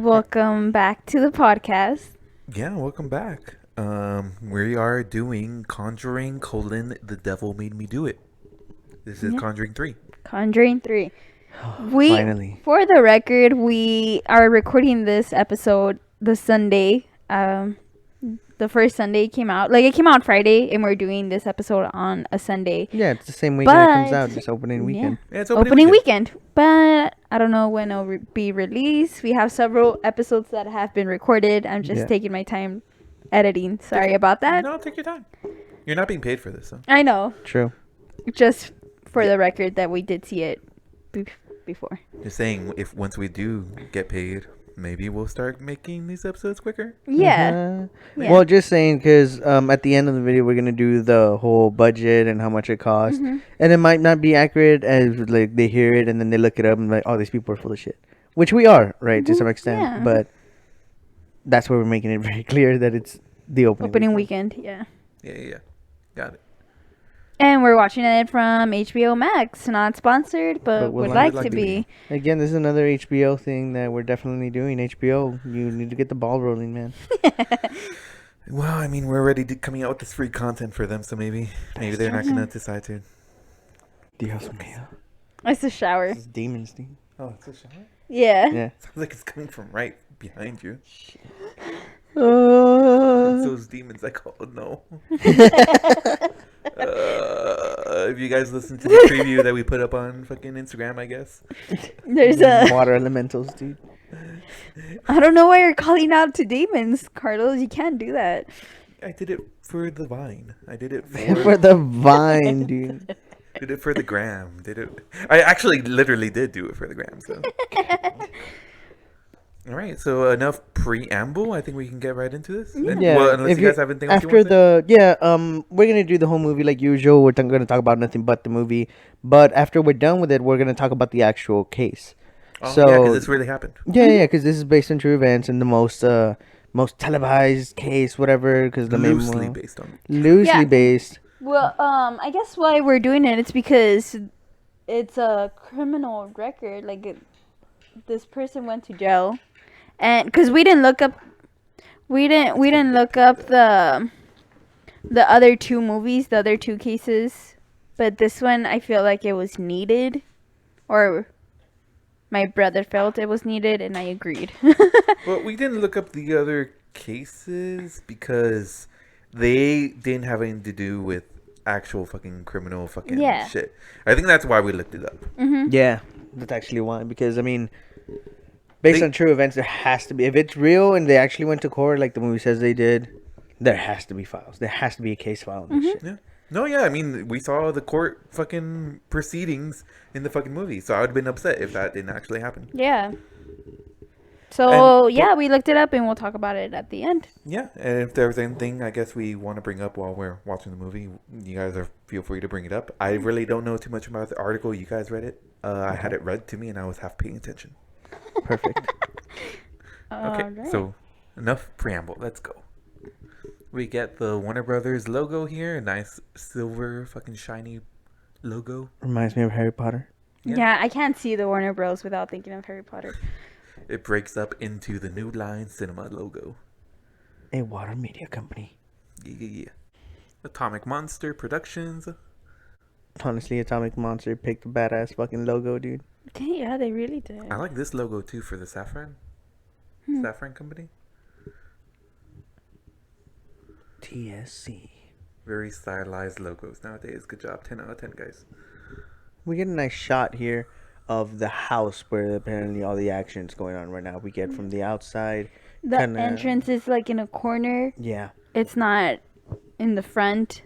Welcome back to the podcast. Yeah, welcome back. We are doing Conjuring: The Devil Made Me Do It. This is Yeah. Conjuring 3. Conjuring 3. We, Finally. for the record, we are recording this episode the Sunday. The first Sunday it came out. Like, it came out Friday, and we're doing this episode on a Sunday. Yeah, it's the same weekend it comes But, out, just opening weekend. Yeah, it's opening weekend. But I don't know when it'll be released. We have several episodes that have been recorded. I'm just Yeah. taking my time editing. Sorry about that. No, take your time. You're not being paid for this, though. I know. True. Just for the record that we did see it before. Just saying, if once we do get paid, maybe we'll start making these episodes quicker. Yeah. Uh-huh. Well, just saying, because at the end of the video, we're going to do the whole budget and how much it costs. Mm-hmm. And it might not be accurate as, like, they hear it and then they look it up and, like, oh, these people are full of shit. Which we are, right, to some extent. Yeah. But that's why we're making it very clear that it's the opening weekend, yeah. Yeah. Got it. And we're watching it from HBO Max. Not sponsored, but would like to be. Again, this is another HBO thing that we're definitely doing. HBO, you need to get the ball rolling, man. Well, I mean, we're already coming out with this free content for them, so maybe they're not going to decide to. Dios mío. It's a shower. This is demons, dude. Oh, it's a shower? Yeah. Yeah. Sounds like it's coming from right behind you. It's Uh, those demons I call no. If you guys listen to the preview that we put up on fucking Instagram, I guess. There's a. water elementals, dude. I don't know why you're calling out to demons, Carlos. You can't do that. I did it for the vine. I did it For the vine, dude. did it for the gram. I actually literally did do it for the gram. So. All right. So enough preamble. I think we can get right into this. Yeah. Well, unless if you guys have anything else you after want to say. we're gonna do the whole movie like usual. We're gonna talk about nothing but the movie. But after we're done with it, we're gonna talk about the actual case. Oh, so yeah, because this really happened. yeah, because this is based on true events and the most televised case, whatever. Because the Loosely main based on. loosely Yeah. based. Well, I guess why we're doing it, it's because it's a criminal record. Like, this person went to jail. And because we didn't look up the other two movies, the other two cases, but this one I feel like it was needed, or my brother felt it was needed, and I agreed. Well, we didn't look up the other cases because they didn't have anything to do with actual fucking criminal fucking Yeah. shit. I think that's why we looked it up. Mm-hmm. Yeah, that's actually why. Because I mean, based They- on true events, there has to be. If it's real and they actually went to court, like the movie says they did, there has to be files. There has to be a case file on this shit. Yeah. No, yeah, I mean, we saw the court fucking proceedings in the fucking movie, so I would have been upset if that didn't actually happen. Yeah. So And- yeah, we looked it up, and we'll talk about it at the end. Yeah, and if there's anything I guess we want to bring up while we're watching the movie, you guys feel free to bring it up. I really don't know too much about the article. You guys read it. I had it read to me, and I was half paying attention. Perfect. Okay, Alright. so enough preamble. Let's go. We get the Warner Brothers logo here, a nice silver fucking shiny logo. Reminds me of Harry Potter. Yeah, I can't see the Warner Bros. Without thinking of Harry Potter. It breaks up into the New Line Cinema logo. A water media company. Yeah. Atomic Monster Productions. Honestly, Atomic Monster picked a badass fucking logo, dude. Yeah, they really did. I like this logo too for the Saffron. Saffron Company. TSC. Very stylized logos nowadays. Good job. 10 out of 10, guys. We get a nice shot here of the house where apparently all the action's going on right now. We get from the outside. The kinda- entrance is like in a corner. Yeah. It's not in the front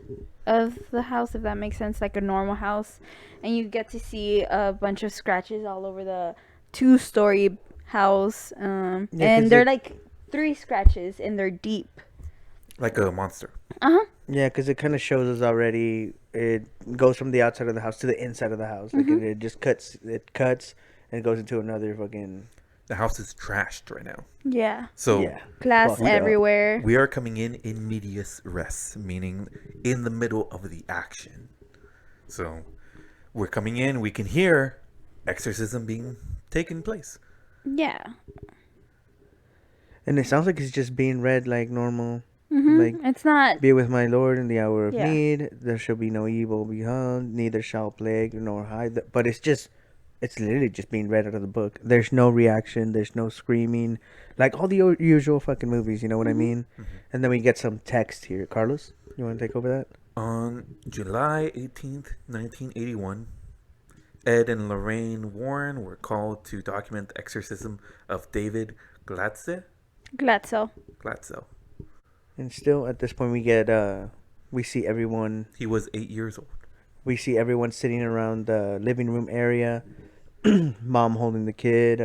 of the house, if that makes sense, like a normal house. And you get to see a bunch of scratches all over the 2-story house. Yeah, 'cause and they're like 3 scratches, and they're deep. Like a monster. Uh-huh. Yeah, because it kind of shows us already. It goes from the outside of the house to the inside of the house. Like it just cuts. It cuts and it goes into another fucking. The house is trashed right now. Yeah. So Yeah. Glass Fucked up. everywhere. we are coming in medias res, meaning in the middle of the action. So we're coming in, we can hear exorcism being taken place. Yeah. And it sounds like it's just being read like normal. Like, It's not. be with my Lord in the hour of Yeah. need. There shall be no evil beyond. Neither shall plague nor hide. But it's literally just being read out of the book. There's no reaction. There's no screaming. Like all the usual fucking movies, you know what I mean? And then we get some text here. Carlos, you want to take over that? On July 18th, 1981, Ed and Lorraine Warren were called to document the exorcism of David Glatze. Glatzel. Glatzel. And still, at this point, we see everyone. He was 8 years old. We see everyone sitting around the living room area. Mom holding the kid.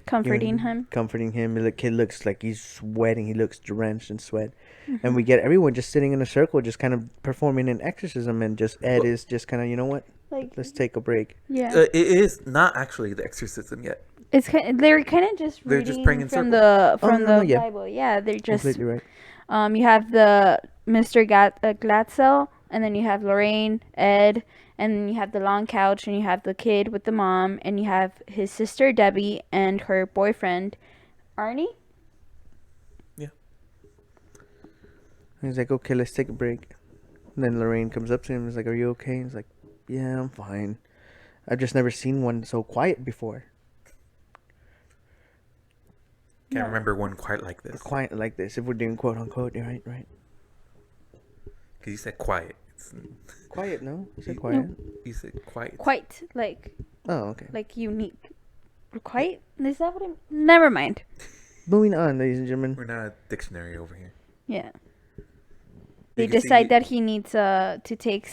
Comforting him. Comforting him. The kid looks like he's sweating. He looks drenched in sweat. And we get everyone just sitting in a circle, just kind of performing an exorcism. And just Ed is just kind of, you know what? Like, Let's take a break. yeah. It is not actually the exorcism yet. It's they're kind of just They're reading just praying in from circles. the yeah. Bible. Yeah, they're just Completely right. you have the Mr. Glatzel, and then you have Lorraine, Ed, and then you have the long couch, and you have the kid with the mom, and you have his sister Debbie and her boyfriend Arnie. Yeah. He's like, okay, let's take a break. And then Lorraine comes up to him and is like, are you okay? He's like, yeah, I'm fine. I've just never seen one so quiet before. Can't remember one quite like this. Quiet like this, if we're doing quote unquote. Yeah, right. Because you said quiet. Quiet, no? You said quiet? You said quiet. Quite like Oh, okay. unique. Quite is that what I? Never mind. Moving on, ladies and gentlemen. We're not a dictionary over here. Yeah. You They can see- decide that he needs to take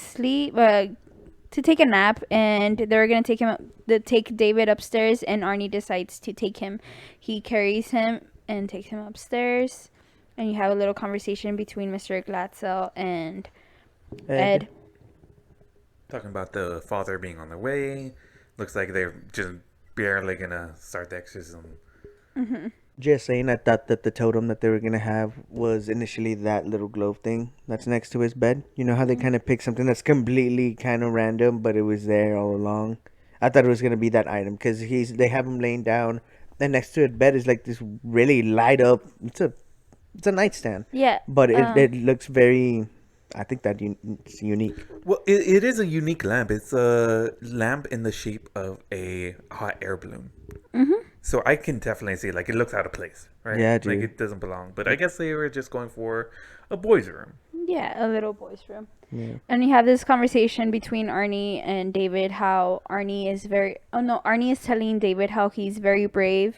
to take a nap, and they're gonna take David upstairs, and Arnie decides to take him. He carries him and takes him upstairs, and you have a little conversation between Mr. Glatzel and Ed. Talking about the father being on their way. Looks like they're just barely gonna start the exorcism. Just saying, I thought that the totem that they were going to have was initially that little glove thing that's next to his bed. You know how they kind of pick something that's completely kind of random, but it was there all along? I thought it was going to be that item because they have him laying down, and next to his bed is like this really light up. It's a nightstand. Yeah. But it looks very. I think that it's unique. Well, it is a unique lamp. It's a lamp in the shape of a hot air balloon. So I can definitely see, like, it looks out of place, right? Yeah, Like, dude. it doesn't belong. But I guess they were just going for a boys' room. Yeah, a little boy's room. Yeah. And you have this conversation between Arnie and David, how Arnie is telling David how he's very brave.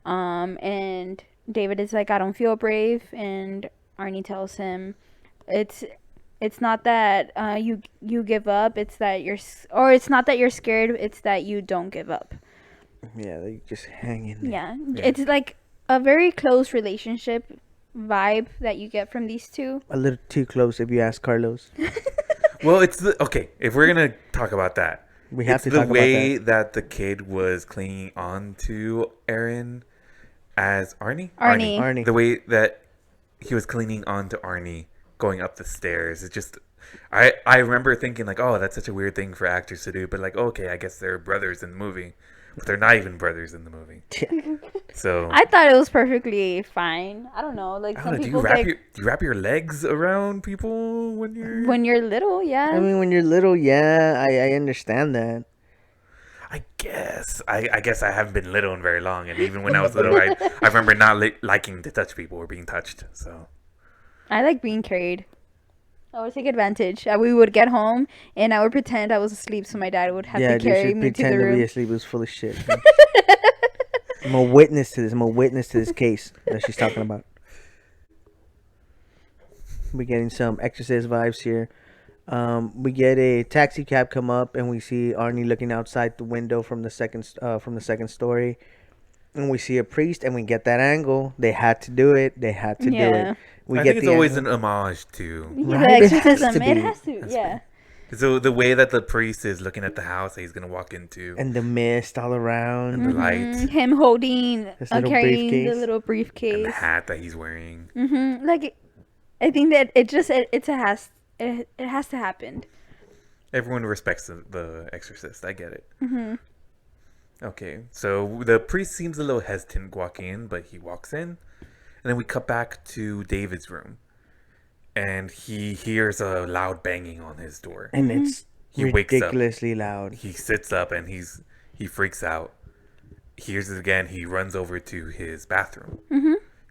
And David is like, I don't feel brave. And Arnie tells him, it's not that you give up. It's not that you're scared. It's that you don't give up. Yeah, they just hang in there. Yeah. It's like a very close relationship vibe that you get from these two. A little too close, if you ask Carlos. Well, okay. If we're gonna talk about that, We have it's to the talk about way that. that the kid was clinging on to Aaron as Arnie. Arnie. The way that he was clinging on to Arnie going up the stairs. It just, I remember thinking like, oh, that's such a weird thing for actors to do. But like, okay, I guess they're brothers in the movie, but they're not even brothers in the movie. So I thought it was perfectly fine. I don't know. Like I some don't know, people do you wrap your legs around people when you're little, yeah. I mean, when you're little, yeah, I understand that. I guess I haven't been little in very long, and even when I was little, I remember not liking to touch people or being touched. So I like being carried. I would take advantage. We would get home and I would pretend I was asleep, so my dad would have Yeah, to dude, carry she me to the pretend to be room. asleep. It was full of shit. Man. I'm a witness to this. I'm a witness to this case that she's talking about. We're getting some Exorcist vibes here. We get a taxi cab come up, and we see Arnie looking outside the window from the second story, and we see a priest, and we get that angle. They had to do it. They had to do Yeah. it. We I get think it's the always angle. an homage to. Yeah, Right? the It has exorcism. to It be. has to. Yeah. So the way that the priest is looking at the house that he's gonna walk into, And the mist all around. and the light, Him holding, This little carrying the briefcase. little and briefcase. the hat that he's wearing. Like, I think that it has to happen. Everyone respects the Exorcist. I get it. Okay, so the priest seems a little hesitant walking in, but he walks in, And then we cut back to David's room, and he hears a loud banging on his door. And it's He wakes up. ridiculously loud. He sits up and he freaks out. He hears it again. He runs over to his bathroom.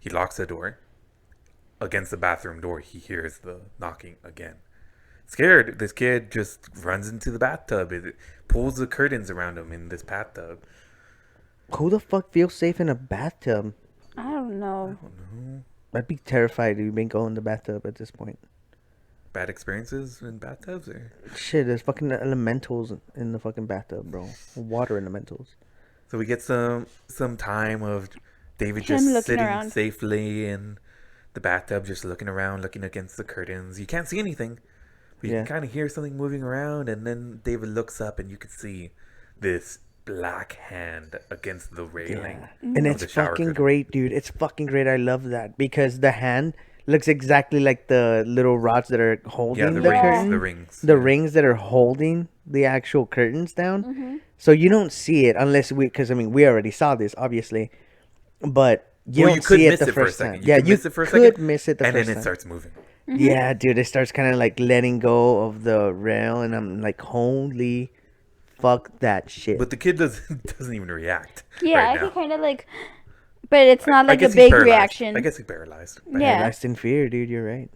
He locks the door. Against the bathroom door, he hears the knocking again. Scared, this kid just runs into the bathtub. It pulls the curtains around him in this bathtub. Who the fuck feels safe in a bathtub? I don't know. I don't know. I'd be terrified to even go in the bathtub at this point. Bad experiences in bathtubs? Or? Shit, there's fucking elementals in the fucking bathtub, bro. Water elementals. So we get some time of David Him just looking sitting around. safely in the bathtub, just looking around, looking against the curtains. You can't see anything. But you Yeah. can kind of hear something moving around, and then David looks up, and you can see this black hand against the railing. Yeah. And of it's the shower fucking curtain. great, dude. It's fucking great. I love that. Because the hand looks exactly like the little rods that are holding Yeah, the the rings. curtain. The rings. The rings that are holding the actual curtains down. Mm-hmm. So you don't see it unless because I mean we already saw this obviously, but you Well, don't you could see it miss the it for a first second. time. You Yeah, could you miss it for a could second, miss it the and first then it time. starts moving. Yeah, dude, it starts kind of like letting go of the rail, and I'm like, holy fuck that shit. But the kid doesn't even react. Yeah, right I now. could kind of like, but it's not I like a guess he's big paralyzed. reaction. I guess he's paralyzed. Yeah. Paralyzed in fear, dude. You're right.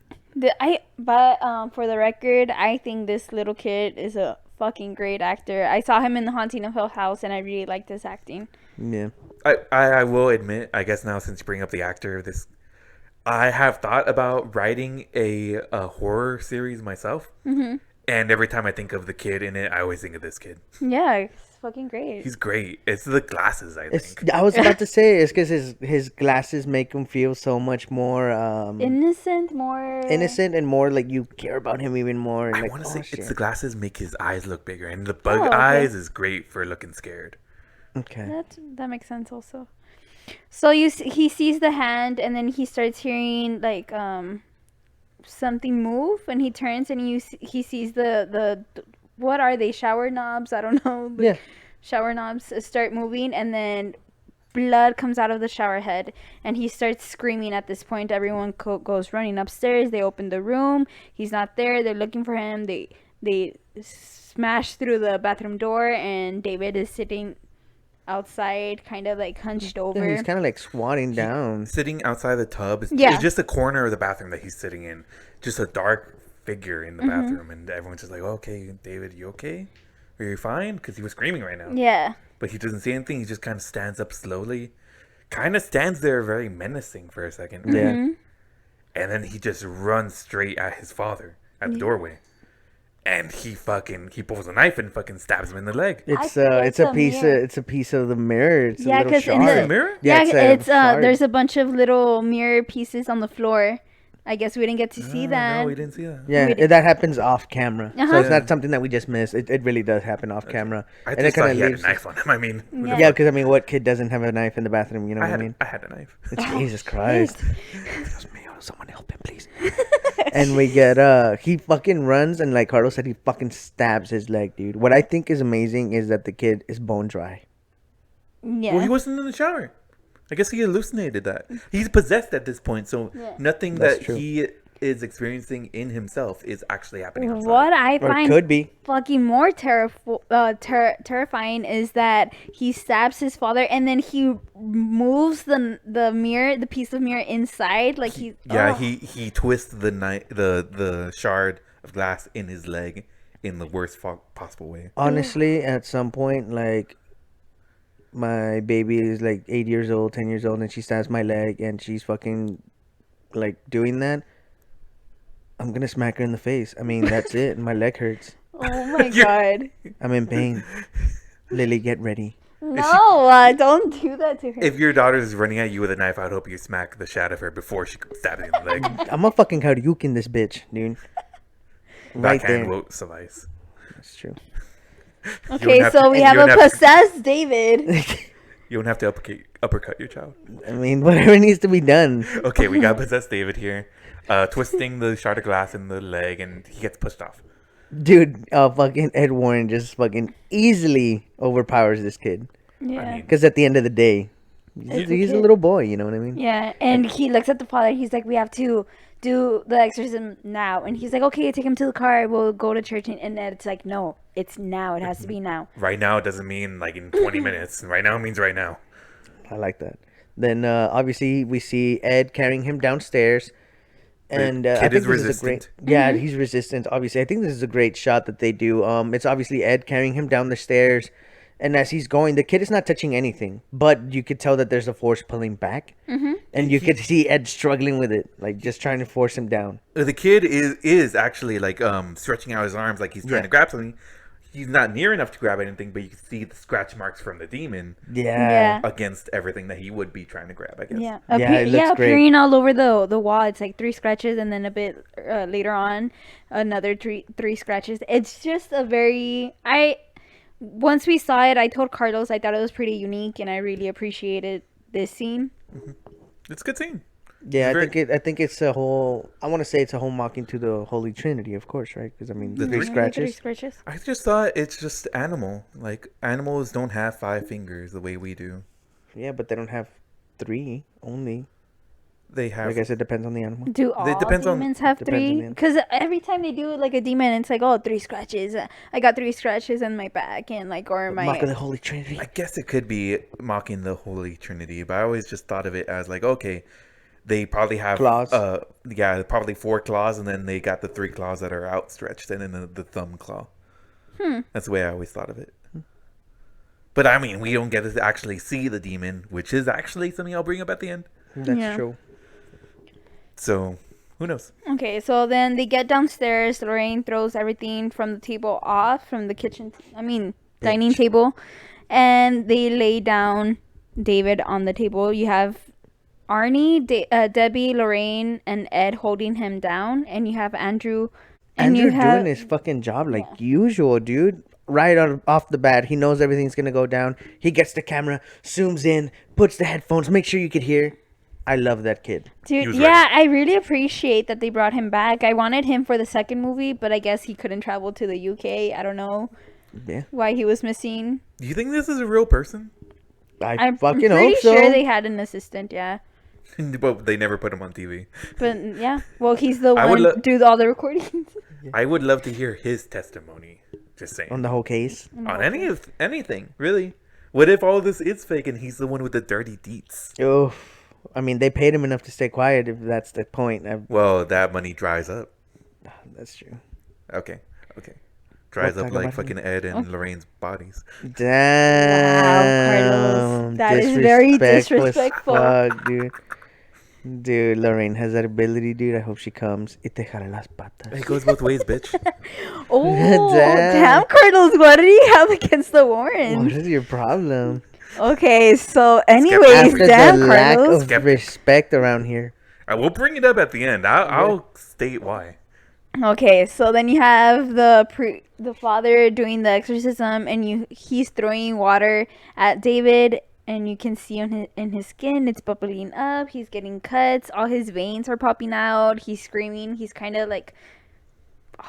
But for the record, I think this little kid is a fucking great actor. I saw him in The Haunting of Hill House, and I really liked his acting. Yeah. I will admit, I guess now since you bring up the actor, I have thought about writing a horror series myself. Mm-hmm. And every time I think of the kid in it, I always think of this kid. Yeah, it's fucking great. He's great. It's the glasses, I It's. think. I was about to say it's because his glasses make him feel so much more Innocent, more innocent and more like you care about him even more. And I like, want to oh, say shit. it's the glasses make his eyes look bigger, and the bug Oh, okay. eyes is great for looking scared. Okay. That makes sense also. So he sees the hand, and then he starts hearing like something move, and he turns and he sees the what are they, shower knobs? I don't know. Yeah. Shower knobs start moving, and then blood comes out of the shower head, and he starts screaming. At this point, everyone goes running upstairs. They open the room. He's not there. They're looking for him. They smash through the bathroom door, and David is sitting outside, kind of like hunched over. Yeah, he's kind of like squatting down. Sitting outside the tub, Yeah. it's just a corner of the bathroom that he's sitting in. Just a dark figure in the Mm-hmm. bathroom, and everyone's just like, "Okay, David, you okay? Are you fine?" Because he was screaming right now. Yeah. But he doesn't say anything. He just kind of stands up slowly. Kind of stands there very menacing for a second. Yeah. Mm-hmm. And then he just runs straight at his father at the doorway. And he pulls a knife and fucking stabs him in the leg. It's think it's a it's a piece of mirror. it's a piece of the mirror. It's Yeah, a little 'cause in shard. the- The mirror? Yeah, a it's shard. there's a bunch of little mirror pieces on the floor. I guess we didn't get to see that. No, we didn't see that. Yeah, We did- that happens off camera, so Uh-huh. it's not something that we just missed. It really does happen off camera, I and it just thought kind he of had a leaves. knife on him. I mean, who the Yeah. Yeah, fuck? because I mean, what kid doesn't have a knife in the bathroom? You know I what I mean? had a knife. It's Oh, Jesus Christ. shit. Dios mío, someone help him, please. And we get he fucking runs, and like Carlos said, he fucking stabs his leg, dude. What I think is amazing is that the kid is bone dry. Yeah. Well, he wasn't in the shower. I guess he hallucinated that. He's possessed at this point, so Yeah. nothing That's that true. he is experiencing in himself is actually happening outside. What I Or find could be. fucking more terrifying is that he stabs his father, and then he moves the mirror, the piece of mirror inside, like he. Yeah, oh. he twists the shard of glass in his leg in the worst possible way. Honestly, at some point, like my baby is like 8 years old, 10 years old, and she stabs my leg, and she's fucking like doing that. I'm gonna smack her in the face. I mean, that's it. My leg hurts. Oh my god! I'm in pain. Lily, get ready. No, don't do that to her. If your daughter is running at you with a knife, I'd hope you smack the shit out of her before she stabs you in the leg. I'm a fucking Hadouken this bitch, dude. Right Backhand there. won't suffice. That's true. Okay, have so to- we you have don't a have to- possessed David. You don't have to uppercut your child. I mean, whatever needs to be done. Okay, we got possessed David here. Twisting the shard of glass in the leg, and he gets pushed off. Dude, fucking Ed Warren just fucking easily overpowers this kid. Yeah. mean- Because at the end of the day, He's a little boy, you know what I mean? Yeah, and he looks at the father. He's like, "We have to do the exorcism now." And he's like, "Okay, take him to the car. We'll go to church." And it's like, "No, it's now. It has to be now." Right now doesn't mean like in 20 minutes. Right now means right now. I like that. Then obviously we see Ed carrying him downstairs, and I kid think is this is a great. resistant. Yeah, he's resistant. Obviously, I think this is a great shot that they do. It's obviously Ed carrying him down the stairs, and as he's going, the kid is not touching anything, but you could tell that there's a force pulling back, and you could see Ed struggling with it, like just trying to force him down. The kid is actually like stretching out his arms like he's trying Yeah. to grab something. He's not near enough to grab anything, but you can see the scratch marks from the demon Yeah. against everything that he would be trying to grab, I guess. Yeah, Yeah, it looks great. appearing all over the wall. It's like 3 scratches, and then a bit later on, another three scratches. It's just a very once we saw it, I told Carlos I thought it was pretty unique, and I really appreciated this scene. It's a good scene. Yeah, It's I think it's a whole. I want to say it's a whole mocking to the Holy Trinity, of course, right? Because I mean, The three three- scratches. 3 scratches. I just thought it's just animal. Like animals don't have 5 fingers the way we do. Yeah, but they don't have 3 only. They have. I guess it depends on the animal. Do all depends on- demons have depends on 3? the- Because every time they do like a demon, it's like, oh, 3 scratches. I got 3 scratches in my back, and like, or my. Mock of the Holy Trinity. I guess it could be mocking the Holy Trinity, but I always just thought of it as like, okay, they probably have Claws. probably 4 claws, and then they got the 3 claws that are outstretched, and then the thumb claw. That's the way I always thought of it. But I mean, we don't get to actually see the demon, which is actually something I'll bring up at the end. That's Yeah. true. So who knows? Okay, so then they get downstairs. Lorraine throws everything from the table off from the kitchen. Dining table, and they lay down David on the table. You have Arnie, Debbie, Lorraine, and Ed holding him down, and you have Andrew. And Andrew you have doing his fucking job like usual, dude. Right off the bat, he knows everything's gonna go down. He gets the camera, zooms in, puts the headphones, make sure you could hear. I love that kid. Dude, was yeah, I really appreciate that they brought him back. I wanted him for the second movie, but I guess he couldn't travel to the UK. I don't know Yeah, why he was missing. Do you think this is a real person? I'm fucking pretty hope so. sure they had an assistant, yeah. But they never put him on TV. But yeah, well, he's the I would one do all the recordings. I would love to hear his testimony. Just saying. On the whole case. On anything, really. What if all this is fake and he's the one with the dirty deets? Oh, I mean, they paid him enough to stay quiet. If that's the point. Well, that money dries up. That's true. Okay. Dries We'll up talk like about fucking Ed and Lorraine's bodies. Damn. Carlos. That is very disrespectful. Fuck, dude. Dude, Lorraine has that ability, dude. I hope she comes. Y te jala las patas. It goes both ways, bitch. Oh, Damn. damn, Carlos, what do you have against the What Warrens? is your problem? Okay, so anyways, After damn, the lack Carlos. of Skeptic. respect around here. I will bring it up at the end. I'll state why. Okay, so then you have the father doing the exorcism, and he's throwing water at David, and you can see in his skin it's bubbling up. He's getting cuts. All his veins are popping out. He's screaming. He's kind of like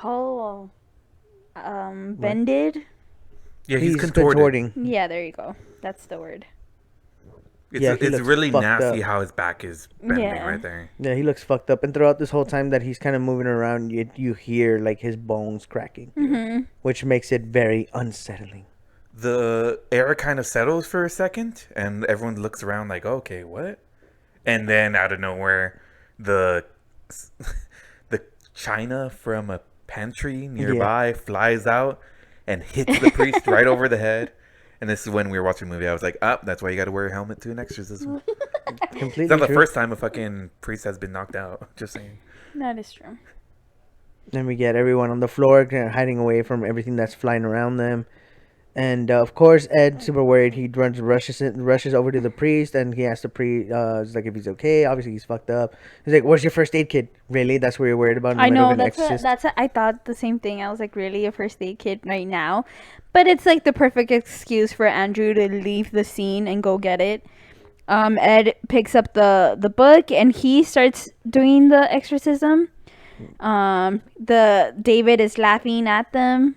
all bended. Yeah, he's contorting. Yeah, there you go. That's the word. Yeah, he It's looks really fucked nasty up. how his back is bending Yeah. right there. Yeah, he looks fucked up. And throughout this whole time that he's kind of moving around, you hear like his bones cracking, which makes it very unsettling. The air kind of settles for a second, and everyone looks around like, okay, what? And then out of nowhere, the china from a pantry nearby flies out and hits the priest right over the head. And this is when we were watching the movie. I was like, that's why you got to wear a helmet to an exorcism. Completely It's not the true. first time a fucking priest has been knocked out. Just saying. That is true. Then we get everyone on the floor hiding away from everything that's flying around them. And of course, Ed, super worried, he rushes over to the priest, and he asks the priest, he's like, if he's okay. Obviously, he's fucked up. He's like, "Where's your first aid kit?" Really? That's what you're worried about? In the I middle know of an exorcist? I thought the same thing. I was like, really, a first aid kit right now? But it's like the perfect excuse for Andrew to leave the scene and go get it. Ed picks up the book and he starts doing the exorcism. The David is laughing at them,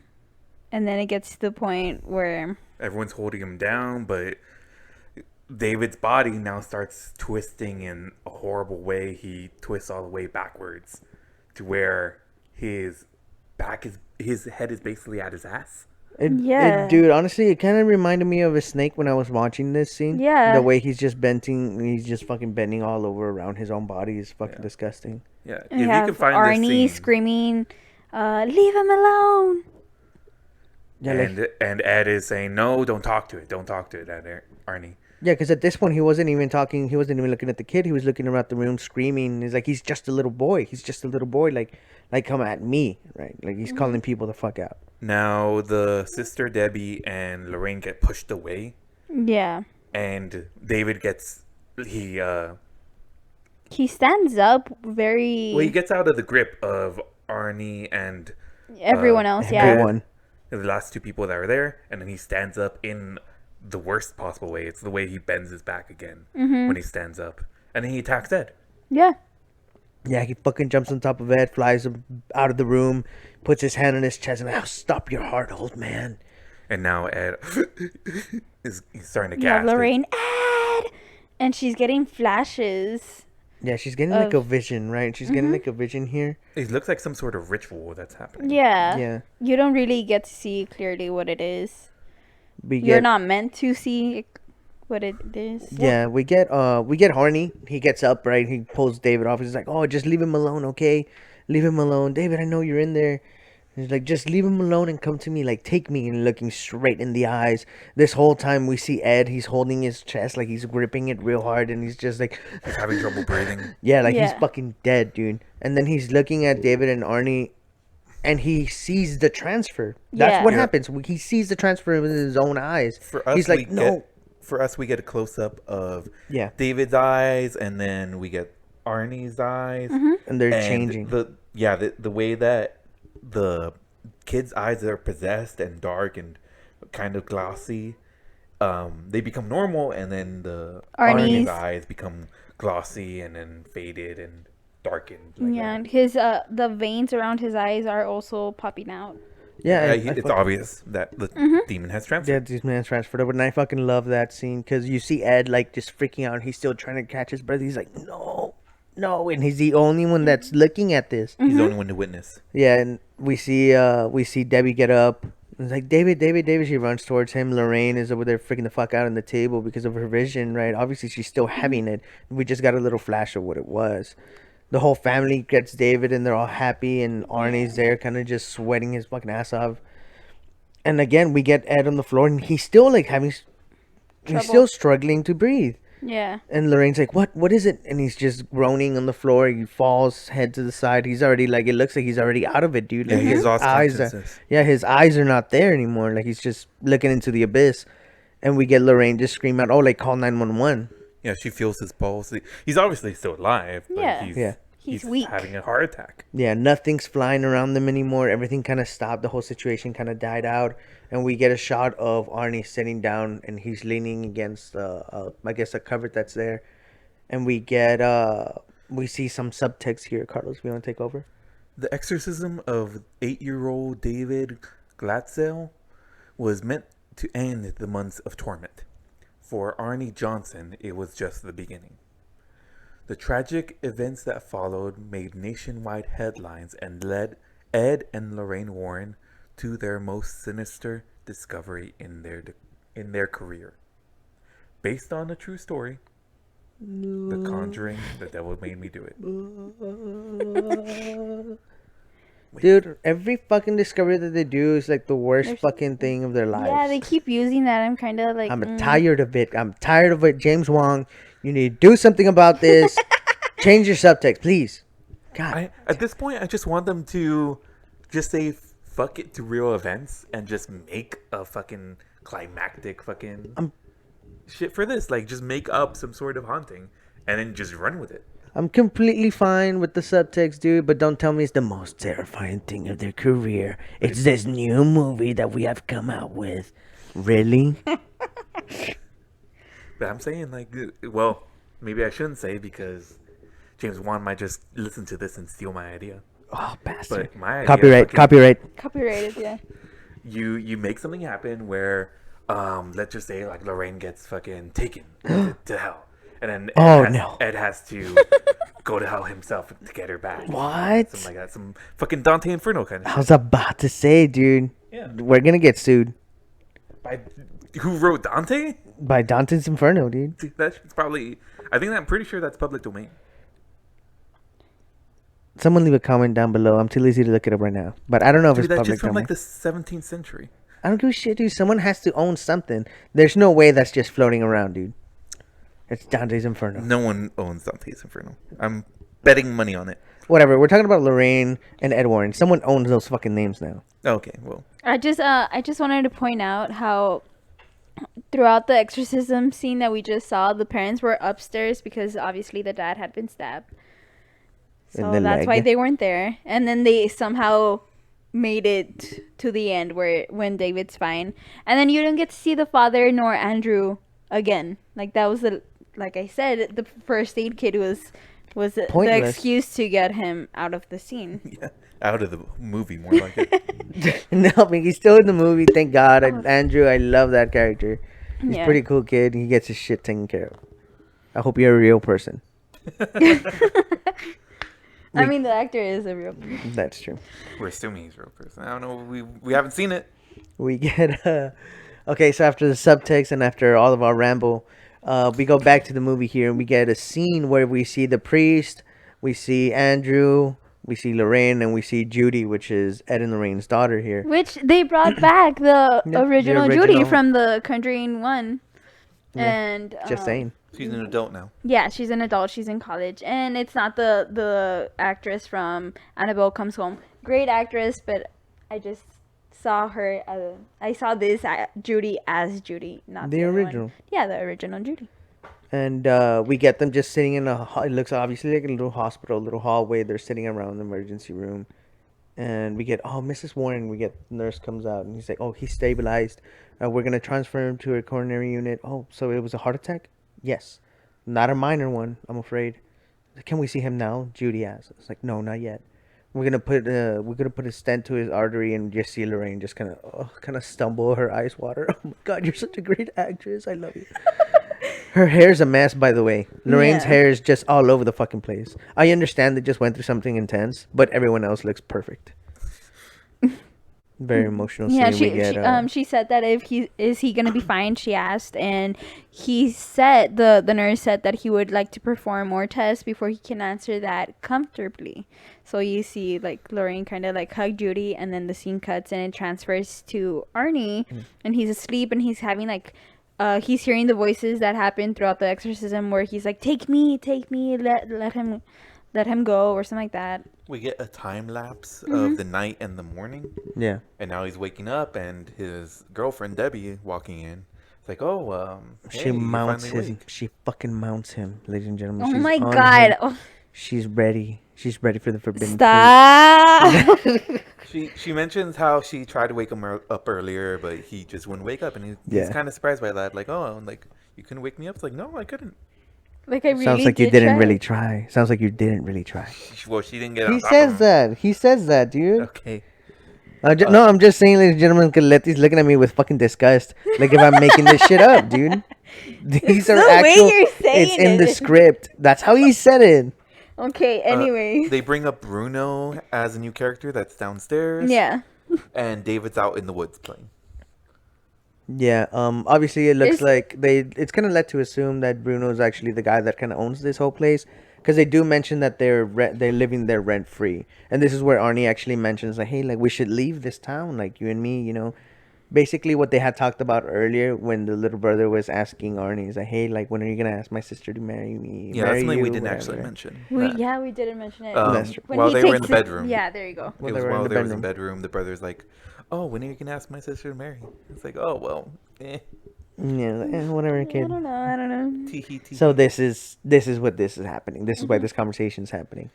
and then it gets to the point where Everyone's holding him down, but David's body now starts twisting in a horrible way. He twists all the way backwards to where his head is basically at his ass. Yeah. Dude, honestly, it kind of reminded me of a snake when I was watching this scene. Yeah. The way he's just fucking bending all over around his own body is fucking Yeah. disgusting. Yeah, And you have this Arnie scene, screaming, "Leave him alone!" Yeah, and Ed is saying, "No, don't talk to it. Don't talk to it, Arnie." yeah, because at this point he wasn't even talking. He wasn't even looking at the kid. He was looking around the room, screaming. He's like, he's just a little boy. He's just a little boy. Like come at me, right? Like he's calling people the fuck out. Now the sister Debbie and Lorraine get pushed away, Yeah. and David gets he Stands up very. well he gets out of the grip of Arnie and Everyone else, yeah. Everyone. the last two people that were there, and then he stands up in the worst possible way. It's the way he bends his back again when he stands up, and then he attacks Ed. Yeah. Yeah, he fucking jumps on top of Ed, flies him out of the room, puts his hand on his chest, and I'll stop your heart, old man. And now Ed he's starting to You have gasp. Lorraine, Ed! And she's getting flashes. Yeah, she's getting like a vision, right? She's getting like a vision here. It looks like some sort of ritual that's happening. Yeah. Yeah. You don't really get to see clearly what it is. We You're get, not meant to see what it is. Yeah, we get Arnie. He gets up, right? He pulls David off. He's like, "Oh, just leave him alone, okay? Leave him alone, David. I know you're in there." He's like, "Just leave him alone and come to me. Like, take me." And looking straight in the eyes. This whole time we see Ed. He's holding his chest, like he's gripping it real hard, and he's just like, He's having trouble breathing. yeah, like he's Yeah. fucking dead, dude. And then he's looking at David and Arnie, and he sees the transfer. That's Yeah. what Yeah. happens. He sees the transfer with his own eyes. For us, He's like, "No." we get a close up of Yeah. David's eyes, and then we get Arnie's eyes, And they're and changing. the way that the kids' eyes are possessed and dark and kind of glossy, they become normal, and then the Arnie's- eyes become glossy and then faded and darkened. Like Yeah, that. and his the veins around his eyes are also popping out. Yeah, It's obvious that the demon has transferred. Yeah, these man's transferred over, and I fucking love that scene because you see Ed like just freaking out. He's still trying to catch his breath. He's like, "No, no," and he's the only one that's looking at this. He's the only one to witness. Yeah, and we see Debbie get up. It's like, David, David, David. She runs towards him. Lorraine is over there freaking the fuck out on the table because of her vision, right? Obviously, she's still having it. We just got a little flash of what it was. The whole family gets David, and they're all happy, and Arnie's there, kind of just sweating his fucking ass off. And again, we get Ed on the floor, and he's still like having, he's Trouble. still struggling to breathe. Yeah. And Lorraine's like, What is it?" And he's just groaning on the floor. He falls head to the side. He's already like, it looks like he's already out of it, dude. Yeah, Like, he has lost eyes consciousness. his eyes are not there anymore. Like he's just looking into the abyss. And we get Lorraine just scream out, "Oh, like call 911." Yeah, she feels his pulse. He's obviously still alive, but Yeah. Yeah. He's weak. having a heart attack. Yeah, nothing's flying around them anymore. Everything kind of stopped. The whole situation kind of died out. And we get a shot of Arnie sitting down, and he's leaning against, I guess, a cupboard that's there. And we get, we see some subtext here. Carlos, you want to take over? The exorcism of 8-year-old David Glatzel was meant to end the months of torment. For Arnie Johnson, it was just the beginning. The tragic events that followed made nationwide headlines and led Ed and Lorraine Warren to their most sinister discovery in their career. Based on a true story, The Conjuring, The Devil Made Me Do It. Dude, every fucking discovery that they do is like the worst There's- fucking thing of their lives. Yeah, they keep using that. I'm kind of like. I'm tired of it. I'm tired of it. James Wong, you need to do something about this. Change your subtext, please. God. At this point, I just want them to just say fuck it to real events and just make a fucking climactic fucking shit for this. Like, just make up some sort of haunting and then just run with it. I'm completely fine with the subtext, dude, but don't tell me it's the most terrifying thing of their career. It's this new movie that we have come out with. Really? But I'm saying, like, well, maybe I shouldn't say because James Wan might just listen to this and steal my idea. Oh, bastard. But my idea Copyright, fucking- copyright. Copyrighted, yeah. You make something happen where let's just say like Lorraine gets fucking taken to hell, and then No. Ed has to go to hell himself to get her back. What? Something like that. Some fucking Dante Inferno kind of I shit. was about to say, dude. Yeah. We're gonna get sued By who wrote Dante? by Dante's Inferno, dude. That's probably. I'm pretty sure that's public domain. Someone leave a comment down below. I'm too lazy to look it up right now. But I don't know if Dude, it's that's public just from domain. like the 17th century. I don't give a shit, dude. Someone has to own something. There's no way that's just floating around, dude. It's Dante's Inferno. No one owns Dante's Inferno. I'm betting money on it. Whatever. We're talking about Lorraine and Ed Warren. Someone owns those fucking names now. Okay, well, I just wanted to point out how throughout the exorcism scene that we just saw, the parents were upstairs because obviously the dad had been stabbed. In So the that's why leg. they weren't there. And then they somehow made it to the end when David's fine. And then you don't get to see the father nor Andrew again. Like that was like I said, the first aid kit was the Pointless. excuse to get him out of the scene. yeah, out of the movie more like it. No, I mean, he's still in the movie. Thank God. Andrew, I love that character. He's a Yeah. pretty cool kid. He gets his shit taken care of. I hope you're a real person. I mean, the actor is a real person. That's true. We're assuming he's a real person. I don't know. We haven't seen it. We get okay, so after the subtext and after all of our ramble, we go back to the movie here and we get a scene where we see the priest, we see Andrew, we see Lorraine, and we see Judy, which is Ed and Lorraine's daughter here. Which they brought back the Yeah, the original Judy original. from the Conjuring 1. Yeah, And Just saying. She's an adult now. yeah, she's an adult. She's in college, and it's not the actress from Annabelle Comes Home. Great actress, but I just saw her. I saw this Judy as Judy, not The the other one. original. Yeah, the original Judy. And we get them just sitting in it looks obviously like a little hospital, a little hallway. They're sitting around the emergency room. And we get, Mrs. Warren, we get, nurse comes out and he's like, he's stabilized. We're going to transfer him to a coronary unit. Oh, so it was a heart attack? Yes. Not a minor one, I'm afraid. Can we see him now? Judy asks. It's like, no, not yet. We're gonna put a stent to his artery and just see Lorraine just kind of stumble, her eyes water. Oh my God, you're such a great actress. I love you. Her hair's a mess, by the way. Lorraine's Yeah. hair is just all over the fucking place. I understand they just went through something intense, but everyone else looks perfect. Very emotional scene. Yeah, we get, she said that if he gonna be fine, she asked, and he said the nurse said that he would like to perform more tests before he can answer that comfortably. So you see like Lorraine kind of like hug Judy, and then the scene cuts and it transfers to Arnie, and he's asleep and he's having like he's hearing the voices that happen throughout the exorcism where he's like, take me, let him go, or something like that. We get a time lapse Mm-hmm. of the night and the morning, yeah. and now he's waking up, and his girlfriend Debbie walking in. It's like, hey, She you're mounts finally him. awake. She fucking mounts him, ladies and gentlemen. Oh She's my on God. him. Oh, She's ready. She's ready for the forbidden stop. She mentions how she tried to wake him up earlier, but he just wouldn't wake up, and he's Yeah. kind of surprised by that. Like, you couldn't wake me up. It's like, no, I couldn't. Like I really Sounds like you did didn't try. really try. Sounds like you didn't really try. Well, she didn't get. He on top says of him. that. He says that, dude. Okay. No, I'm just saying, ladies and gentlemen, because Lety's looking at me with fucking disgust. Like if I'm making this shit up, dude. These are the way actual. you're saying It's in the it. script. That's how he said it. Okay, anyway. They bring up Bruno as a new character that's downstairs. Yeah. And David's out in the woods playing. Yeah. Obviously, it looks Is- like it's kind of led to assume that Bruno's actually the guy that kind of owns this whole place, because they do mention that they're living there rent free, and this is where Arnie actually mentions like, hey, like we should leave this town, like you and me, you know. Basically, what they had talked about earlier when the little brother was asking Arnie is like, hey, like when are you gonna ask my sister to marry me? Yeah, marry that's something we you, didn't whatever. actually mention. We didn't mention it. That's true. When While he they were in takes the it- bedroom. Yeah, there you go. Well, It they was were in while the they was in bedroom. bedroom. The brother's like, "Oh, when are you gonna ask my sister to marry?" It's like, "Oh well, Yeah, like, whatever, I kid. don't know. tee hee tee." So this is what this is happening. This is why this conversation is happening.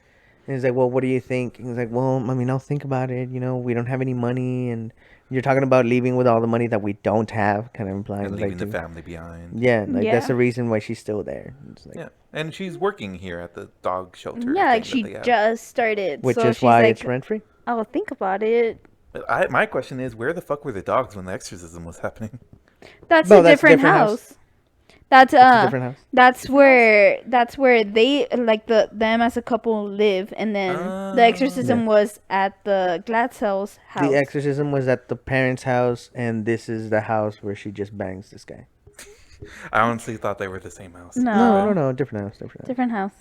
And he's like, well, what do you think? And he's like, well, I mean, I'll think about it. You know, we don't have any money, and you're talking about leaving with all the money that we don't have, kind of implying and like, leaving the to- family behind. yeah, like that's Yeah. the reason why she's still there. It's like, Yeah, and she's working here at the dog shelter. Yeah, like thing she that they have. just started. which so is she's why like, it's rent free. I'll think about it. But my question is, where the fuck were the dogs when the exorcism was happening? That's No, a that's different different house. house. That's It's a different house. that's where they like them as a couple live, and then the exorcism was at the Glatzel's house. The exorcism was at the parents' house, and this is the house where she just bangs this guy. I honestly thought they were the same house. No, Different house. Different house. different house.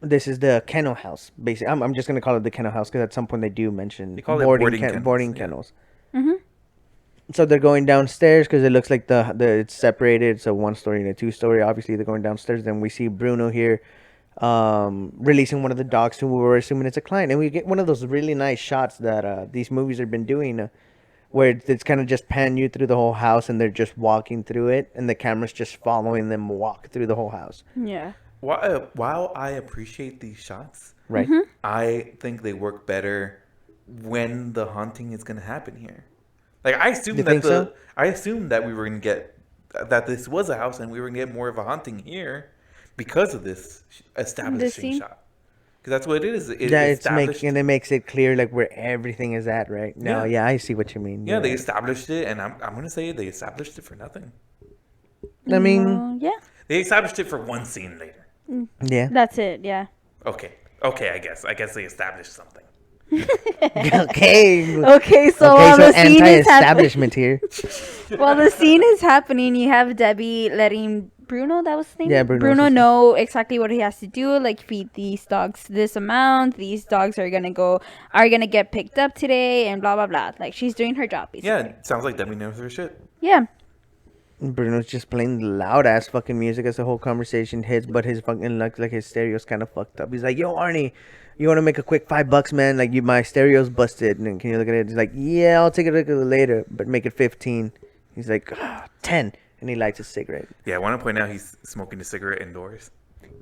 This is the kennel house. Basically, I'm just gonna call it the kennel house because at some point they do mention They call it boarding kennels, boarding yeah. kennels. Mhm. So they're going downstairs because it looks like the it's separated. It's a 1-story and a 2-story. Obviously, they're going downstairs. Then we see Bruno here, releasing one of the dogs who we're assuming it's a client, and we get one of those really nice shots that these movies have been doing, where it's kind of just pan you through the whole house, and they're just walking through it, and the camera's just following them walk through the whole house. Yeah. While I appreciate these shots, Right. I think they work better when the haunting is going to happen here. Like I assumed You that think so? I assumed that we were going to get that this was a house and we were going to get more of a haunting here because of this establishing scene? shot. Because that's what it is. It It makes it clear like where everything is at, right? No, Yeah. I see what you mean. Yeah, You're they right. established it, and I'm going to say they established it for nothing. I mean, Well, yeah. They established it for one scene later. yeah. That's it. Yeah. Okay, I guess they established something. Okay. Okay, so while the scene is happening, anti-establishment here. while the scene is happening, you have Debbie letting Bruno, that was his name? Yeah, Bruno was Bruno his name. know exactly what he has to do, like feed these dogs this amount. These dogs are gonna get picked up today, and blah blah blah. Like she's doing her job, basically. Yeah, it sounds like Debbie knows her shit. Yeah. Bruno's just playing loud ass fucking music as the whole conversation hits, but his fucking like his stereo's kind of fucked up. He's like, "Yo, Arnie, you want to make a quick $5, man? Like, my stereo's busted. And then can you look at it?" He's like, "Yeah, I'll take a look at it later, but make it 15." He's like, 10, and he lights a cigarette. Yeah, I want to point out he's smoking a cigarette indoors,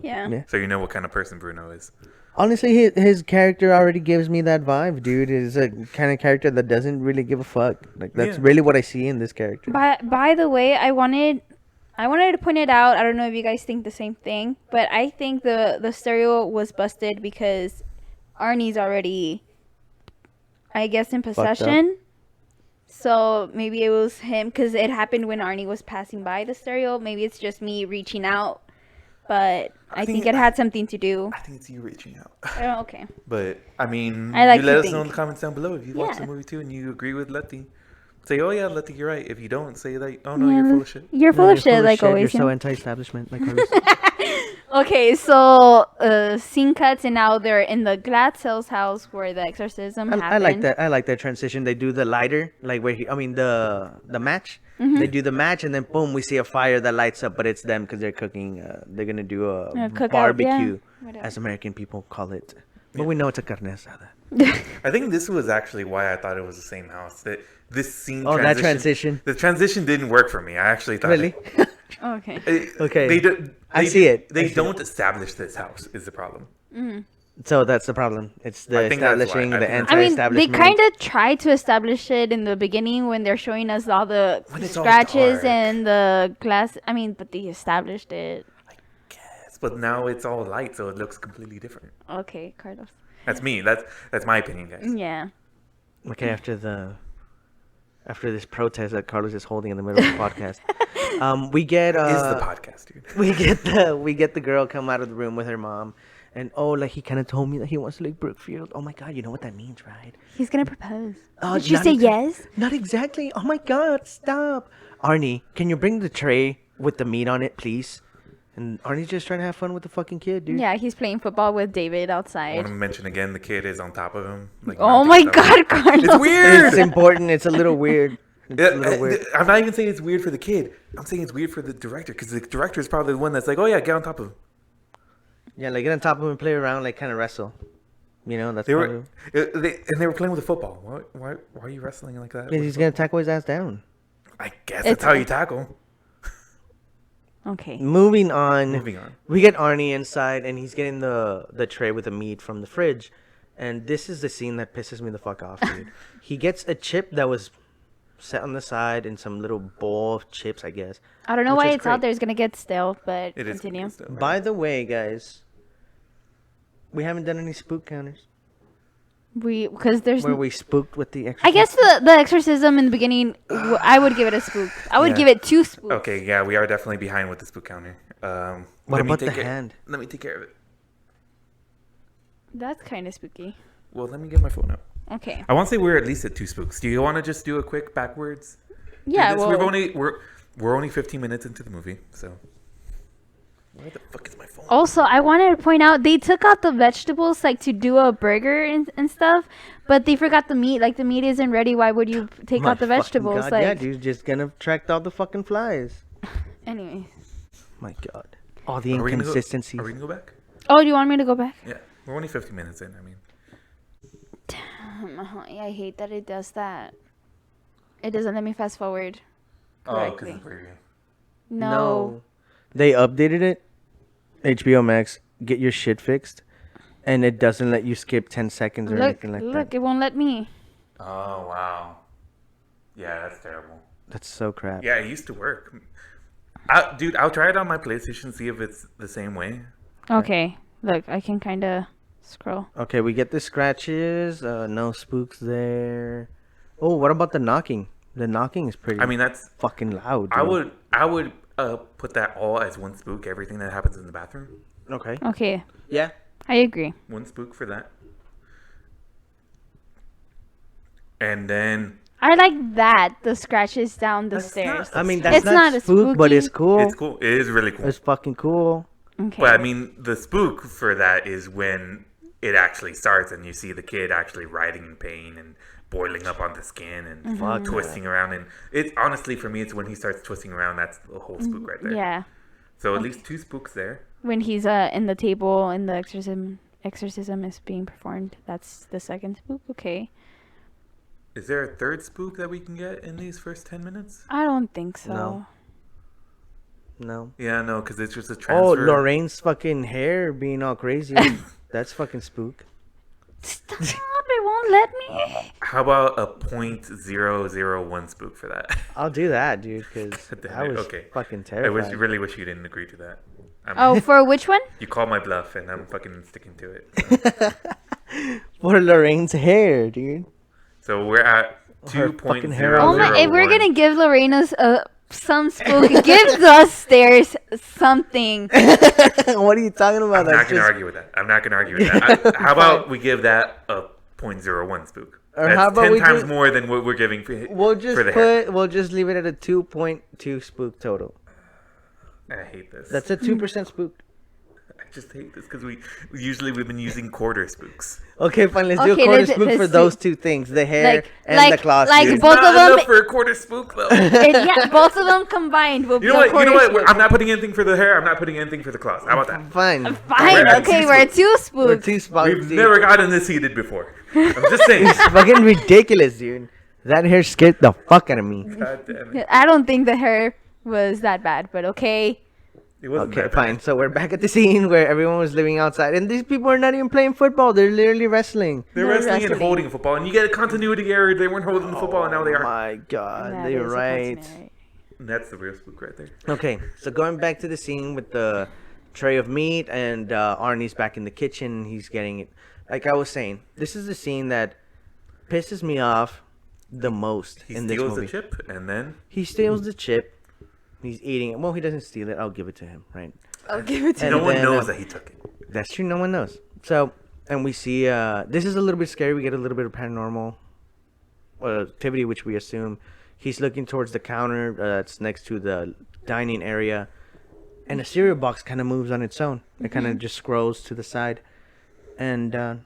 Yeah. Yeah. so you know what kind of person Bruno is. Honestly, his character already gives me that vibe, dude. He's a kind of character that doesn't really give a fuck. Like that's Yeah. really what I see in this character. By the way, I wanted to point it out. I don't know if you guys think the same thing, but I think the stereo was busted because Arnie's already, I guess, in up. possession. So maybe it was him because it happened when Arnie was passing by the stereo. Maybe it's just me reaching out, but I think it had something to do. I think it's you reaching out. Oh, okay. But I mean, I like you to let us think. know in the comments down below if you watched Yeah. the movie too and you agree with Lety. Say, "Oh yeah, Lety, you're right." If you don't, say that, "Oh no, Yeah, you're full of shit." You're full of shit, like always. You're so yeah. anti-establishment, like always. Okay, so scene cuts, and now they're in the Glatzel's house where the exorcism happened. I like that. I like that transition. They do the lighter, like where the match. Mm-hmm. They do the match, and then boom, we see a fire that lights up. But it's them because they're cooking. They're gonna do a cookout, barbecue, yeah. Whatever. as American people call it. But we know it's a carne asada. I think this was actually why I thought it was the same house. That this scene. Oh, that transition. The transition didn't work for me. I actually thought. Really? Okay. Okay. They see it. They don't establish this house. Is the problem. So that's the problem. It's the I think that's why. establishing, I the think that's I mean, anti-establishment. they kind of tried to establish it in the beginning when they're showing us all the When it's all scratches dark. and the glass. I mean, but they established it. Yes, but now it's all light, so it looks completely different. Okay, Carlos. That's me. That's my opinion, guys. Yeah. Okay, after this protest that Carlos is holding in the middle of the podcast, we get Is the podcast, dude? we get the girl come out of the room with her mom, and like he kind of told me that he wants to lick Brookfield. Oh my god, you know what that means, right? He's gonna propose. Oh, Did you not say exa- yes? Not exactly. Oh my god, stop. Arnie, can you bring the tray with the meat on it, please? And Arnie's just trying to have fun with the fucking kid, dude. Yeah, he's playing football with David I want outside. to mention again, the kid is on top of him. Like, Oh mounting my himself. God, Carlos! It's weird. It's important. It's a little weird. It's Yeah, a little weird. I'm not even saying it's weird for the kid. I'm saying it's weird for the director because the director is probably the one that's like, "Oh yeah, get on top of him." Yeah, like get on top of him and play around, like kind of wrestle. You know, that's They probably... were, they were playing with the football. Why are you wrestling like that? Yeah, he's gonna tackle his ass down. I guess It's- that's how you tackle. Okay. Moving on. Moving on. We get Arnie inside, and he's getting the tray with the meat from the fridge. And this is the scene that pisses me the fuck off, dude. He gets a chip that was set on the side in some little bowl of chips, I guess. I don't know Which why is it's out great. there. It's gonna get stale, but It is. continue. By the way, guys, we haven't done any spook counters. Because there's. Where we spooked with the I exorcism. guess the exorcism in the beginning, I would give it a spook. I would Yeah. give it 2 spooks. Okay, yeah, we are definitely behind with the spook counter. What about the hand? Let me take care of it. That's kind of spooky. Well, let me get my phone up. Okay. I want to say we're at least at 2 spooks. Do you want to just do a quick backwards? Yeah. Do this? Well. We're only 15 minutes into the movie, so. Where the fuck is my phone? Also, I wanted to point out they took out the vegetables like to do a burger and stuff, but they forgot the meat. Like the meat isn't ready. Why would you take My out the fucking vegetables? God, Like. yeah, dude, just gonna attract all the fucking flies. Anyways. My God, all the Are we gonna go- inconsistencies. Are we gonna go back? Oh, do you want me to go back? Yeah, we're only 50 minutes in. I mean, I hate that it does that. It doesn't let me fast forward. Correctly. it's a preview. No. They updated it. HBO Max, get your shit fixed, and it doesn't let you skip 10 seconds or Look, anything like look, that. it won't let me. Oh wow. Yeah, that's terrible. That's so crap. Yeah, it used to work. Dude, I'll try it on my PlayStation, see if it's the same way. Okay. Look, I can kind of scroll. Okay, we get the scratches. No spooks there. Oh, what about the knocking? The knocking is pretty. I mean, that's. fucking loud. I dude. would put that all as one spook. Everything that happens in the bathroom, Okay. Okay. Yeah. I agree. one spook for that. And then I like that. The scratches down the That's stairs. not- I mean, that's It's not, not a spook, but it's spooky- cool. it's cool. It is really cool. It's fucking cool. Okay. But I mean, the spook for that is when it actually starts and you see the kid actually writhing in pain and boiling up on the skin and Fuck twisting around. And it's honestly, for me, it's when he starts twisting around. That's the whole spook right there. Yeah. So at least 2 spooks there. When he's in the table and the exorcism is being performed, that's the second spook. Okay. Is there a third spook that we can get in these first 10 minutes? I don't think so. No. No. Yeah, no, because it's just a Oh, transfer. Lorraine's fucking hair being all crazy. That's fucking spook. Stop! It won't let me. How about a .001 spook for that? I'll do that, dude, because Damn I it, was okay. fucking I terrified. wish you didn't agree to that. Oh, for which one? You call my bluff, and I'm fucking sticking to it. For Lorraine's hair, dude. So we're at Her fucking hair 2.001. Oh my! If we're gonna give Lorena's some spook, give us stairs something. What are you talking about? I'm not gonna argue with that. I'm not gonna argue with that. How about we give that a .01 spook? Or That's how about 10 we times do- more than what we're giving for, We'll just for the hair. we'll just leave it at a 2.2 spook total. I hate this. That's a 2% spook. I just hate this because we've been using quarter spooks. Okay, fine. Let's do a Okay, quarter let's- spook for let's those see. 2 things: the hair and like- the closet. like It's both not of them- enough for a quarter spook though. Yeah, both of them combined will be You know a what? quarter spook. I'm not putting anything for the hair. I'm not putting anything for the cloth. How about that? Fine. Fine. We're at Okay, two we're at 2 We're spooks. 2 spots. We've never gotten this heated before. I'm just saying. It's fucking ridiculous, dude. That hair scared the fuck out of me. God damn it. I don't think the hair was that bad, but okay. It wasn't Okay, that fine. bad. So we're back at the scene where everyone was living outside, and these people are not even playing football. They're literally wrestling. They're They're wrestling and wrestling. holding a football, and you get a continuity error. They weren't holding the football, and now they Oh are. my god, That you're is a right. continuity. And that's the real spook right there. Okay, so going back to the scene with the tray of meat, and Arnie's back in the kitchen. He's getting it. Like I was saying, this is the scene that pisses me off the most He in this steals movie. the chip, and then He steals the chip. He's eating it. Well, he doesn't steal it. I'll give it to him, right? I'll give it to And no one then, knows that he took it. That's true. No one knows. So, and we see this is a little bit scary. We get a little bit of paranormal activity, which we assume he's looking towards the counter that's next to the dining area, and a cereal box kind of moves on its own. It kind of just scrolls to the side, and kinda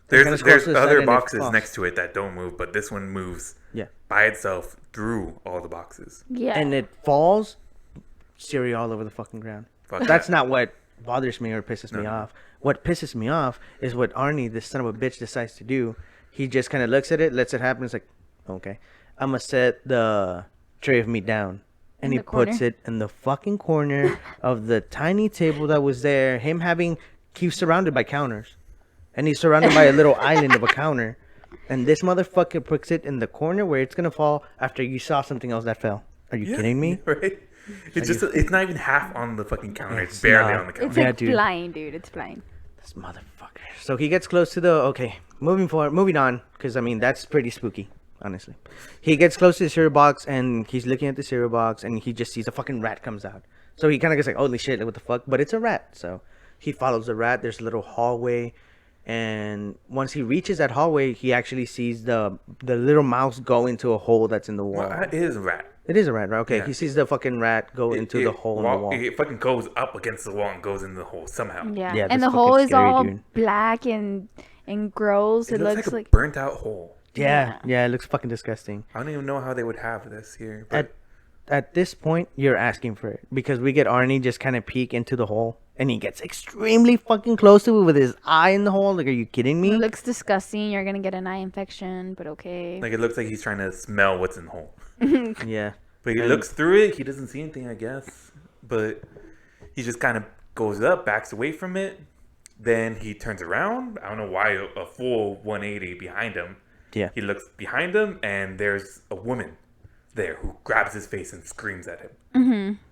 There's scrolls to the side other and it boxes falls. next to it that don't move, but this one moves yeah, by itself through all the boxes. Yeah. and it falls, cereal all over the fucking ground. Fuck That's that. not what bothers me or pisses me No. off. What pisses me off is what Arnie, this son of a bitch, decides to do. He just kind of looks at it, lets it happen. It's like, okay, I'm gonna set the tray of meat down, and In he the puts corner? it in the fucking corner of the tiny table that was there. He's surrounded by counters, and he's surrounded by a little island of a counter, and this motherfucker puts it in the corner where it's gonna fall after you saw something else that fell. Are you kidding me? Right? It's just it's not even half on the fucking counter. It's It's barely not. on the It's counter. Yeah, like dude. flying, dude. It's flying. This motherfucker. So he gets close to the. Okay, moving on, because I mean that's pretty spooky, honestly. He gets close to the cereal box and he's looking at the cereal box and he just sees a fucking rat comes out. So he kind of gets like, holy shit, what the fuck? But it's a rat. So he follows the rat. There's a little hallway, and once he reaches that hallway, he actually sees the little mouse go into a hole that's in the wall. Well, it is a rat. It is a rat, right? Okay, Yeah. he sees the fucking rat go into the hole in the wall. It fucking goes up against the wall and goes in the hole somehow. Yeah, Yeah, and that's the hole fucking is scary, all dude. black and gross. It looks like like a burnt out hole. Yeah, it looks fucking disgusting. I don't even know how they would have this here. But At this point, you're asking for it because we get Arnie just kind of peek into the hole, and he gets extremely fucking close to it with his eye in the hole. Like, are you kidding me? it looks disgusting. You're gonna get an eye infection, but okay. like it looks like he's trying to smell what's in the hole. Yeah. But he looks through it. He doesn't see anything, I guess. But he just kind of goes up, backs away from it. Then he turns around. I don't know why a full 180 behind him. Yeah. He looks behind him, and there's a woman there who grabs his face and screams at him.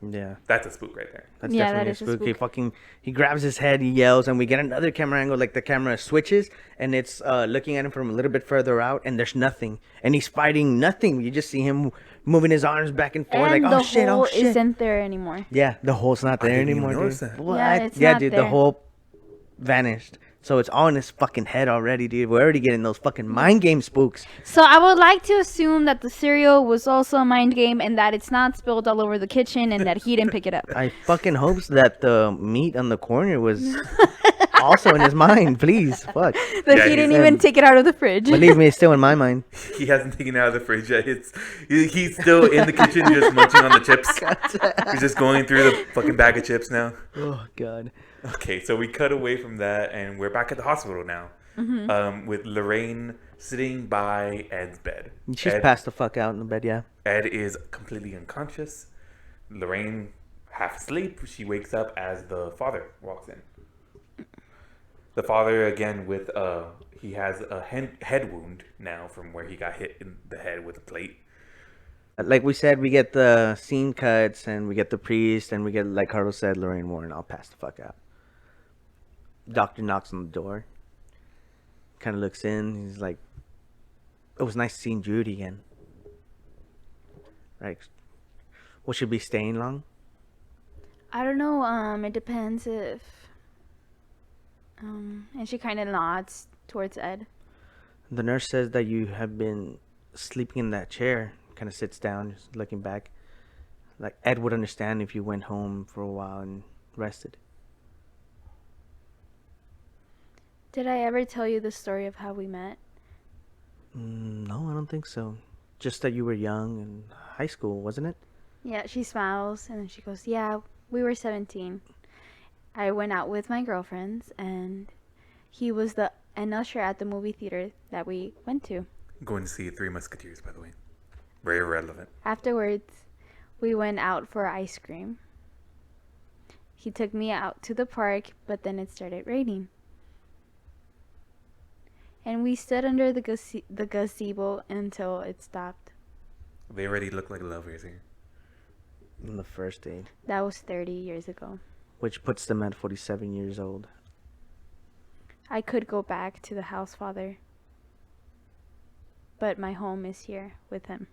Yeah. That's a spook right there. That's Yeah, definitely that a is a spook. spook. He grabs his head, he yells, and we get another camera angle. Like the camera switches, and it's looking at him from a little bit further out, and there's nothing, and he's fighting nothing. You just see him moving his arms back and forth, And like the oh shit, hole oh shit. isn't there anymore. Yeah, the hole's not there didn't even anymore, dude. notice that. What? Yeah, it's Yeah, not dude, the there. hole vanished. So it's all in his fucking head already, dude. We're already getting those fucking mind game spooks. So I would like to assume that the cereal was also a mind game and that it's not spilled all over the kitchen and that he didn't pick it up. I fucking hopes that the meat on the corner was also in his mind, please. Fuck. That Yeah, he he didn't said- even take it out of the fridge. Believe me, it's still in my mind. He hasn't taken it out of the fridge yet. He's still in the kitchen just munching on the chips. He's just going through the fucking bag of chips now. Oh, God. Okay, so we cut away from that, and we're back at the hospital now, with Lorraine sitting by Ed's bed. She's Ed, passed the fuck out in the bed, yeah. Ed is completely unconscious. Lorraine half asleep. She wakes up as the father walks in. The father again with he has a head wound now from where he got hit in the head with a plate. Like we said, we get the scene cuts, and we get the priest, and we get, like Carlos said, Lorraine Warren all passed the fuck out. Doctor knocks on the door. Kind of looks in. He's like, it was nice seeing Judy again. Right. Will she be staying long? I don't know. It depends if. And she kind of nods towards Ed. The nurse says that you have been sleeping in that chair. Kind of sits down, just looking back. Like, Ed would understand if you went home for a while and rested. Did I ever tell you the story of how we met? No, I don't think so. Just that you were young in high school, wasn't it? Yeah, she smiles and then she goes, "Yeah, we were 17. I went out with my girlfriends and he was an usher at the movie theater that we went to. Going to see Three Musketeers, by the way. Very relevant. Afterwards, we went out for ice cream. He took me out to the park, but then it started raining. And we stood under the gazebo until it stopped. They already look like lovers here. On the first date. That was 30 years ago. Which puts them at 47 years old. I could go back to the house father, but my home is here with him.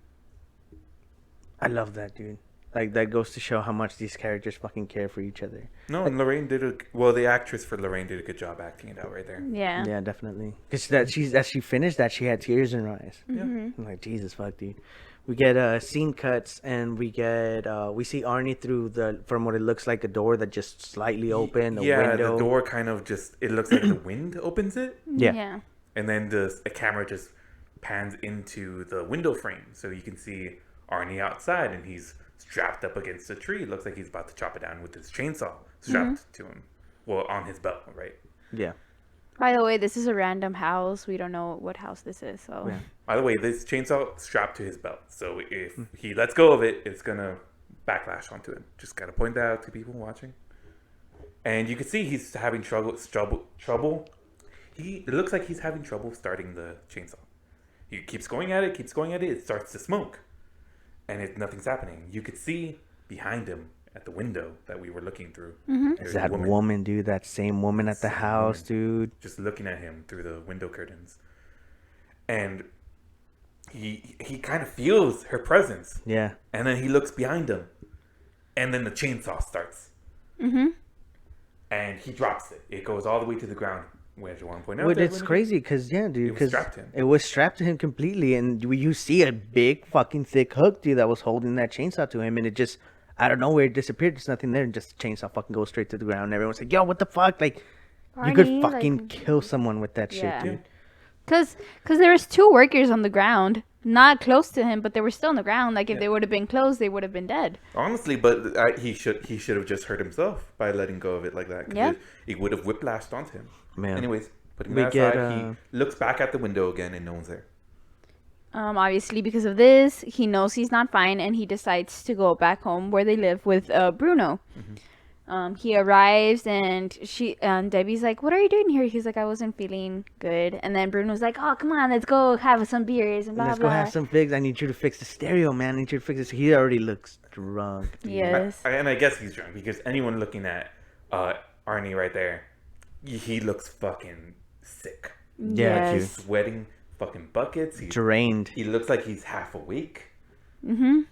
I love that, dude. Like, that goes to show how much these characters fucking care for each other. No, and Lorraine the actress for Lorraine did a good job acting it out right there. Yeah. Yeah, definitely. Because as she finished that, she had tears in her eyes. Mm-hmm. I'm like, Jesus, fuck, dude. We get scene cuts, and we get we see Arnie through from what it looks like a door that just slightly opened. Yeah, window. the door kind of just, it looks like the wind opens it. Yeah. And then the camera just pans into the window frame. So you can see Arnie outside, and he's strapped up against a tree. It looks like he's about to chop it down with his chainsaw strapped to him. Well, on his belt, right? Yeah. By the way, this is a random house. We don't know what house this is, so. Yeah. By the way, this chainsaw strapped to his belt. So if he lets go of it, it's going to backlash onto him. Just got to point that out to people watching. And you can see he's having trouble. It looks like he's having trouble starting the chainsaw. He keeps going at it, it starts to smoke. And nothing's happening. You could see behind him at the window that we were looking through. Mhm. There's Is a that woman, dude? That same woman at the Same house, woman. dude. Just looking at him through the window curtains, and he kind of feels her presence, Yeah. and then he looks behind him, and then the chainsaw starts, Mhm. and he drops it. It goes all the way to the ground. Where's your 1.0? Well, it's crazy because, yeah, dude. It was Because strapped to him. it was strapped to him completely. And you see a big fucking thick hook, dude, that was holding that chainsaw to him. And it just, out of nowhere, it disappeared. There's nothing there. And just the chainsaw fucking goes straight to the ground. And everyone's like, yo, what the fuck? Like, you could Arnie, fucking like- kill someone with that Yeah. shit, dude. Cause there was 2 workers on the ground, not close to him, but they were still on the ground. Like if they would have been close, they would have been dead. Honestly, but he should have just hurt himself by letting go of it like that. 'Cause Yeah. it would have whiplashed onto him. Man. Anyways, putting We that get, aside, he looks back at the window again and no one's there. Obviously because of this, he knows he's not fine, and he decides to go back home where they live with Bruno. He arrives, and Debbie's like, "What are you doing here?" He's like, "I wasn't feeling good." And then Bruno's like, "Oh, come on, let's go have some beers and blah Let's blah." go have some figs. I need you to fix the stereo, man. I need you to fix this. He already looks drunk. Dude. Yes. And I guess he's drunk because anyone looking at Arnie right there, he looks fucking sick. Yeah, Yes. Sweating fucking buckets. Drained. He looks like he's half awake. Mhm.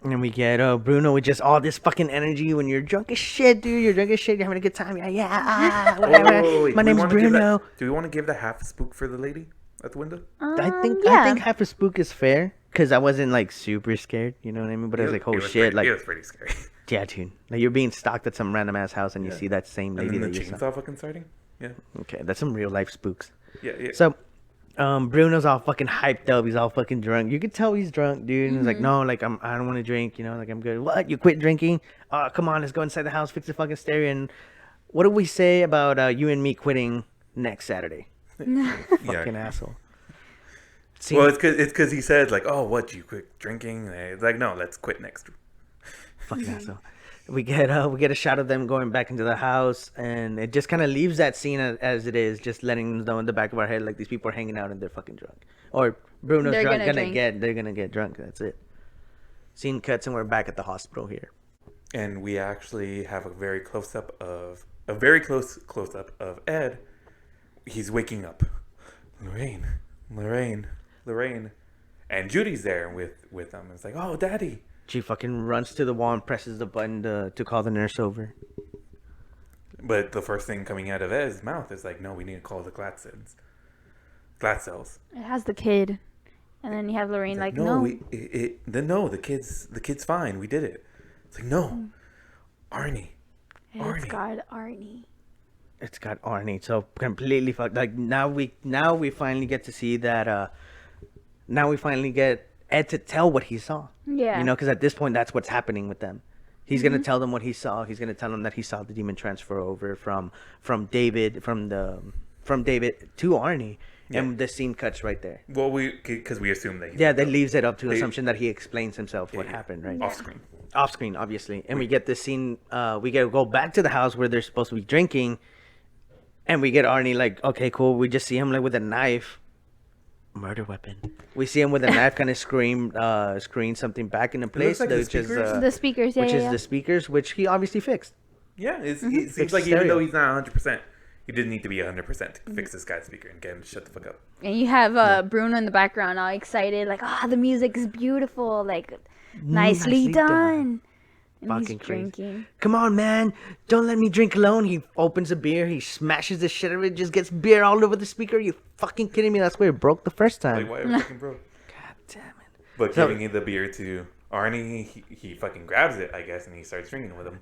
And we get Bruno with just all this fucking energy when you're drunk as shit, dude. You're drunk as shit. You're having a good time. Yeah, whatever. Wait, My do we name's wanna give Bruno. do we want to give the half spook for the lady at the window? I think yeah. half a spook is fair because I wasn't like super scared. You know what I mean? But I was like, oh It was shit, pretty, it like was pretty scary. yeah, dude. Like you're being stalked at some random ass house and you Yeah. see that same And lady then the that you saw. chainsaw fucking starting. Yeah, Okay, that's some real life spooks. yeah. So, Bruno's all fucking hyped up. He's all fucking drunk. You could tell he's drunk, dude. And he's like, no, like I don't want to drink. You know, like I'm good. What? You quit drinking? Come on, let's go inside the house, fix the fucking stereo. And what do we say about you and me quitting next Saturday? Fucking asshole. See, Well, it's because he said like, oh, what, you quit drinking? And it's like, no, let's quit next. fucking asshole. We get a shot of them going back into the house, and it just kind of leaves that scene as it is, just letting them know in the back of our head like these people are hanging out and they're fucking drunk, or Bruno's They're drunk, gonna drink. they're gonna get drunk. That's it. Scene cuts and we're back at the hospital here. And we actually have a very close close up of Ed. He's waking up. Lorraine, and Judy's there with him. It's like, oh, Daddy. She fucking runs to the wall and presses the button to call the nurse over. But the first thing coming out of Ed's mouth is like, no, we need to call the Glatzels. It has the kid, and then you have Lorraine like, no. The kid's fine. We did it. It's like, no, Arnie. It's got Arnie. It's got Arnie, so completely fucked. Like now we finally get to see that. Now we finally get Ed to tell what he saw. Yeah. You know, because at this point, that's what's happening with them. He's gonna tell them what he saw. He's gonna tell them that he saw the demon transfer over from David to Arnie, and the scene cuts right there. Well, because we assume that. Yeah, that leaves it up to assumption that he explains himself what Yeah. happened, right? Off screen. Off screen, obviously, and we get this scene. We get to go back to the house where they're supposed to be drinking, and we get Arnie like, okay, cool. We just see him like with a knife. Murder weapon. We see him with a knife, kind of screen something back into place, like the which is speakers. The speakers, yeah, which yeah, is yeah. the speakers, which he obviously fixed. Yeah, it Fix seems like stereo. even though he's not 100%, he didn't need to be 100% to fix this guy's speaker and get him to shut the fuck up. And you have Bruno in the background, all excited, like, the music is beautiful, like, nicely Nicely done. done. And Fucking he's crazy. drinking. Come on, man. Don't let me drink alone. He opens a beer. He smashes the shit out of it. Just gets beer all over the speaker. You fucking kidding me? That's where it broke the first time. Like, why are we fucking broke? God damn it. But So- giving the beer to Arnie, he fucking grabs it, I guess, and he starts drinking with him.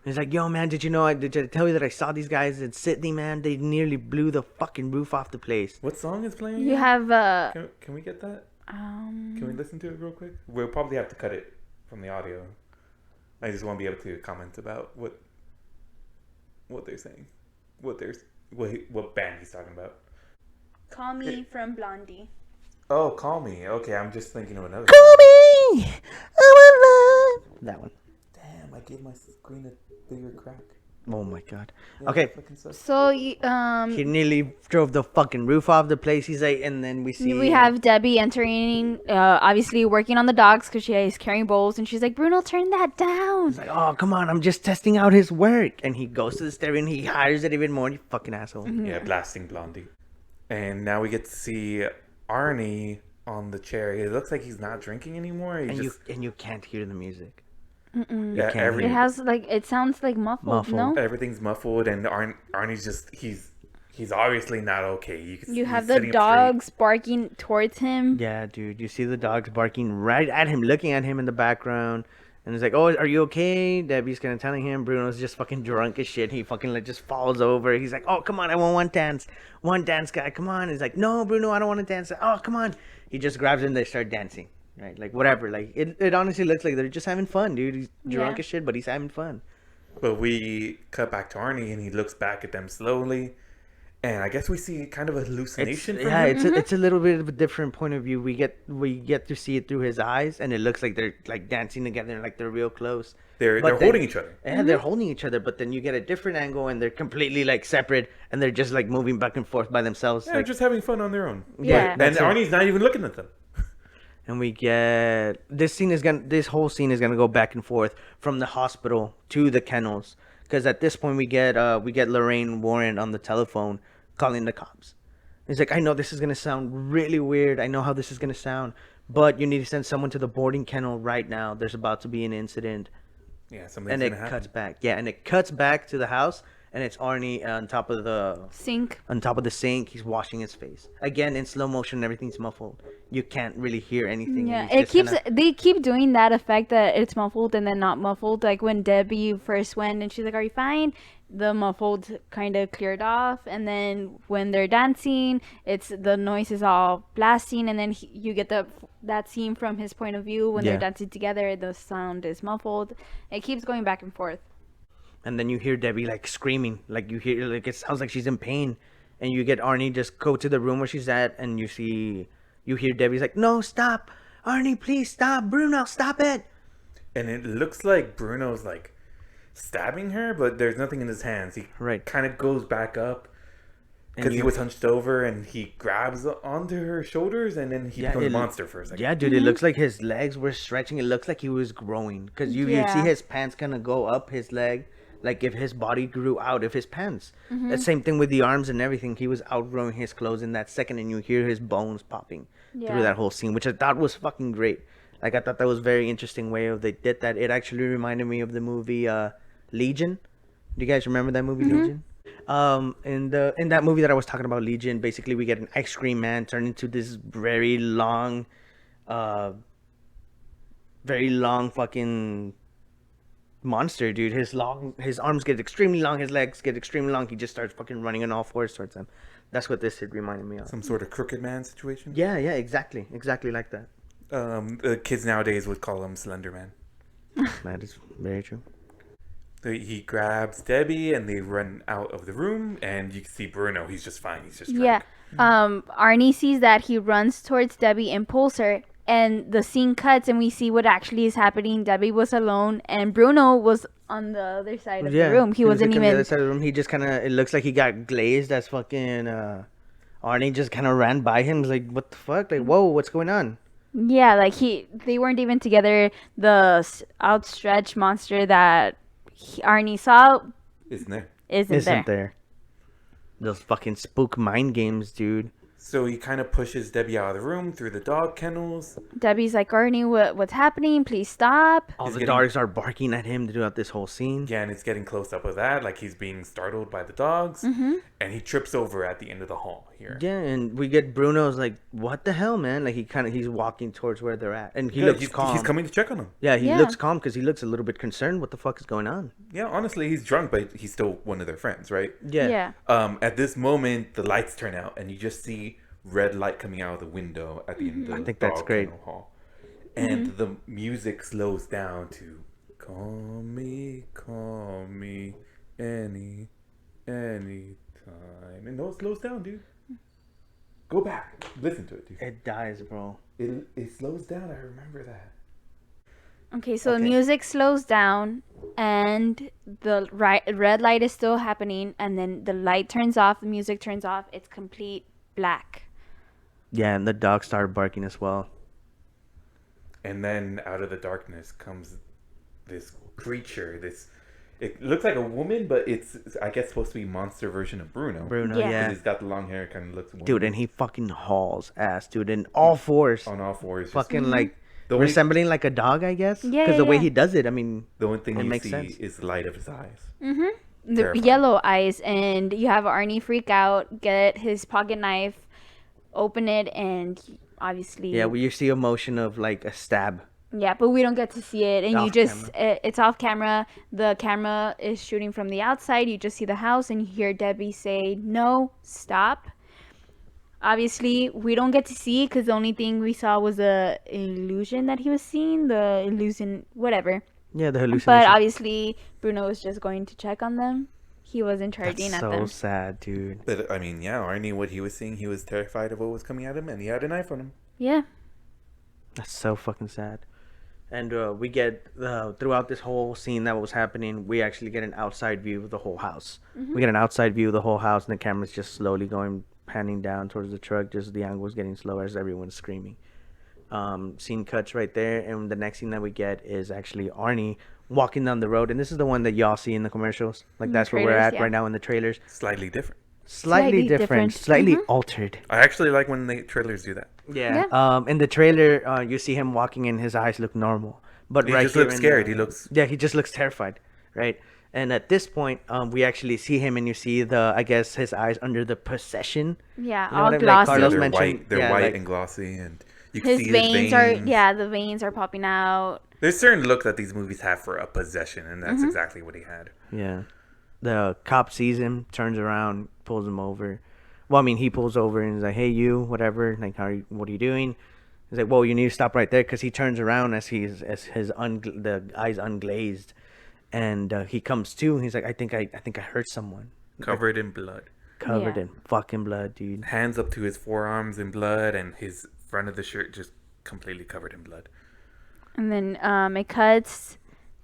He's like, yo, man, did I tell you that I saw these guys in Sydney, man? They nearly blew the fucking roof off the place. What song is playing? You have, Can we get that? Can we listen to it real quick? We'll probably have to cut it from the audio. I just want to be able to comment about what they're saying, what band he's talking about. Call Me from Blondie. Oh, Call Me. Okay, I'm just thinking of another. Call me. That one. Damn, I gave my screen a bigger crack. Oh my god. Yeah, Okay. that fucking sucks. So He nearly drove the fucking roof off the place. He's like, and then we see we have Debbie entering, obviously working on the dogs because she's carrying bowls, and she's like, Bruno, turn that down. He's like, oh come on, I'm just testing out his work. And he goes to the stereo and he hires it even more. You fucking asshole. Yeah, blasting Blondie. And now we get to see Arnie on the chair. It looks like he's not drinking anymore. He And just you can't hear the music. yeah, can't It has like, it sounds like muffled. No, everything's muffled, and Arnie's just he's obviously not okay. you have he's the sitting up dogs barking towards him. Yeah, dude. You see the dogs barking right at him, looking at him in the background. And he's like, oh, are you okay? Debbie's kind of telling him. Bruno's just fucking drunk as shit. He fucking like just falls over. He's like, oh, come on. I want one dance. One dance, guy. Come on. He's like, no, Bruno, I don't want to dance. Oh, come on. He just grabs him. They start dancing. Right? Like, whatever. Like, it honestly looks like they're just having fun, dude. He's drunk Yeah. as shit, but he's having fun. But we cut back to Arnie, and he looks back at them slowly. And I guess we see kind of a hallucination from him. It's a little bit of a different point of view. We get to see it through his eyes, and it looks like they're like dancing together, like they're real close. They're But holding each other. Yeah, they're holding each other, but then you get a different angle, and they're completely like separate, and they're just like moving back and forth by themselves. Yeah, Like, they're just having fun on their own. Yeah. And that's it. Arnie's not even looking at them. And we get this whole scene is gonna go back and forth from the hospital to the kennels, because at this point we get Lorraine Warren on the telephone calling the cops. He's like, I know this is gonna sound really weird. I know how this is gonna sound, but you need to send someone to the boarding kennel right now. There's about to be an incident. Yeah, something's And gonna it happen. cuts back. Yeah, and it cuts back to the house, and it's Arnie on top of the Sink. sink. He's washing his face again in slow motion. Everything's muffled. You can't really hear anything. Yeah, and he's it just keeps. kinda- They keep doing that effect that it's muffled and then not muffled. Like when Debbie first went and she's like, "Are you fine?" The muffled kind of cleared off, and then when they're dancing, it's the noise is all blasting, and then you get that scene from his point of view when Yeah. they're dancing together. The sound is muffled. It keeps going back and forth. And then you hear Debbie like screaming, like you hear like it sounds like she's in pain, and you get Arnie just go to the room where she's at, and you hear Debbie's like, "No, stop, Arnie, please stop, Bruno, stop it." And it looks like Bruno's like stabbing her, but there's nothing in his hands. He Right. kind of goes back up And because he you- was hunched over, and he grabs onto her shoulders, and then he becomes a monster for a second. Yeah, dude, it looks like his legs were stretching. It looks like he was growing because you see Yeah. his pants kind of go up his leg, like if his body grew out of his pants. The same thing with the arms and everything. He was outgrowing his clothes in that second, and you hear his bones popping Yeah. through that whole scene, which I thought was fucking great. Like I thought that was very interesting way of they did that. It actually reminded me of the movie Legion. Do you guys remember that movie Legion? In that movie that I was talking about, Legion, basically we get an ice cream man turned into this very long fucking monster, dude. His arms get extremely long, his legs get extremely long. He just starts fucking running on all fours towards them. That's what this had reminded me of. Some sort of crooked man situation. Yeah, exactly like that. The kids nowadays would call him Slender Man. That is very true. He grabs Debbie, and they run out of the room, and you can see Bruno. He's just fine. He's just drunk. Yeah. Arnie sees that, he runs towards Debbie and pulls her, and the scene cuts, and we see what actually is happening. Debbie was alone, and Bruno was on the other side of the room. He was wasn't like on the even. other side of the room. He just kind of. It looks like he got glazed as fucking. Arnie just kind of ran by him. Like, what the fuck? Like, whoa, what's going on? Yeah, like they weren't even together. The outstretched monster that Arnie saw Isn't there? isn't there. Those fucking spook mind games, dude. So he kind of pushes Debbie out of the room through the dog kennels. Debbie's like, Arnie, what's happening? Please stop. All He's the getting- dogs are barking at him throughout this whole scene. Yeah, and it's getting close up with that, like he's being startled by the dogs, and he trips over at the end of the hall here. Yeah, and we get Bruno's like, what the hell, man? Like he's walking towards where they're at, and he Yeah, looks calm. he's coming to check on him. Yeah, he Yeah. looks calm because he looks a little bit concerned. What the fuck is going on? Yeah, honestly, he's drunk, but he's still one of their friends, right? Yeah. At this moment, the lights turn out, and you just see red light coming out of the window at the end of the I think that's dog great. kennel hall. And the music slows down to call me any time. And no, it slows down, dude. Go back. Listen to it, dude. It dies, bro. It slows down. I remember that. Okay, so the Okay. music slows down and the red light is still happening, and then the light turns off, the music turns off, it's complete black. Yeah, and the dog started barking as well. And then out of the darkness comes this creature. This it looks like a woman, but it's I guess supposed to be monster version of Bruno. Bruno, Yeah. yeah. Because he's got the long hair, kind of looks woman. Dude, and he fucking hauls ass, dude, in all fours. on all fours. Just, Fucking like the only, resembling like a dog, I guess. Yeah, Because the yeah, way yeah. he does it, I mean, the only thing It you makes see sense. is the light of his eyes. The Terrifying. yellow eyes, and you have Arnie freak out, get his pocket knife, open it, and obviously yeah, you see a motion of like a stab. yeah, but we don't get to see it, and you Off just it's off camera. The camera is shooting from the outside. You just see the house, and you hear Debbie say, "No, stop." Obviously, we don't get to see because the only thing we saw was the illusion that he was seeing, the illusion, whatever. Yeah, the hallucination. But obviously, Bruno was just going to check on them. He wasn't That's charging at so them. sad, dude. But I mean, yeah, Arnie, what he was seeing, he was terrified of what was coming at him, and he had a knife on him. Yeah. That's so fucking sad. And we get throughout this whole scene that was happening, we actually get an outside view of the whole house. We get an outside view of the whole house, and the camera's just slowly panning down towards the truck. Just the angle's getting slower as everyone's screaming. Scene cuts right there, and the next scene that we get is actually Arnie walking down the road, and this is the one that y'all see in the commercials. Like that's where we're trailers, at yeah. right now in the trailers. Slightly different. Slightly Slightly different, different. slightly altered. I actually like when the trailers do that. Yeah. In the trailer, you see him walking, and his eyes look normal, but He right just here looks in scared. the- He looks. Yeah, he just looks terrified, right? And at this point, we actually see him, and you see I guess his eyes under the possession. Yeah, You know all what I mean? Like glossy. Carlos They're mentioned- white. They're yeah, white like- and glossy, and you can his see veins his are veins. the veins are popping out. There's certain look that these movies have for a possession, and that's exactly what he had. Yeah. The cop sees him, turns around, pulls him over. Well, I mean, he pulls over and is like, "Hey, you, whatever. Like, what are you doing?" He's like, "Well, you need to stop right there," because he turns around as the eyes unglazed, and he comes to. And he's like, "I think I hurt someone." Covered in blood. Covered Yeah. in fucking blood, dude. Hands up to his forearms in blood, and his front of the shirt just completely covered in blood. And then it cuts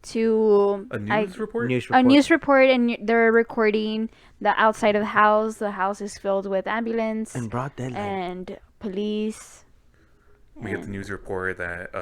to A news report? a news report, and they're recording the outside of the house. The house is filled with ambulance And broad daylight. and police. We get the news report that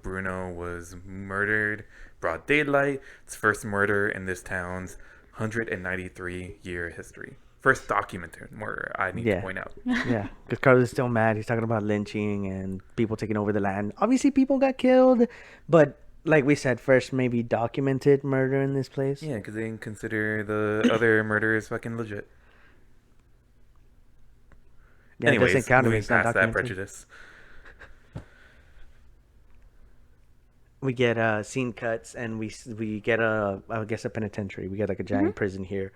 Bruno was murdered, broad daylight. It's first murder in this town's 193-year history. First documented murder, I need to point out. Yeah, because Carlos is still mad. He's talking about lynching and people taking over the land. Obviously, people got killed, but like we said, first maybe documented murder in this place. Yeah, because they didn't consider the other murders fucking legit. Yeah, Anyways, it doesn't count if moving it's not past that documented. prejudice. We get scene cuts, and we get I guess a penitentiary. We get like a giant prison here,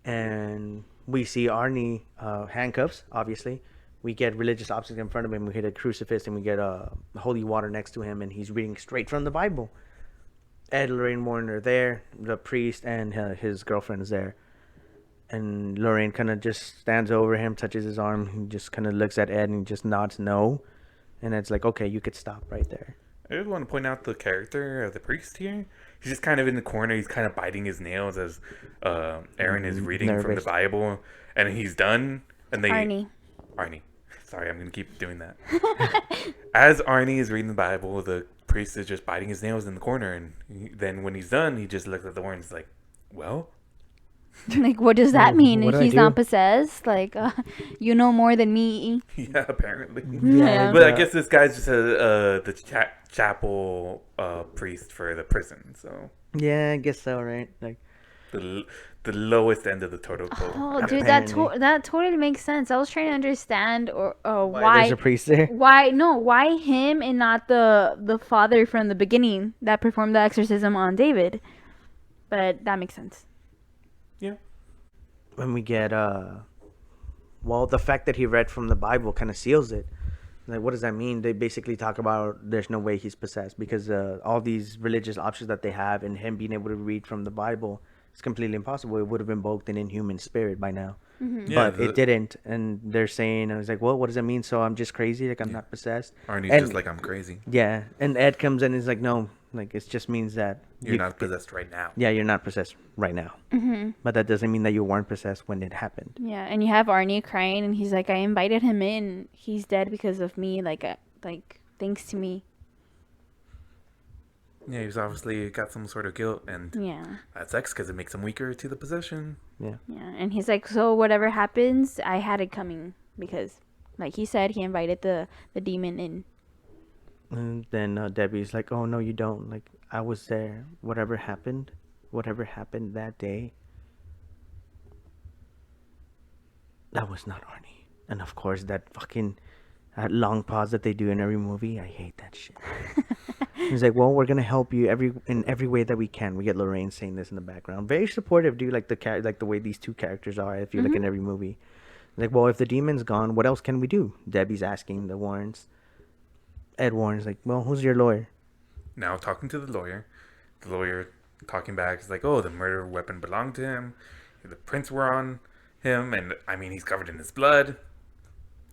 and we see Arnie handcuffs. Obviously, we get religious objects in front of him. We hit a crucifix, and we get holy water next to him, and he's reading straight from the Bible. Ed, Lorraine Warren are there. The priest and his girlfriend is there, and Lorraine kind of just stands over him, touches his arm. He just kind of looks at Ed and just nods no, and Ed's like, "Okay, you could stop right there." I just want to point out the character of the priest here. He's just kind of in the corner. He's kind of biting his nails as Aaron is reading from the Nervous. Bible, and he's done. And they Arnie. Sorry, I'm gonna keep doing that. As Arnie is reading the Bible, the priest is just biting his nails in the corner, and then when he's done, he just looks at the horn and is like, "Well." Like, what does that mean? What If do I he's do? not possessed, like, you know more than me. Yeah, apparently. Yeah. But I guess this guy's just the chapel priest for the prison, so Yeah, I guess so, right? Like, the lowest end of the totem pole. Oh, Yeah. dude, Apparently. that totally makes sense. I was trying to understand why why there's a priest there? why him and not the father from the beginning that performed the exorcism on David. But that makes sense. Yeah. When we get well, the fact that he read from the Bible kind of seals it. Like, what does that mean? They basically talk about there's no way he's possessed because all these religious options that they have and him being able to read from the Bible is completely impossible. It would have invoked an inhuman spirit by now. Yeah, But it didn't, and they're saying, I was like, well, what does that mean? So I'm just crazy, like I'm not possessed. Arnie's And- just like, I'm crazy. Yeah, and Ed comes in and is like, no, Like, it just means that You're not possessed right now. Yeah, you're not possessed right now. Mm-hmm. But that doesn't mean that you weren't possessed when it happened. Yeah, and you have Arnie crying, and he's like, "I invited him in. He's dead because of me. Like thanks to me." Yeah, he's obviously got some sort of guilt, and Yeah, that sucks because it makes him weaker to the possession. Yeah. yeah, and he's like, "So whatever happens, I had it coming because, like he said, he invited the demon in." And then Debbie's like, "Oh no, you don't. Like, I was there. Whatever happened that day, that was not Arnie." And of course, that long pause that they do in every movie, I hate that shit. He's like, "Well, we're gonna help you in every way that we can." We get Lorraine saying this in the background, very supportive, dude. Like the way these two characters are. I feel like in every movie, like, well, if the demon's gone, what else can we do? Debbie's asking the Warrens. Ed Warren's like, "Well, who's your lawyer?" Now talking to the lawyer talking back is like, oh, the murder weapon belonged to him. The prints were on him, and I mean, he's covered in his blood.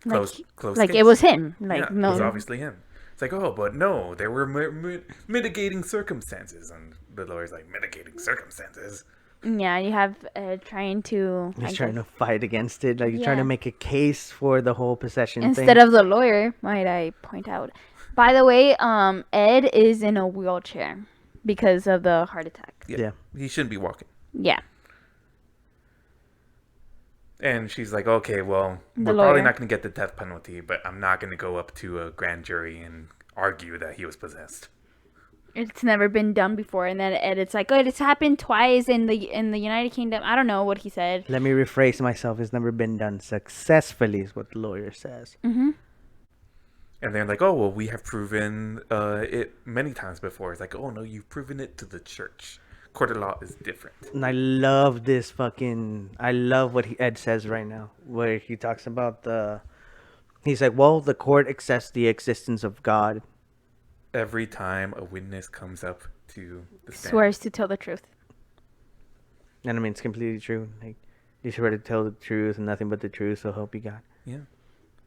Close Like case. it was him. Like Yeah, no, it was obviously him. It's like, oh, but no, there were mitigating circumstances, and the lawyer's like, mitigating circumstances. yeah, you have trying to. He's trying to fight against it. Like, he's trying to Yeah. make a case for the whole possession Instead thing. of the lawyer, might I point out. By the way, Ed is in a wheelchair because of the heart attack. Yeah. He shouldn't be walking. Yeah. And she's like, okay, well, The we're probably lawyer. not going to get the death penalty, but I'm not going to go up to a grand jury and argue that he was possessed. It's never been done before, and then Ed, it's like, oh, it's happened twice in the United Kingdom. I don't know what he said. Let me rephrase myself. It's never been done successfully, is what the lawyer says. Mm-hmm. And they're like, oh, well, we have proven it many times before. It's like, oh, no, you've proven it to the church. Court of law is different. And I love this I love what Ed says right now, where he talks about he's like, well, the court accepts the existence of God. Every time a witness comes up to the stand. Swears to tell the truth. And I mean, it's completely true. Like, you swear to tell the truth and nothing but the truth, so help you God. Yeah.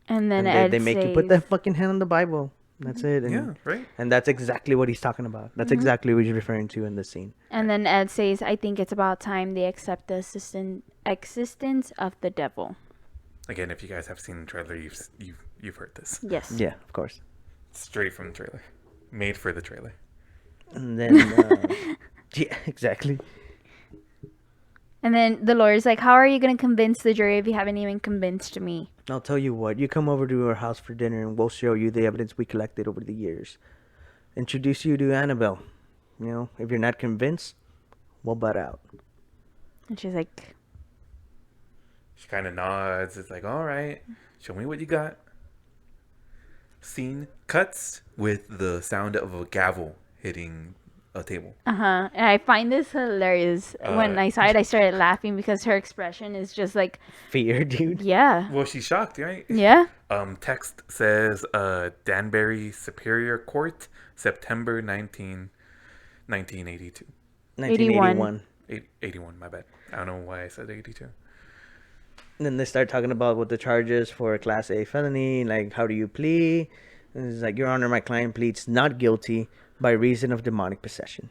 And then And Ed they make you put that fucking hand on the Bible. That's it. And, Yeah, right. And that's exactly what he's talking about. That's exactly what he's referring to in this scene. And then Ed says, I think it's about time they accept the existence of the devil. Again, if you guys have seen the trailer, you've heard this. Yes. Yeah, of course. Straight from the trailer. Made for the trailer. And then, yeah, exactly. And then the lawyer's like, how are you going to convince the jury if you haven't even convinced me? I'll tell you what. You come over to our house for dinner and we'll show you the evidence we collected over the years. Introduce you to Annabelle. You know, if you're not convinced, we'll butt out. And she's like, She kind of nods. It's like, all right, show me what you got. Scene cuts with the sound of a gavel hitting a table. uh-huh. And I find this hilarious. When I saw it, I started laughing because her expression is just like, Fear, dude. yeah. Well, she's shocked, right? Yeah. Text says Danbury Superior Court, September 1982. 1981. 81, my bad. I don't know why I said 82. And then they start talking about what the charges for a Class A felony. Like, how do you plea? And it's like, Your Honor, my client pleads not guilty by reason of demonic possession.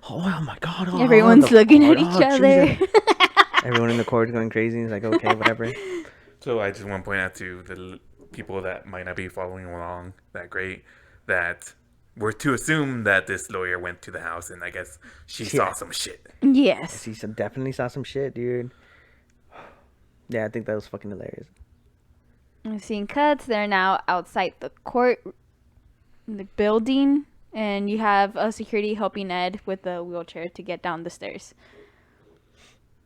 Oh my God. Oh, Everyone's looking at each Jesus. other. Everyone in the court is going crazy. He's like, okay, whatever. So I just want to point out to the people that might not be following along that great that we're to assume that this lawyer went to the house and I guess she saw some shit. Yes. He definitely saw some shit, dude. Yeah, I think that was fucking hilarious. I've seen cuts. They're now outside the court, the building, and you have a security helping Ed with the wheelchair to get down the stairs.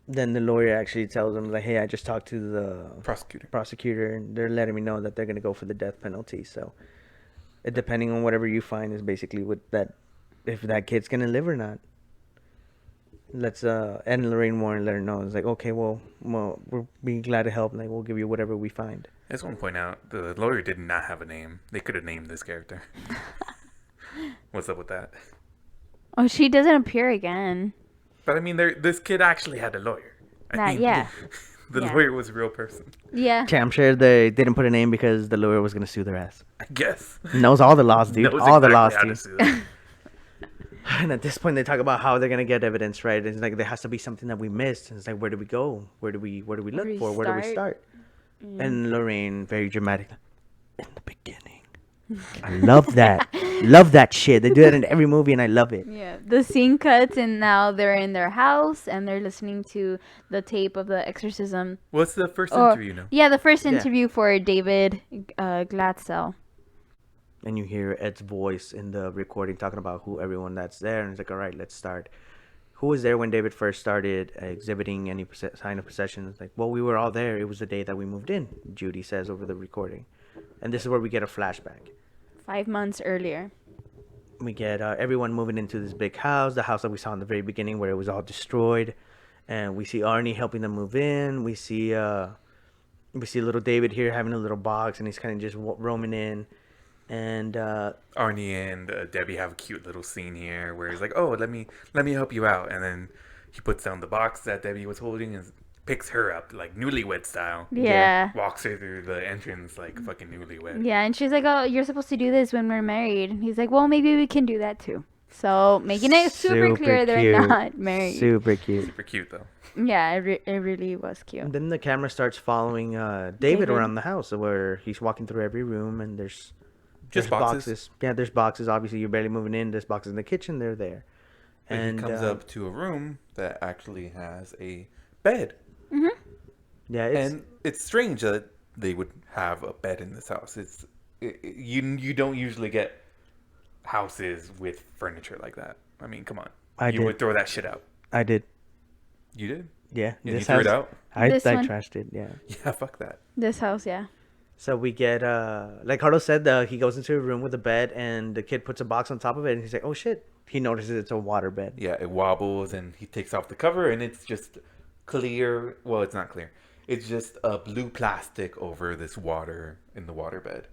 Then the lawyer actually tells him, like, hey, I just talked to the Prosecutor. and they're letting me know that they're going to go for the death penalty. So, depending on whatever you find is basically what that, if that kid's going to live or not. Let's, Ed and Lorraine Warren let her know. It's like, okay, well, we'll be glad to help. Like, we'll give you whatever we find. I just want to point out the lawyer did not have a name. They could have named this character. What's up with that? Oh, she doesn't appear again. But I mean, this kid actually had a lawyer. Yeah. The Yeah. lawyer was a real person. Yeah. Okay, I'm sure they didn't put a name because the lawyer was going to sue their ass. I guess. Knows all the laws, dude. Knows All the exactly laws, how to dude. sue them. And at this point, they talk about how they're gonna get evidence, right? It's like there has to be something that we missed. And it's like, where do we go? Where do we look for? Where do we start? And Lorraine, very dramatic, in the beginning. I love that. Love that shit. They do that in every movie, and I love it. Yeah, the scene cuts, and now they're in their house, and they're listening to the tape of the exorcism. What's the first Or- interview now? Yeah, the first Yeah. interview for David Glatzel. And you hear Ed's voice in the recording talking about who everyone that's there, and it's like, all right, let's start. Who was there when David first started exhibiting any sign of possession? It's like, well, we were all there. It was the day that we moved in, Judy says over the recording. And this is where we get a flashback. 5 months earlier. We get everyone moving into this big house, the house that we saw in the very beginning where it was all destroyed. And we see Arnie helping them move in. We see little David here having a little box, and he's kind of just roaming in. And Arnie and Debbie have a cute little scene here where he's like, "Oh, let me help you out," and then he puts down the box that Debbie was holding and picks her up like newlywed style. Yeah. Walks her through the entrance like fucking newlywed. Yeah, and she's like, "Oh, you're supposed to do this when we're married." And he's like, "Well, maybe we can do that too." So making it super clear they're cute. not married. Super cute. Super cute though. Yeah, it really was cute. And then the camera starts following David David. around the house, where he's walking through every room, and there's Just boxes. Yeah, there's boxes. Obviously, you're barely moving in. There's boxes in the kitchen. They're there. And he comes up to a room that actually has a bed. Yeah, And it's strange that they would have a bed in this house. You don't usually get houses with furniture like that. I mean, come on. I You did. would throw that shit out. I did. You did? Yeah, And you threw it out? I This one? trashed it. Yeah. Yeah, fuck that. This house, yeah. So we get like Carlos said, he goes into a room with a bed, and the kid puts a box on top of it, and he's like, "Oh shit!" He notices it's a water bed. Yeah, it wobbles and he takes off the cover and it's just clear. Well, it's not clear. It's just a blue plastic over this water in the waterbed.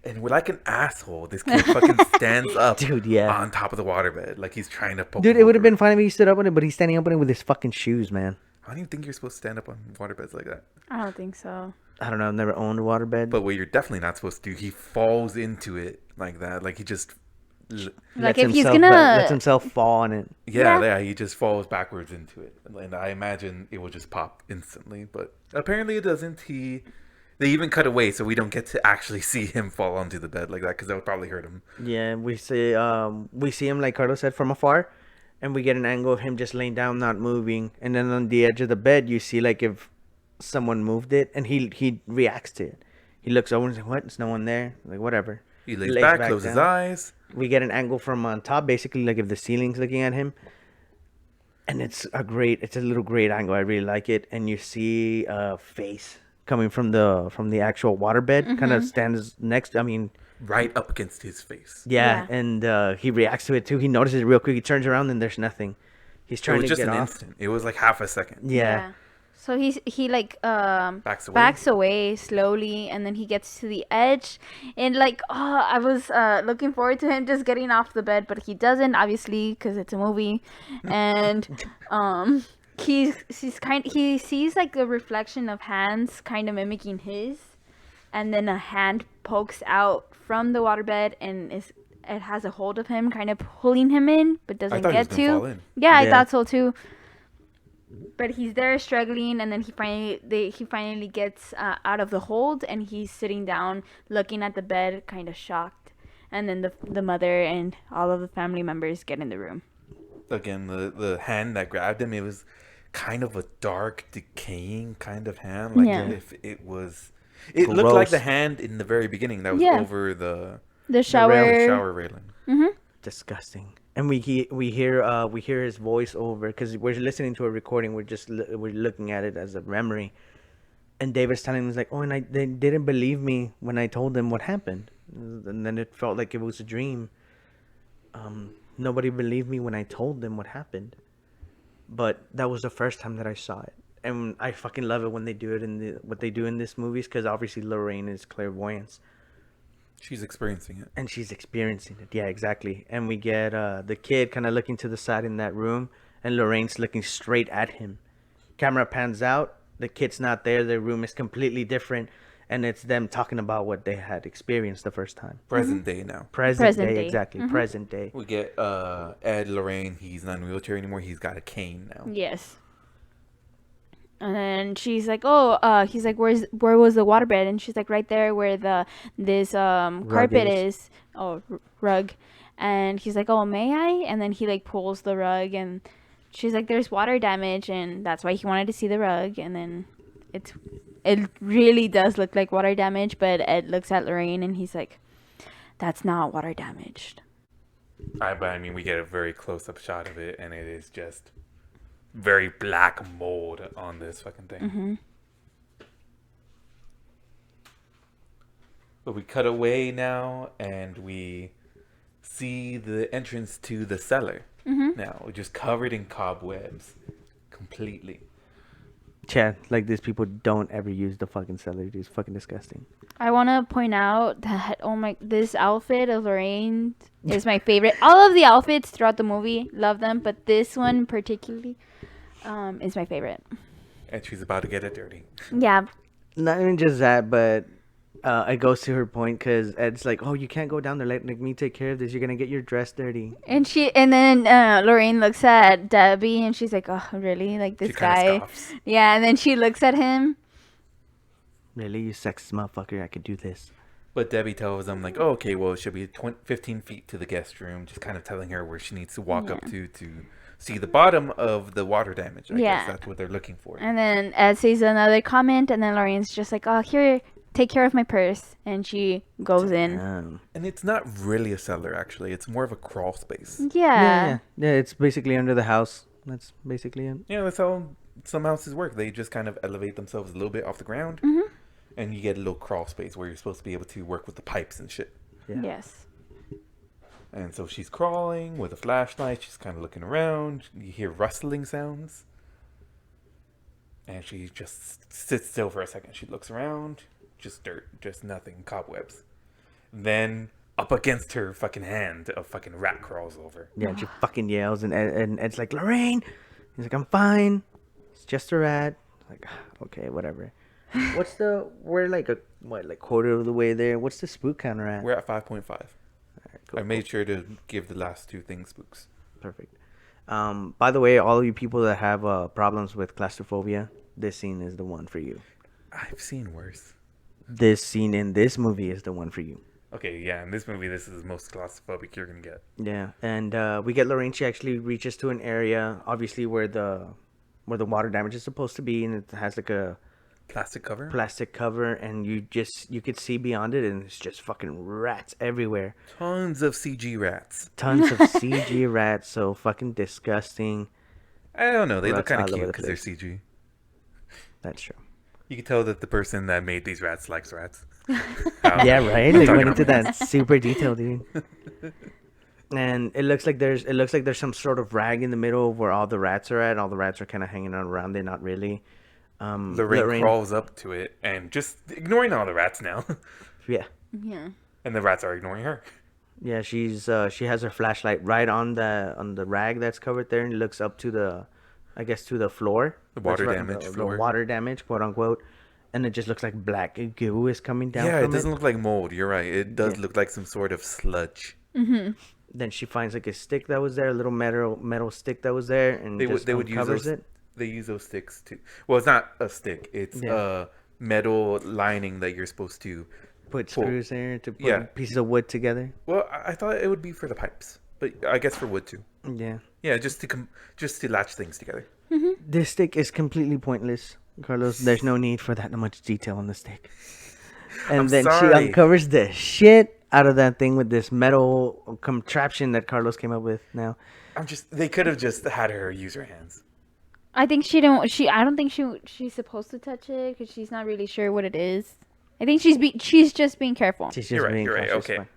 And like an asshole, this kid fucking stands up Dude, yeah. on top of the waterbed like he's trying to poke Dude, him it would have over. been fine if he stood up on it, but he's standing up on it with his fucking shoes, man. I don't even think you're supposed to stand up on waterbeds like that. I don't think so. I don't know. I've never owned a waterbed. But what you're definitely not supposed to do, he falls into it like that. Like he just... Like if he's lets gonna, himself fall on it. Yeah, he just falls backwards into it. And I imagine it will just pop instantly. But apparently it doesn't. They even cut away so we don't get to actually see him fall onto the bed like that because that would probably hurt him. Yeah, we see him, like Carlos said, from afar, and we get an angle of him just laying down, not moving. And then on the edge of the bed, you see like if someone moved it, and he reacts to it. He looks over and says, "What? There's no one there." Like, whatever. He lays back, closes his down. eyes. We get an angle from on top, basically like if the ceiling's looking at him. And it's a little great angle. I really like it. And you see a face coming from the actual waterbed, kind of stands next. I mean, Right up against his face. yeah. Yeah. And he reacts to it too. He notices it real quick. He turns around and there's nothing. He's It trying was to just get an off. instant. It was like half a second. Yeah. So he like Backs away. backs away slowly, and then he gets to the edge, and like, oh, I was looking forward to him just getting off the bed, but he doesn't, obviously, because it's a movie, and he sees like a reflection of hands kind of mimicking his, and then a hand pokes out from the waterbed and it has a hold of him, kind of pulling him in, but doesn't thought he was get gonna to. fall in. Yeah, I Yeah. thought so too. But he's there struggling, and then he finally gets out of the hold, and he's sitting down, looking at the bed, kind of shocked. And then the mother and all of the family members get in the room. Again, the hand that grabbed him, it was kind of a dark, decaying kind of hand. Like Yeah. if it was... It looked like Gross. the hand in the very beginning that was Yeah. over the The shower. shower railing. Disgusting. And we hear his voice over, because we're listening to a recording. We're looking at it as a memory. And David's telling us like, "Oh, and they didn't believe me when I told them what happened." And then it felt like it was a dream. Nobody believed me when I told them what happened. But that was the first time that I saw it. And I fucking love it when they do it what they do in these movies, because obviously Lorraine is clairvoyance. She's experiencing it. And she's experiencing it. Yeah, exactly. And we get the kid kind of looking to the side in that room, and Lorraine's looking straight at him. Camera pans out. The kid's not there. The room is completely different. and it's them talking about what they had experienced the first time. Present day now. Present Present day, day. exactly. Present day. We get Ed Lorraine. He's not in a wheelchair anymore. He's got a cane now. Yes. And then she's like, "Oh, he's like, where was the waterbed?" And she's like, "Right there, where this carpet is. Oh, rug." And he's like, "Oh, may I?" And then he like pulls the rug, and she's like, "There's water damage," and that's why he wanted to see the rug. And then it really does look like water damage, but Ed looks at Lorraine, and he's like, "That's not water damaged." But I mean, we get a very close-up shot of it, and it is just very black mold on this fucking thing. But we cut away now, and we see the entrance to the cellar. Now, just covered in cobwebs, completely. Yeah, like these people don't ever use the fucking cellar. It's fucking disgusting. I want to point out that this outfit of Lorraine is my favorite. All of the outfits throughout the movie, love them, but this one particularly is my favorite. And she's about to get it dirty. Yeah. Not even just that, but it goes to her point because Ed's like, "Oh, you can't go down there. Let me take care of this. You're gonna get your dress dirty." And then Lorraine looks at Debbie and she's like, "Oh, really? Like this She kinda guy?" scoffs. Yeah, and then she looks at him. Really, you sexist motherfucker? I could do this. But Debbie tells them, like, oh, okay, well, it should be 15 feet to the guest room, just kind of telling her where she needs to walk up to see the bottom of the water damage. I guess that's what they're looking for. And then Ed says another comment, and then Lorraine's just like, "Oh, here, take care of my purse." And she goes in. And it's not really a cellar, actually. It's more of a crawl space. Yeah. Yeah, it's basically under the house. That's basically it. Yeah, that's how some houses work. They just kind of elevate themselves a little bit off the ground. And you get a little crawl space where you're supposed to be able to work with the pipes and shit. Yeah. Yes. And so she's crawling with a flashlight. She's kind of looking around. You hear rustling sounds. And she just sits still for a second. She looks around. Just dirt. Just nothing. Cobwebs. Then up against her fucking hand, a fucking rat crawls over. Yeah, and she fucking yells, and Ed's like, "Lorraine!" He's like, "I'm fine. It's just a rat." Like, okay, whatever. We're like quarter of the way there. What's the spook counter at? We're at 5.5. All right, cool, I made sure to give the last two things spooks. Perfect. By the way, all of you people that have problems with claustrophobia, this scene is the one for you. I've seen worse. This scene in this movie is the one for you. Okay, yeah, in this movie, this is the most claustrophobic you're gonna get. Yeah, and we get Lorraine. She actually reaches to an area, obviously where the water damage is supposed to be, and it has like a Plastic cover, and you could see beyond it, and it's just fucking rats everywhere. Tons of CG rats. Tons of CG rats, so fucking disgusting. I don't know, they look Rats kind all of over cute the because they're place. CG. That's true. You can tell that the person that made these rats likes rats. Yeah, right. They talking went into about- that super detail, dude. And it looks like there's some sort of rag in the middle of where all the rats are at. All the rats are kind of hanging out around it, not really. Lorraine crawls up to it and just ignoring all the rats now. Yeah. Yeah. And the rats are ignoring her. Yeah, she has her flashlight right on the rag that's covered there, and looks up to the floor. The water That's damage the floor. water damage, quote unquote. And it just looks like black goo is coming down Yeah, from it doesn't look like mold. You're right. It does look like some sort of sludge. Then she finds like a stick that was there, a little metal stick that was there, and They just would use uncovers those. it. They use those sticks too. Well, it's not a stick. It's a metal lining that you're supposed to Put pull. screws there to put pieces of wood together. Well, I thought it would be for the pipes, but I guess for wood too. Yeah. Yeah, just to latch things together. This stick is completely pointless, Carlos. There's no need for that much detail on the stick. And I'm then sorry. she uncovers the shit out of that thing with this metal contraption that Carlos came up with now. They could have just had her use her hands. I think I don't think she's supposed to touch it because she's not really sure what it is. I think she's just being careful. She's just You're right. being You're right. cautious, Okay. fine.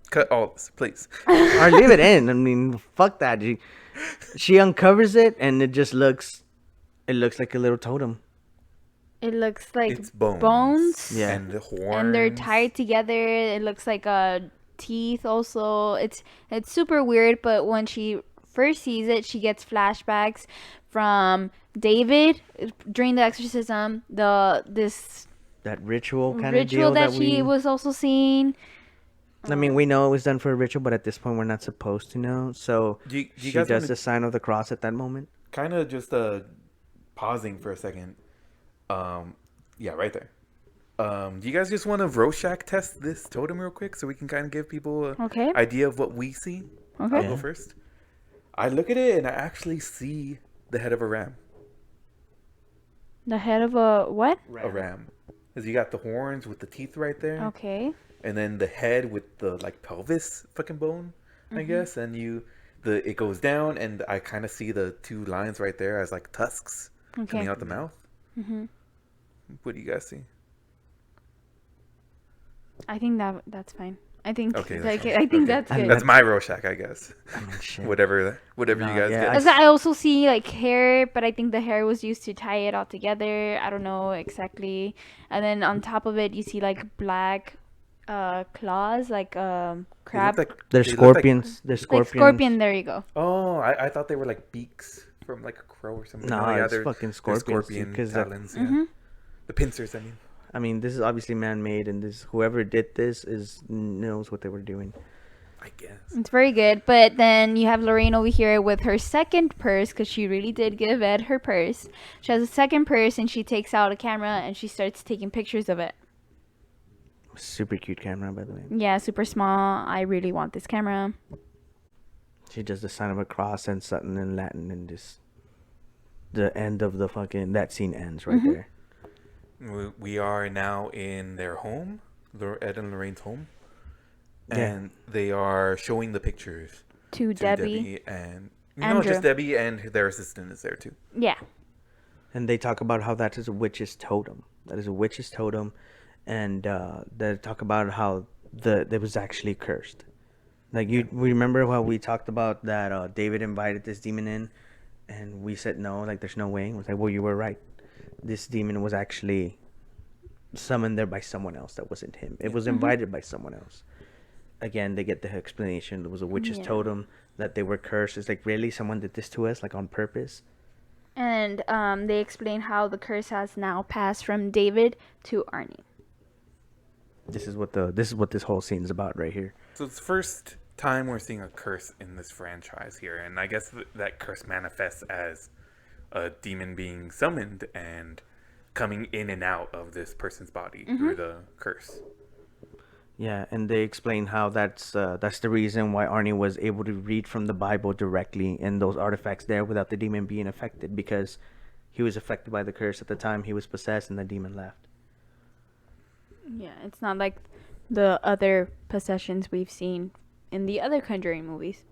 Cut all this, please. Or leave it in. I mean, fuck that. She uncovers it, and it looks like a little totem. It looks like It's bones. bones. Yeah. And the horns. And they're tied together. It looks like teeth also. It's super weird, but when she first sees it, she gets flashbacks from David during the exorcism. This ritual kind of deal ritual that she was also seeing. I mean, we know it was done for a ritual, but at this point, we're not supposed to know. So Do you she guys does wanna the sign of the cross at that moment. kind of just pausing for a second? Yeah, right there. Do you guys just want to Rorschach test this totem real quick so we can kind of give people an Okay. idea of what we see? Okay. I'll go first. I look at it and I actually see the head of a ram. The head of a what? A ram. Because you got the horns with the teeth right there. Okay. And then the head with the like pelvis fucking bone, I guess. And it goes down and I kind of see the two lines right there as like tusks coming out the mouth. Mm-hmm. What do you guys see? I think that's fine. I think Okay, that's like fine. I think Okay. that's good. That's my Rorschach, I guess. I mean, shit. whatever you No, guys yeah, get. Because I also see like hair, but I think the hair was used to tie it all together. I don't know exactly. And then on top of it, you see like black claws, like crab. They're they look scorpions. They're Like scorpions. scorpion. There you go. Oh, I thought they were like beaks from like a crow or something. No, yeah, it's fucking they're scorpions. scorpion Because talons. Yeah. Mhm. The pincers, I mean. I mean, this is obviously man-made, and this whoever did this knows what they were doing. I guess. It's very good. But then you have Lorraine over here with her second purse, because she really did give Ed her purse. She has a second purse, and she takes out a camera and she starts taking pictures of it. Super cute camera, by the way. Yeah, super small. I really want this camera. She does the sign of a cross and something in Latin, and just the end of the fucking that scene ends right there. We are now in their home, Ed and Lorraine's home. Yeah. And they are showing the pictures To to Debbie. and Andrew. just Debbie and their assistant is there too. Yeah. And they talk about how that is a witch's totem. That is a witch's totem, and they talk about how it was actually cursed. Like we remember how we talked about that David invited this demon in, and we said no, like there's no way. It was like, well, you were right. This demon was actually summoned there by someone else that wasn't him. It was invited by someone else. Again, they get the explanation. It was a witch's totem, that they were cursed. It's like, really, someone did this to us, like on purpose. And they explain how the curse has now passed from David to Arnie. This is what this whole scene is about right here. So it's the first time we're seeing a curse in this franchise here, and I guess that curse manifests as a demon being summoned and coming in and out of this person's body through the curse. Yeah, and they explain how that's the reason why Arnie was able to read from the Bible directly and those artifacts there without the demon being affected, because he was affected by the curse at the time he was possessed and the demon left. Yeah, it's not like the other possessions we've seen in the other Conjuring movies.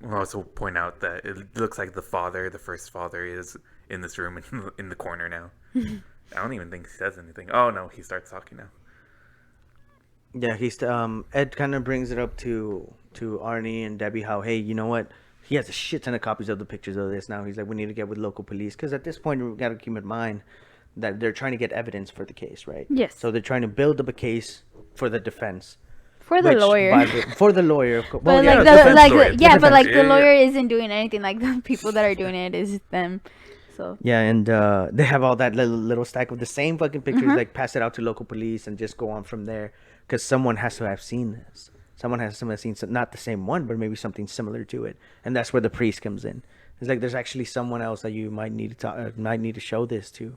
We'll also point out that it looks like the first father, is in this room in the corner now. I don't even think he says anything. Oh no, he starts talking now. Yeah, Ed kind of brings it up to Arnie and Debbie how, hey, you know what? He has a shit ton of copies of the pictures of this now. He's like, we need to get with local police, because at this point we've got to keep in mind that they're trying to get evidence for the case, right? Yes. So they're trying to build up a case for the defense. For the lawyer. For the lawyer, of course. But Well, like yeah, but like Yeah, the lawyer isn't doing anything. Like the people that are doing it is them. So yeah, and they have all that little stack of the same fucking pictures. Like, pass it out to local police and just go on from there, because someone has to have seen this. Someone has to have seen not the same one, but maybe something similar to it, and that's where the priest comes in. It's like there's actually someone else that you might need to show this to.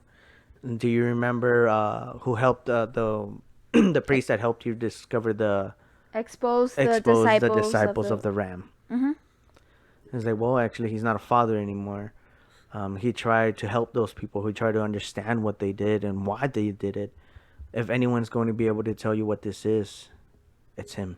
And do you remember who helped the the priest that helped you discover the expose the disciples of the ram? Mm-hmm. It's like, well, actually, he's not a father anymore. He tried to help those people. He tried to understand what they did and why they did it. If anyone's going to be able to tell you what this is, it's him.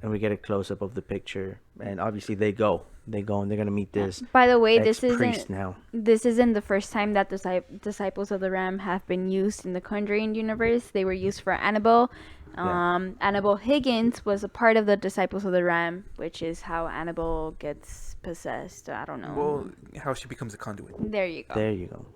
And we get a close-up of the picture. And obviously they go and they're going to meet this By the way, this this isn't the first time that the disciples of the ram have been used in the Conjuring universe. They were used for Annabelle. Annabelle Higgins was a part of the disciples of the ram, which is how Annabelle gets possessed. I don't know. Well, how she becomes a conduit. There you go. There you go.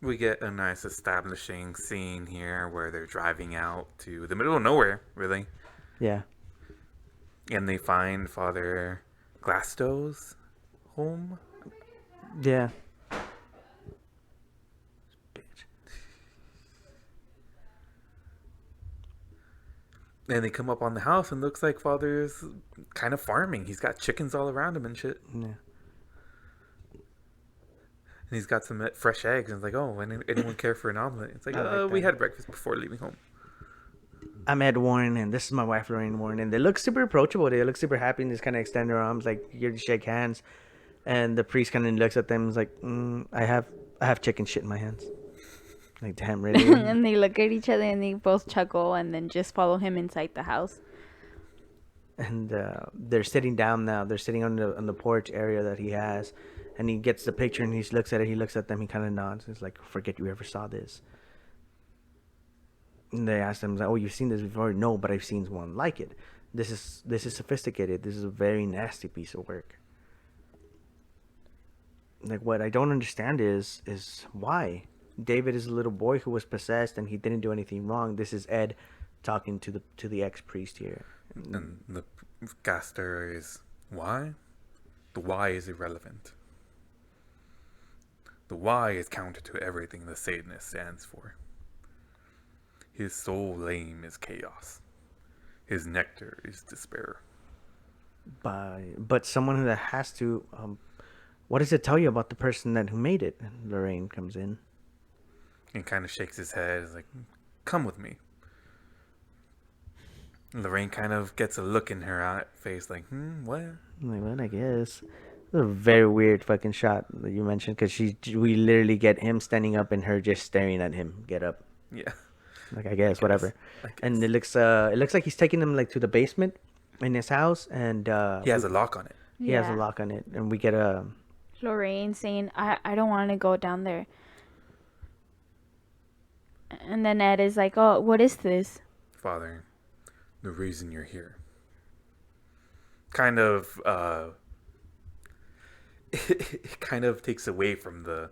We get a nice establishing scene here where they're driving out to the middle of nowhere, really. Yeah. And they find Father Glasto's home. Yeah. Bitch. And they come up on the house and looks like father's kind of farming. He's got chickens all around him and shit. Yeah. And he's got some fresh eggs. And it's like, oh, anyone care for an omelet? It's like, I like we that. had breakfast before leaving home. I'm Ed Warren, and this is my wife, Lorraine Warren. And they look super approachable. They look super happy and just kind of extend their arms, like, you shake hands. And the priest kind of looks at them and is like, I have chicken shit in my hands. Like, damn, really? And they look at each other and they both chuckle and then just follow him inside the house. And they're sitting down now. They're sitting on the porch area that he has. And he gets the picture and he looks at it. He looks at them. He kind of nods. He's like, forget you ever saw this. And they ask him, like, oh, you've seen this before? No, but I've seen one like it. This is sophisticated. This is a very nasty piece of work. Like, what I don't understand is why David is a little boy who was possessed and he didn't do anything wrong. This is Ed talking to the ex-priest here. And the Gaster is why? The why is irrelevant. The why is counter to everything the Satanist stands for. His sole aim is chaos. His nectar is despair. But someone who that has to what does it tell you about the person who made it? And Lorraine comes in. And kind of shakes his head. Is like, come with me. Lorraine kind of gets a look in her face like, what? I'm like, what? I guess. It's a very weird fucking shot that you mentioned because we literally get him standing up and her just staring at him get up. Yeah. Like, I guess, whatever. I guess. And it looks like he's taking him like to the basement in his house, and he has a lock on it. He has a lock on it, and we get a Lorraine saying, I don't want to go down there. And then Ed is like, oh, what is this? Father, the reason you're here. Kind of, it kind of takes away from the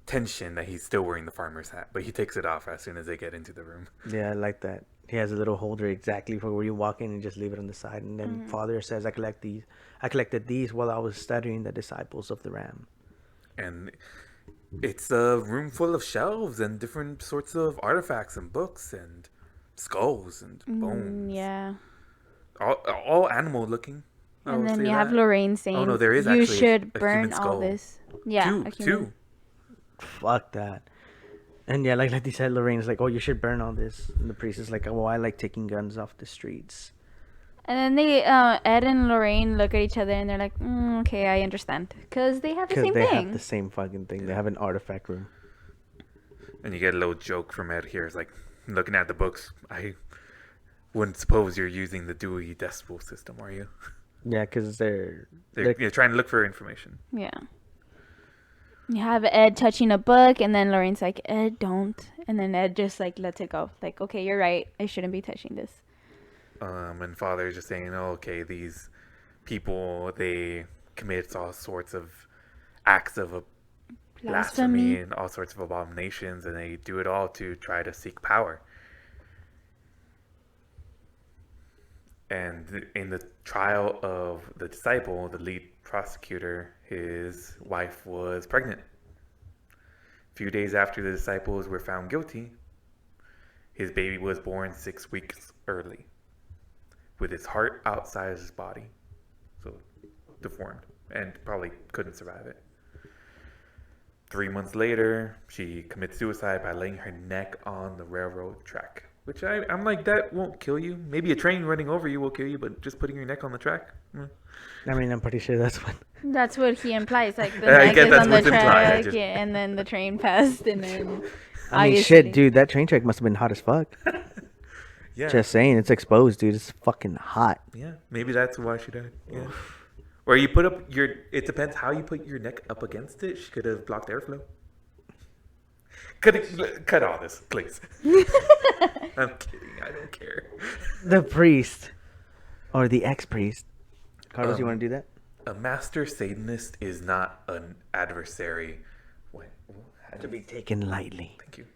tension that he's still wearing the farmer's hat, but he takes it off as soon as they get into the room. Yeah, I like that. He has a little holder exactly for where you walk in and just leave it on the side. And then Father says, I collected these while I was studying the disciples of the Ram. And it's a room full of shelves and different sorts of artifacts and books and skulls and bones. Yeah. All animal looking. And then you have Lorraine saying, oh, no, there is you actually should a burn human all skull. this. Yeah. Two. Fuck that. And yeah, like they said, Lorraine's like, oh, you should burn all this. And the priest is like, oh, I like taking guns off the streets. And then Ed and Lorraine look at each other and they're like, okay, I understand. Because they have the same Because they thing. have the same fucking thing. They have an artifact room. And you get a little joke from Ed here. It's like, looking at the books, I wouldn't suppose you're using the Dewey Decimal System, are you? Yeah, because they're You're trying to look for information. Yeah. You have Ed touching a book, and then Lorraine's like, Ed, don't. And then Ed just, like, lets it go. Like, okay, you're right. I shouldn't be touching this. And Father is just saying, oh, okay, these people, they commit all sorts of acts of blasphemy and all sorts of abominations, and they do it all to try to seek power. And in the trial of the disciple, the lead prosecutor, his wife was pregnant. A few days after the disciples were found guilty, his baby was born 6 weeks early, with his heart outside his body, so deformed, and probably couldn't survive it. 3 months later, she commits suicide by laying her neck on the railroad track. Which I'm like, that won't kill you. Maybe a train running over you will kill you, but just putting your neck on the track? I mean, I'm pretty sure that's what... That's what he implies. Like, the I neck get is that's on the what's implied, track, and then the train passed, and then... I mean, shit, dude, that train track must have been hot as fuck. Yeah. Just saying, it's exposed, dude. It's fucking hot. Yeah, maybe that's why she died. Yeah. Or you put up your... It depends how you put your neck up against it. She could have blocked airflow. Cut all this, please. I'm kidding. I don't care. The priest. Or the ex-priest. Carlos, you want to do that? A master Satanist is not an adversary. What? To be taken lightly. Thank you.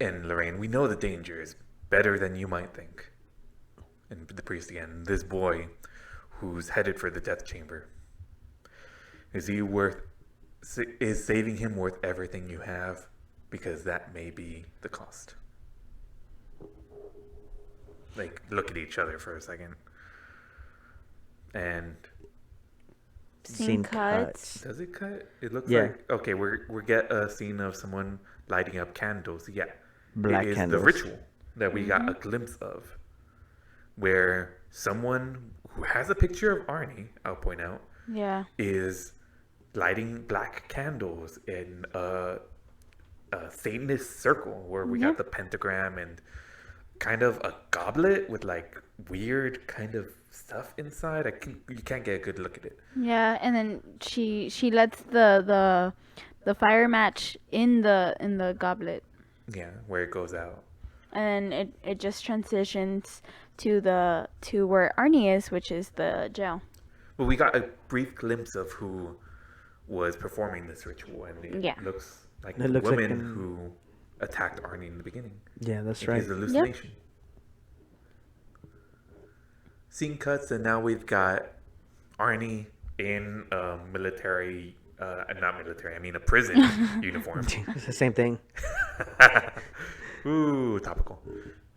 And Lorraine, we know the danger is better than you might think. And the priest again, this boy who's headed for the death chamber. Is he worth? Is saving him worth everything you have? Because that may be the cost. Like, look at each other for a second. And Scene cuts. does it cut? It looks Yeah. like okay. We get a scene of someone lighting up candles. Yeah, Black it is candles. the ritual that we got a glimpse of, where someone who has a picture of Arnie, I'll point out, Yeah. is lighting black candles in a Satanist circle where we got the pentagram and kind of a goblet with like weird kind of stuff inside. You can't get a good look at it. Yeah, and then she lets the fire match in the goblet, Yeah, where it goes out. and it just transitions to where Arnie is, which is the jail. But we got a brief glimpse of who was performing this ritual, and it Yeah. looks like It the looks like woman an- who attacked Arnie in the beginning. Yeah, that's Like right. his hallucination. Scene cuts, and now we've got Arnie in a military, not military, I mean a prison uniform. It's the same thing. Ooh, topical.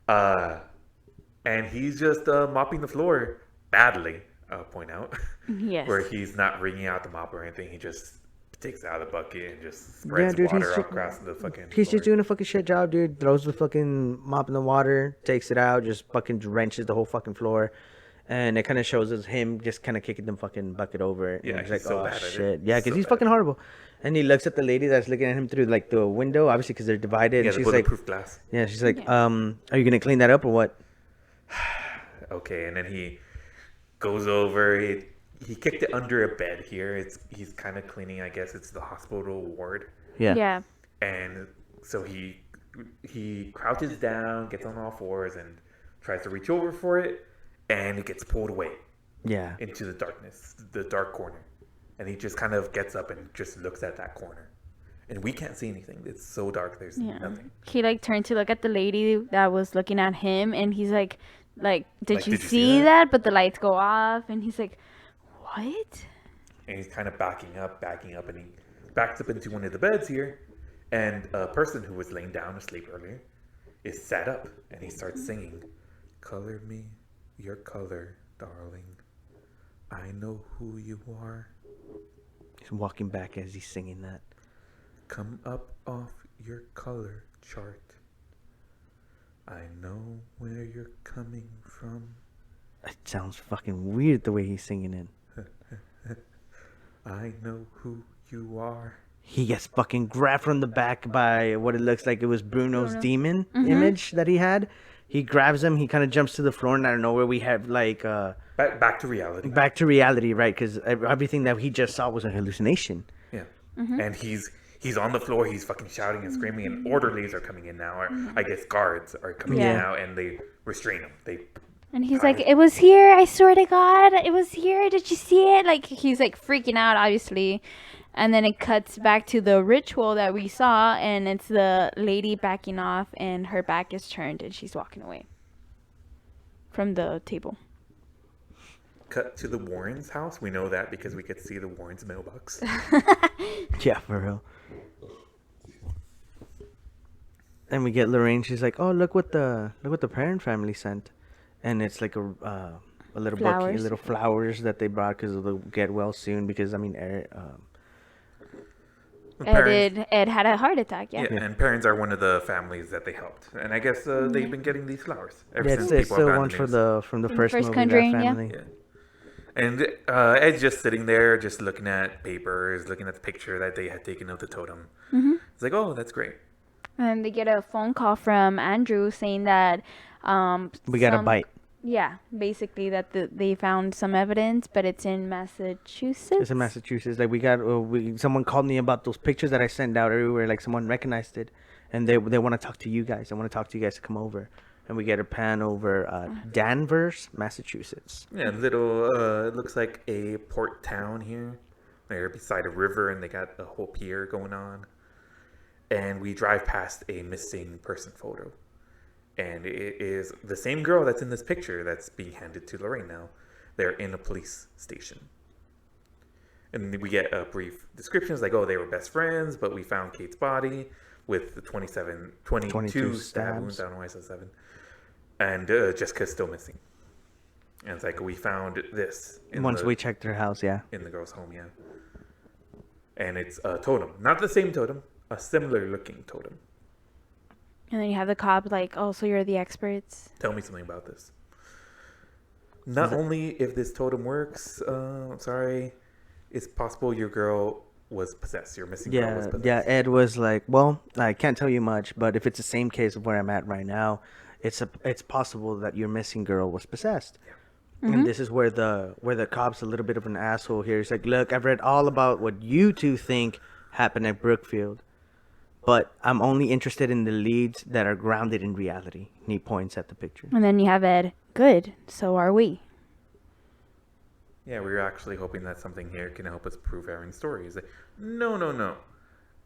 And he's just mopping the floor badly, I'll point out. Yes. Where he's not wringing out the mop or anything. He just takes it out of the bucket and just spreads water across the fucking He's floor. just doing a fucking shit job, dude. Throws the fucking mop in the water, takes it out, just fucking wrenches the whole fucking floor. And it kind of shows us him just kind of kicking the fucking bucket over. Yeah, and he's like, so oh bad at it. shit. Yeah, because So he's bad. fucking horrible. And he looks at the lady that's looking at him through like the window, obviously because they're divided. Yeah, and the she's like, bulletproof glass. yeah, she's like, are you gonna clean that up or what? Okay, and then he goes over. He kicked it under a bed here. He's kind of cleaning. I guess it's the hospital ward. Yeah. Yeah. And so he crouches down, gets on all fours, and tries to reach over for it, and it gets pulled away Yeah. into the darkness, the dark corner. And he just kind of gets up and just looks at that corner. And we can't see anything. It's so dark. There's Yeah. nothing. He like turned to look at the lady that was looking at him, and he's like, did Like, you "Did you see see that?" that? But the lights go off, and he's like, what? And he's kind of backing up, and he backs up into one of the beds here. And a person who was laying down asleep earlier is sat up, and he starts singing, "Color me your color, darling. I know who you are. He's walking back as he's singing that. Come up off your color chart. I know where you're coming from. It sounds fucking weird the way he's singing it. I know who you are." He gets fucking grabbed from the back by what it looks like it was Bruno's Bruno. demon image that he had. He grabs him. He kind of jumps to the floor, and out of nowhere we have like Back to reality. back to reality, right? Because everything that he just saw was a hallucination. Yeah. And he's on the floor. He's fucking shouting and screaming, and orderlies are coming in now. Or I guess guards are coming in Yeah. now, and they restrain him. And he's Hi. like, it was here. I swear to God, it was here. Did you see it? Like, he's like freaking out, obviously. And then it cuts back to the ritual that we saw, and it's the lady backing off, and her back is turned, and she's walking away from the table. cut to the Warrens' house. We know that because we could see the Warrens' mailbox. Yeah, for real. And we get Lorraine. She's like, "Oh, look what the parent family sent," and it's like a little bouquet, Flowers. little flowers that they brought because they'll get well soon. Because I mean, Ed had a heart attack, Yeah, and parents are one of the families that they helped, and I guess they've been getting these flowers ever yeah, since it's people have the gotten one the for news. from the From the first first movie, Conjuring, that yeah. family. Yeah. And Ed's just sitting there, just looking at papers, looking at the picture that they had taken of the totem. It's like, oh, that's great. And they get a phone call from Andrew saying that We got a some- bite. Yeah, basically that they found some evidence, but it's in Massachusetts. It's in Massachusetts. Like we got, someone called me about those pictures that I sent out everywhere. Like someone recognized it, and they want to talk to you guys. They want to talk to you guys to come over, and we get a pan over Danvers, Massachusetts. Yeah, little, it looks like a port town here. They're beside a river, and they got a whole pier going on. And we drive past a missing person photo. And it is the same girl that's in this picture that's being handed to Lorraine now. They're in a police station. And then we get a brief description. It's like, oh, they were best friends, but we found Kate's body with the 22 stab wounds. I don't know why I said 7. And Jessica's still missing. And it's like, we found this. Once we checked her house, yeah. In the girl's home, yeah. And it's a totem. Not the same totem, a similar looking totem. And then you have the cop like, oh, so you're the experts. Tell me something about this. Not only if this totem works, sorry, it's possible your girl was possessed. Your missing girl was possessed. Yeah, Ed was like, well, I can't tell you much, but if it's the same case of where I'm at right now, it's possible that your missing girl was possessed. Yeah. And this is where the cop's a little bit of an asshole here. He's like, look, I've read all about what you two think happened at Brookfield, but I'm only interested in the leads that are grounded in reality. And he points at the picture. And then you have Ed. Good. So are we. Yeah, we were actually hoping that something here can help us prove Aaron's story. He's like, no.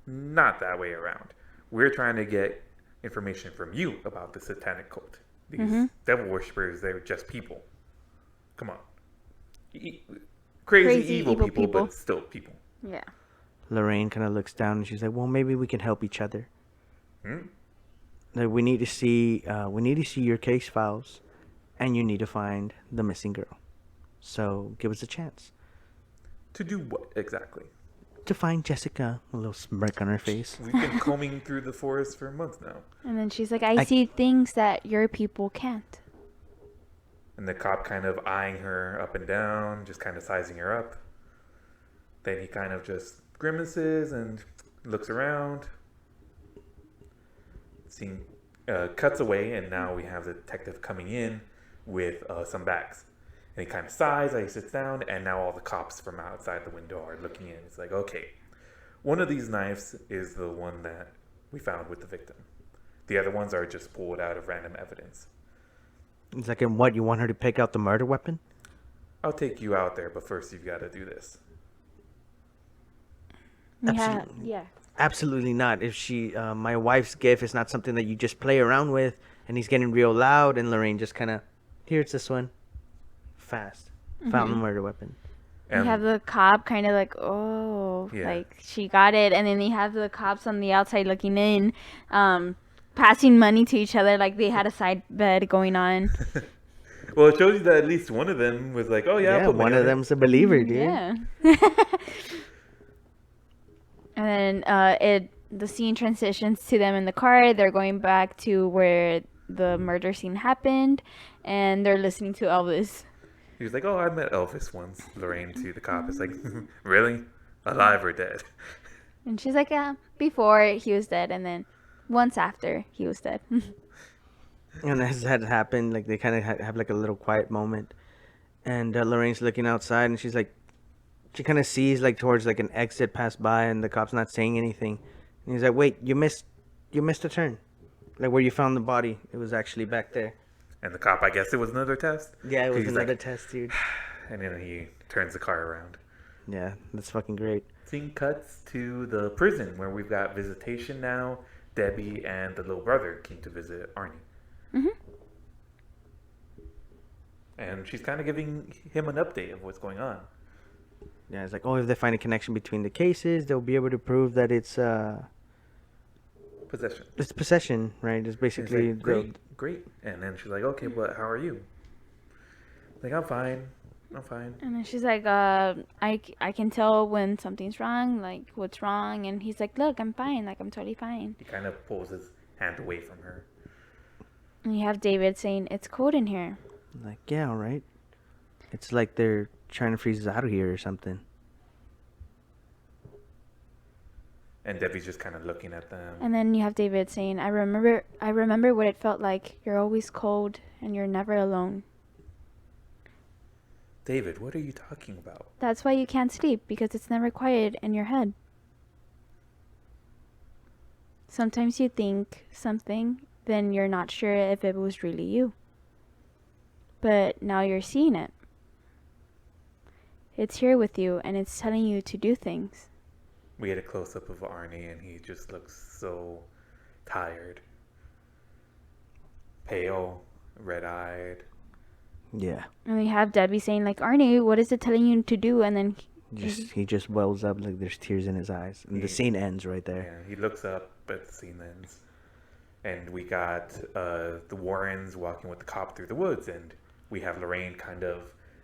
Not that way around. We're trying to get information from you about the satanic cult. These devil worshippers, they're just people. Come on. Crazy evil people, but still people. Yeah. Lorraine kind of looks down and she's like, well, maybe we can help each other. Like, we need to see your case files, and you need to find the missing girl. So give us a chance. To do what exactly? To find Jessica. A little smirk on her face. We've been combing through the forest for months now. And then she's like, I see things that your people can't. And the cop kind of eyeing her up and down, just kind of sizing her up. Then he kind of just grimaces and looks around. Scene cuts away, and now we have the detective coming in with some bags. And he kind of sighs as he sits down, and now all the cops from outside the window are looking in. It's like, okay, one of these knives is the one that we found with the victim. The other ones are just pulled out of random evidence. It's like, and what, you want her to pick out the murder weapon? I'll take you out there, but first you've got to do this. Yeah. Absolutely not. If my wife's gift is not something that you just play around with, and he's getting real loud, and Lorraine just kind of, here's this one. Fast. Found the murder weapon. You have the cop kind of like, like she got it. And then you have the cops on the outside looking in, passing money to each other like they had a side bet going on. Well, it shows you that at least one of them was like, oh, yeah. One of them's a believer, dude. Yeah. And then the scene transitions to them in the car. They're going back to where the murder scene happened, and they're listening to Elvis. He was like, oh, I met Elvis once. Lorraine to the cop is like, really? Alive or dead? And she's like, yeah, before he was dead, and then once after he was dead. And as that happened, like, they kind of have like a little quiet moment. And Lorraine's looking outside, and she's like, she kind of sees like towards like an exit pass by, and the cop's not saying anything. And he's like, wait, you missed a turn. Like, where you found the body, it was actually back there. And the cop, I guess it was another test? Yeah, it was another test, dude. And then he turns the car around. Yeah, that's fucking great. Scene cuts to the prison where we've got visitation now. Debbie and the little brother came to visit Arnie. And she's kind of giving him an update of what's going on. Yeah, it's like, oh, if they find a connection between the cases, they'll be able to prove that it's possession. It's possession, right? It's basically like, great. And then she's like, okay, but how are you? Like, I'm fine. And then she's like, I can tell when something's wrong, like what's wrong. And he's like, look, I'm fine. Like, I'm totally fine. He kind of pulls his hand away from her. And you have David saying, it's cold in here. Like, yeah, all right. It's like they're trying to freeze us out of here or something. And Debbie's just kind of looking at them. And then you have David saying, I remember what it felt like. You're always cold and you're never alone. David, what are you talking about? That's why you can't sleep, because it's never quiet in your head. Sometimes you think something, then you're not sure if it was really you. But now you're seeing it. It's here with you, and it's telling you to do things. We had a close-up of Arnie, and he just looks so tired. Pale, red-eyed. Yeah. And we have Debbie saying, like, Arnie, what is it telling you to do? And then He just wells up like there's tears in his eyes, and the scene ends right there. Yeah, he looks up, but the scene ends. And we got the Warrens walking with the cop through the woods, and we have Lorraine kind of,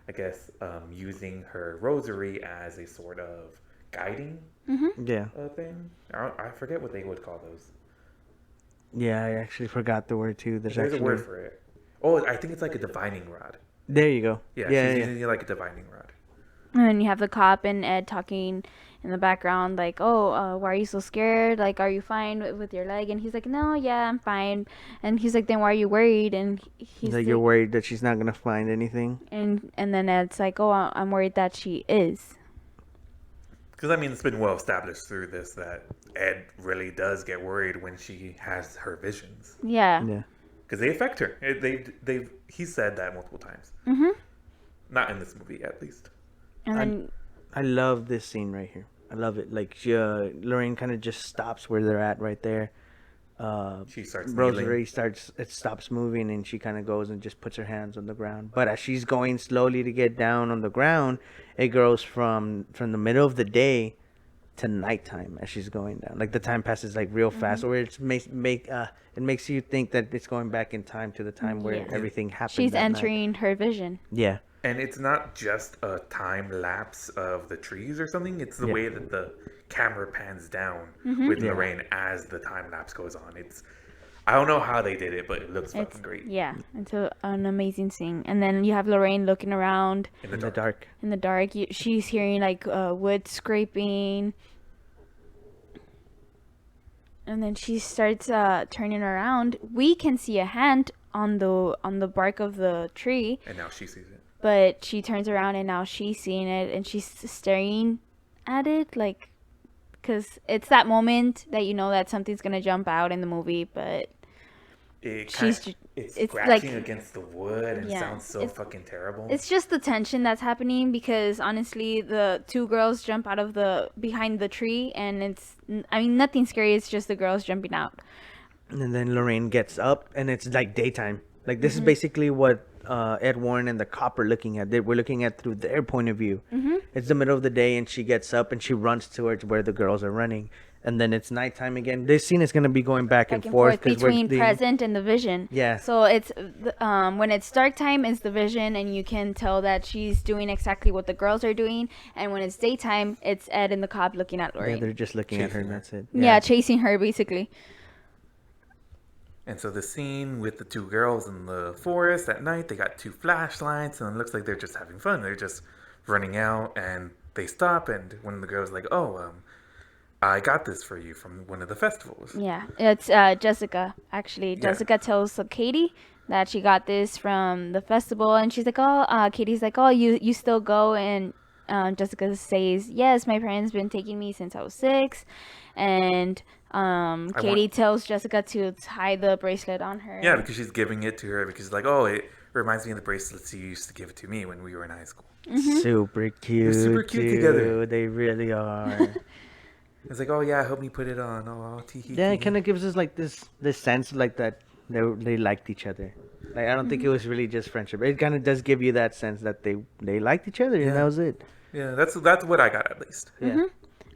I guess, using her rosary as a sort of guiding Yeah, thing. I forget what they would call those. yeah. I actually forgot the word too. There's a word for it. Oh, I think it's like a divining rod. There you go. Yeah, Yeah, she's yeah. using it like a divining rod. And then you have the cop and Ed talking in the background, like, "Oh, why are you so scared? Like, are you fine with your leg?" And he's like, "No, yeah, I'm fine." And he's like, "Then why are you worried?" And he's Like you're worried that she's not gonna find anything. and then Ed's like, "Oh, I'm worried that she is." Because I mean, it's been well established through this that Ed really does get worried when she has her visions, Yeah. Yeah. because they affect her. He said that multiple times. Mhm. Not in this movie, at least. And then I love this scene right here. I love it. Like Lorraine kind of just stops where they're at right there. She starts Rosary kneeling. stops moving, and she kind of goes and just puts her hands on the ground. But as she's going slowly to get down on the ground, it goes from the middle of the day to nighttime as she's going down. Like the time passes like real fast, or it makes you think that it's going back in time to the time where Yeah. everything happened. she's that night. entering her vision. Yeah. And it's not just a time lapse of the trees or something. It's the Yeah. way that the camera pans down with Lorraine as the time lapse goes on. I don't know how they did it, but it looks It's fucking great. yeah, it's an amazing scene. And then you have Lorraine looking around In In the the dark. dark. in the dark. She's hearing like wood scraping, and then she starts turning around. We can see a hand on the bark of the tree, And now she sees it. but she turns around and now she's seeing it and she's staring at it, like, because it's that moment that you know that something's gonna jump out in the movie, but It's it's scratching like- against the wood and Yeah, sounds so it's- fucking terrible. it's just the tension that's happening, because honestly the two girls jump out of the behind the tree and nothing scary, it's just the girls jumping out. And then Lorraine gets up, and it's like daytime. Like this is basically what Ed Warren and the cop are looking at. We're looking at through their point of view. It's the middle of the day, and she gets up and she runs towards where the girls are running. And then it's nighttime again. This scene is gonna be going back and forth 'cause between present and the vision. Yeah. So it's when it's dark time is the vision, and you can tell that she's doing exactly what the girls are doing. And when it's daytime, it's Ed and the cop looking at Yeah, Lorraine. they're just looking at her, Chasing and her. that's it. Yeah, chasing her basically. And so the scene with the two girls in the forest at night, they got two flashlights, and it looks like they're just having fun. They're just running out, and they stop, and one of the girls like, "Oh, I got this for you from one of the festivals." Yeah, it's Jessica actually. Yeah. Jessica tells Katie that she got this from the festival, and she's like, "Oh," Katie's like, "Oh, you still go?" And Jessica says, "Yes, my parents been taking me since I was 6." And Katie tells Jessica to tie the bracelet on her. Yeah, because she's giving it to her because like, "Oh, it reminds me of the bracelets you used to give to me when we were in high school." Super cute. super cute dude. together. They really are. It's like, "Oh yeah, help me put it on." Oh, tee hee. Yeah, it hee. kind of gives us like this sense like that they liked each other. Like I don't think it was really just friendship. It kind of does give you that sense that they liked each other, Yeah. and that was it. Yeah, that's what I got at least. Yeah.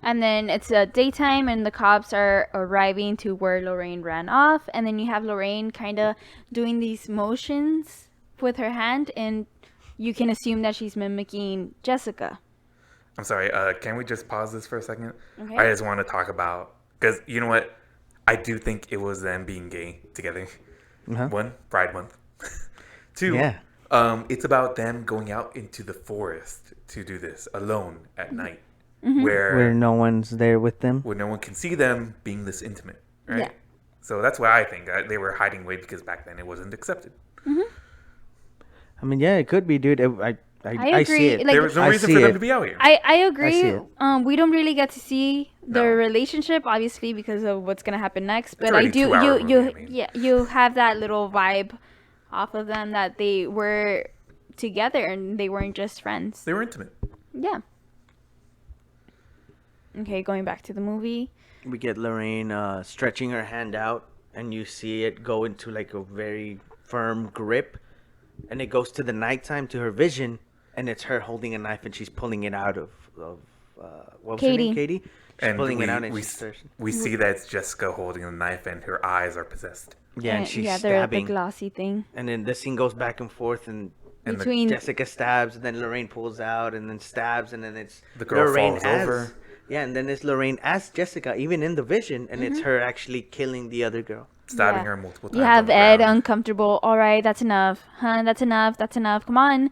And then it's daytime, and the cops are arriving to where Lorraine ran off. And then you have Lorraine kind of doing these motions with her hand, and you can assume that she's mimicking Jessica. I'm sorry. Can we just pause this for a second? Okay. I just want to talk about because you know what, I do think it was them being gay together. Uh-huh. One, Pride Month. Two, Yeah. It's about them going out into the forest to do this alone at night, Mm-hmm. Where no one's there with them. where no one can see them being this intimate, right? Yeah. So that's why I think they were hiding away because back then it wasn't accepted. I mean, yeah, it could be, dude. I agree. see it. Like- There was no I reason see for them it. to be out here. I agree. see it. We don't really get to see their No. relationship, obviously, because of what's gonna happen next. But I already do. 2 hour You movie, I mean. yeah, you have that little vibe off of them that they were together and they weren't just friends. They were intimate. Yeah. Okay, going back to the movie. We get Lorraine stretching her hand out, and you see it go into like a very firm grip, and it goes to the nighttime to her vision, and it's her holding a knife, and she's pulling it out of what was her name? Katie. Katie. She's And pulling it out and we, she's thirsty. we see that it's Jessica holding a knife and her eyes are possessed. Yeah, and she's yeah, they're the stabbing. glossy thing. And then the scene goes back and forth, and And Between Jessica stabs, and then Lorraine pulls out, and then stabs, and then it's The girl falls over. Yeah, and then it's Lorraine as Jessica, even in the vision, and Mm-hmm. it's her actually killing the other girl. Stabbing Yeah. her multiple times. you have on the Ed ground. uncomfortable. All right, that's enough. Huh? That's enough. That's enough. Come on.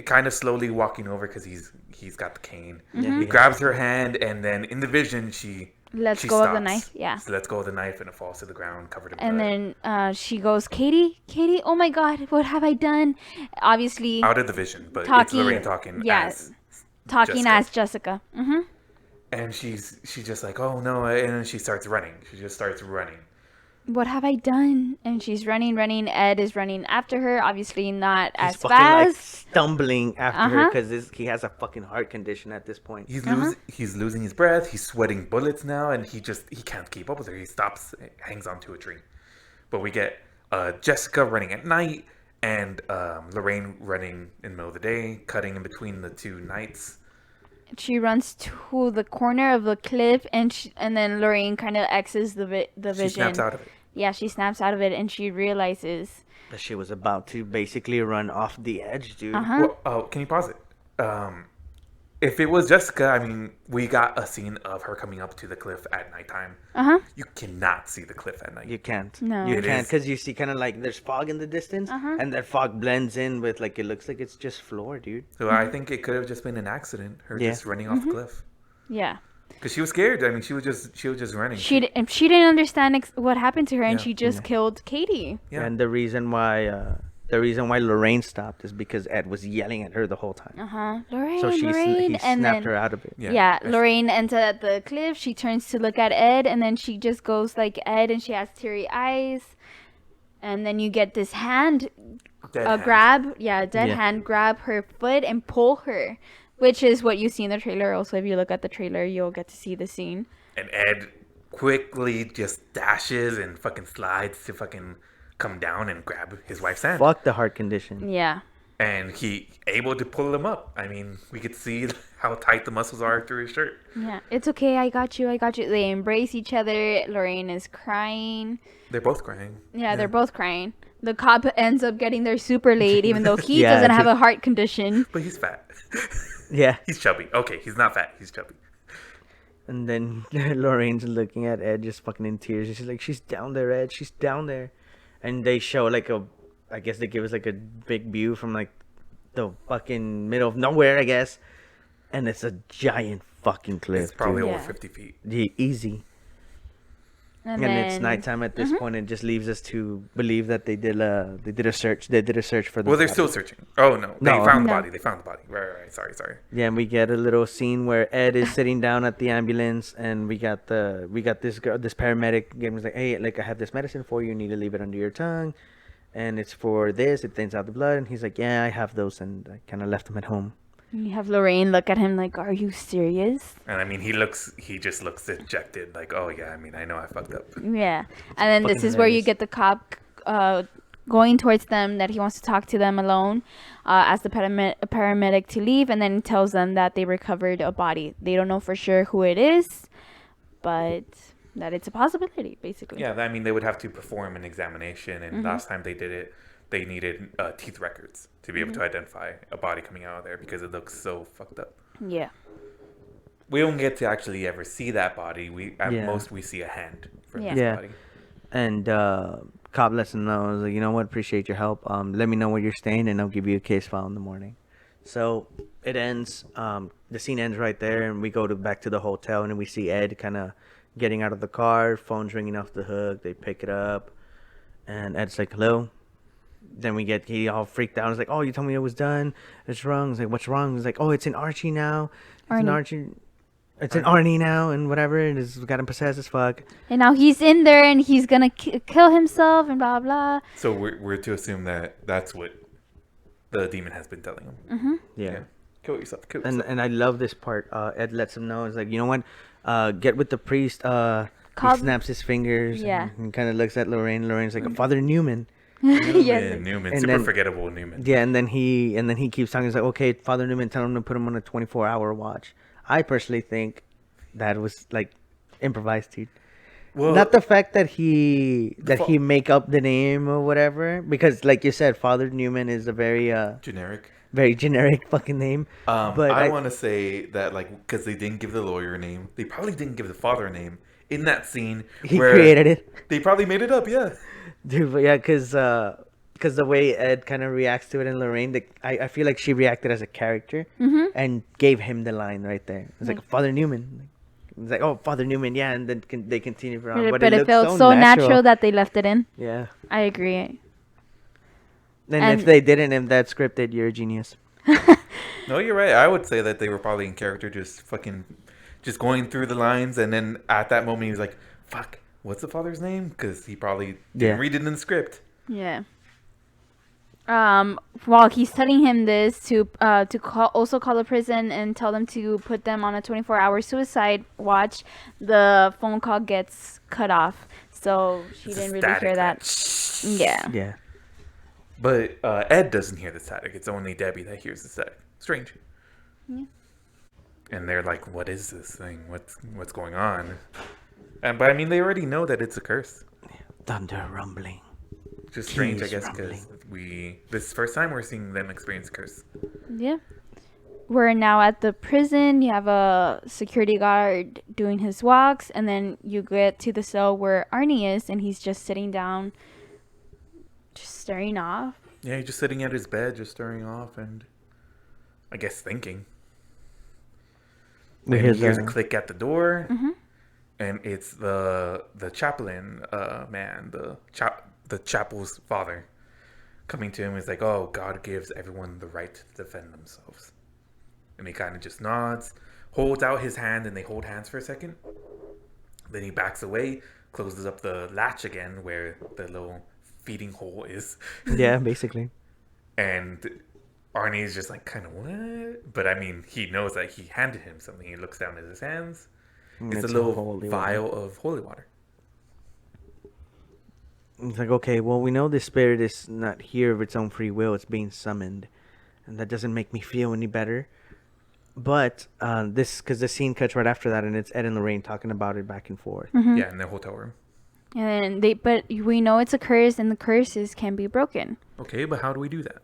Kind of slowly walking over because he's got the cane. Mm-hmm. He grabs her hand, and then in the vision she Lets she go of the stops. knife. Yeah. She lets go of the knife and it falls to the ground covered in And blood. then she goes, Katie, oh my God, what have I done? Obviously, Out of the vision, but it's talking- Lorraine talking yeah, as talking Jessica. as Jessica. Mm-hmm. And she's just like, oh no, and then she starts running. She just starts running. What have I done? And she's running. Ed is running after her. Obviously, not He's as fucking like fast. stumbling after her Uh-huh. because he has a fucking heart condition at this point. He's losing his breath. He's sweating bullets now, and he can't keep up with her. He stops, hangs onto a tree. But we get Jessica running at night, and Lorraine running in the middle of the day, cutting in between the two nights. She runs to the corner of the cliff, and then Lorraine kind of X's the vision. She snaps out of it. Yeah, she snaps out of it, and she realizes. That she was about to basically run off the edge, dude. Uh-huh. Well, oh, can you pause it? If it was Jessica, I mean, we got a scene of her coming up to the cliff at nighttime. Uh-huh. You cannot see the cliff at night. You can't. No. You It can't is- because you see kind of like there's fog in the distance, Uh-huh. and that fog blends in with like it looks like it's just floor, dude. So I think it could have just been an accident. Her Yeah. just running off Mm-hmm. the cliff. Yeah. Because she was scared. I mean, she was just running. She didn't understand what happened to her, and Yeah. she just killed Katie. Yeah. And the reason why Lorraine stopped is because Ed was yelling at her the whole time. Uh-huh. Lorraine, So he Lorraine, and snapped then her out of it. yeah, Lorraine ends at the cliff. She turns to look at Ed, and then she just goes like Ed, and she has teary eyes. And then you get this hand Dead hand. grab, dead Yeah. hand grab her foot and pull her, which is what you see in the trailer. Also, if you look at the trailer, you'll get to see the scene. And Ed quickly just dashes and fucking slides to fucking come down and grab his wife's hand. Fuck the heart condition. Yeah. And he able to pull him up. I mean, we could see how tight the muscles are through his shirt. Yeah, it's okay. I got you. They embrace each other. Lorraine is crying. They're both crying. Yeah, they're both crying. The cop ends up getting there super late, even though he Yeah, doesn't have true. a heart condition. But he's fat. Yeah. He's chubby. Okay, he's not fat. He's chubby. And then Lorraine's looking at Ed just fucking in tears. She's like, she's down there, Ed. She's down there. And they show like I guess they give us like a big view from like the fucking middle of nowhere, I guess. And it's a giant fucking cliff. It's probably dude. over Yeah. 50 feet. Yeah, easy. And And then, it's nighttime at this point. It just leaves us to believe that they did a search. They did a search for the Well, they're body. still searching. Oh, no. They No. found the No. body. They found the body. Right. Sorry. Yeah, and we get a little scene where Ed is sitting down at the ambulance, and we got this girl, this paramedic, and was like, "Hey, like I have this medicine for you. You need to leave it under your tongue, and it's for this. It thins out the blood." And he's like, "Yeah, I have those," and I kind of left them at home. you have Lorraine look at him like, "Are you serious?" And I mean, he just looks dejected. Like, oh, yeah, I mean, I know I fucked up. Yeah. And then this Fucking is where you hilarious. get the cop going towards them, that he wants to talk to them alone, asks the paramedic to leave, and then tells them that they recovered a body. They don't know for sure who it is, but that it's a possibility, basically. Yeah, I mean, they would have to perform an examination, Mm-hmm. and last time they did it, they needed teeth records to be able Mm-hmm. to identify a body coming out of there because it looks so fucked up. Yeah. We don't get to actually ever see that body. At Yeah. most we see a hand from Yeah. this Yeah. body. And cop lets him know, like, you know what, appreciate your help. Let me know where you're staying, and I'll give you a case file in the morning. So it ends. The scene ends right there, and we go back to the hotel, and we see Ed kind of getting out of the car. Phone's ringing off the hook. They pick it up, and Ed's like, "Hello." Then he all freaked out. He's like, "Oh, you told me it was done. It's wrong." He's like, "What's wrong?" He's like, "Oh, it's in Archie now. It's in Arnie. Archie. It's in Arnie now, and whatever. It has got him possessed as fuck." And now he's in there, and he's gonna kill himself, and blah blah. So we're to assume that that's what the demon has been telling him. Mm-hmm. Yeah. Kill yourself. Kill And yourself. and I love this part. Ed lets him know. He's like, you know what? Get with the priest. He Called- snaps his fingers. Yeah. And kind of looks at Lorraine. Lorraine's like, Father Newman. Yes. Newman, And super then- forgettable Newman. Yeah. And then he keeps talking. He's like, okay, Father Newman, tell him to put him on a 24-hour watch. I personally think that was like improvised, dude. Well, Not the fact that he fa- he make up the name or whatever, because like you said, Father Newman is a generic. very generic fucking name. But I want to say that, like, because they didn't give the lawyer a name, they probably didn't give the father a name in that scene he where created it, they probably made it up. Yeah. dude. But yeah, because the way Ed kind of reacts to it, and Lorraine, I feel like she reacted as a character and gave him the line right there. It's like Father Newman. It's like, oh, Father Newman, yeah, and then they continue from. But, But it looks felt so natural that they left it in. Yeah. I agree. And if they didn't, if that's scripted, you're a genius. No, you're right. I would say that they were probably in character, just going through the lines, and then at that moment he was like, "Fuck, what's the father's name?" Because he probably didn't read it in the script. Yeah. While he's telling him this to also call the prison and tell them to put them on a 24-hour suicide watch, the phone call gets cut off. So she didn't really hear that. Yeah. Yeah. But Ed doesn't hear the static. It's only Debbie that hears the static. Strange. Yeah. And they're like, "What is this thing? What's going on?" But I mean, they already know that it's a curse. Thunder rumbling. Just strange, I Keys guess, because this is the first time we're seeing them experience a curse. Yeah. We're now at the prison. You have a security guard doing his walks, and then you get to the cell where Arnie is, and he's just sitting down, just staring off. Yeah, he's just sitting at his bed, just staring off, and I guess thinking. And he hears a click at the door, and it's the chaplain man, the chapel's father, coming to him. He's like, "Oh, God gives everyone the right to defend themselves." And he kind of just nods, holds out his hand, and they hold hands for a second. Then he backs away, closes up the latch again where the little feeding hole is. Yeah, basically. And Arnie is just like, kind of, what? But I mean, he knows that he handed him something. He looks down at his hands. It's a little vial of holy water. It's like, okay, well, we know this spirit is not here of its own free will. It's being summoned. And that doesn't make me feel any better. But because the scene cuts right after that, and it's Ed and Lorraine talking about it back and forth. Yeah, in their hotel room. And but we know it's a curse, and the curses can be broken. Okay, but how do we do that?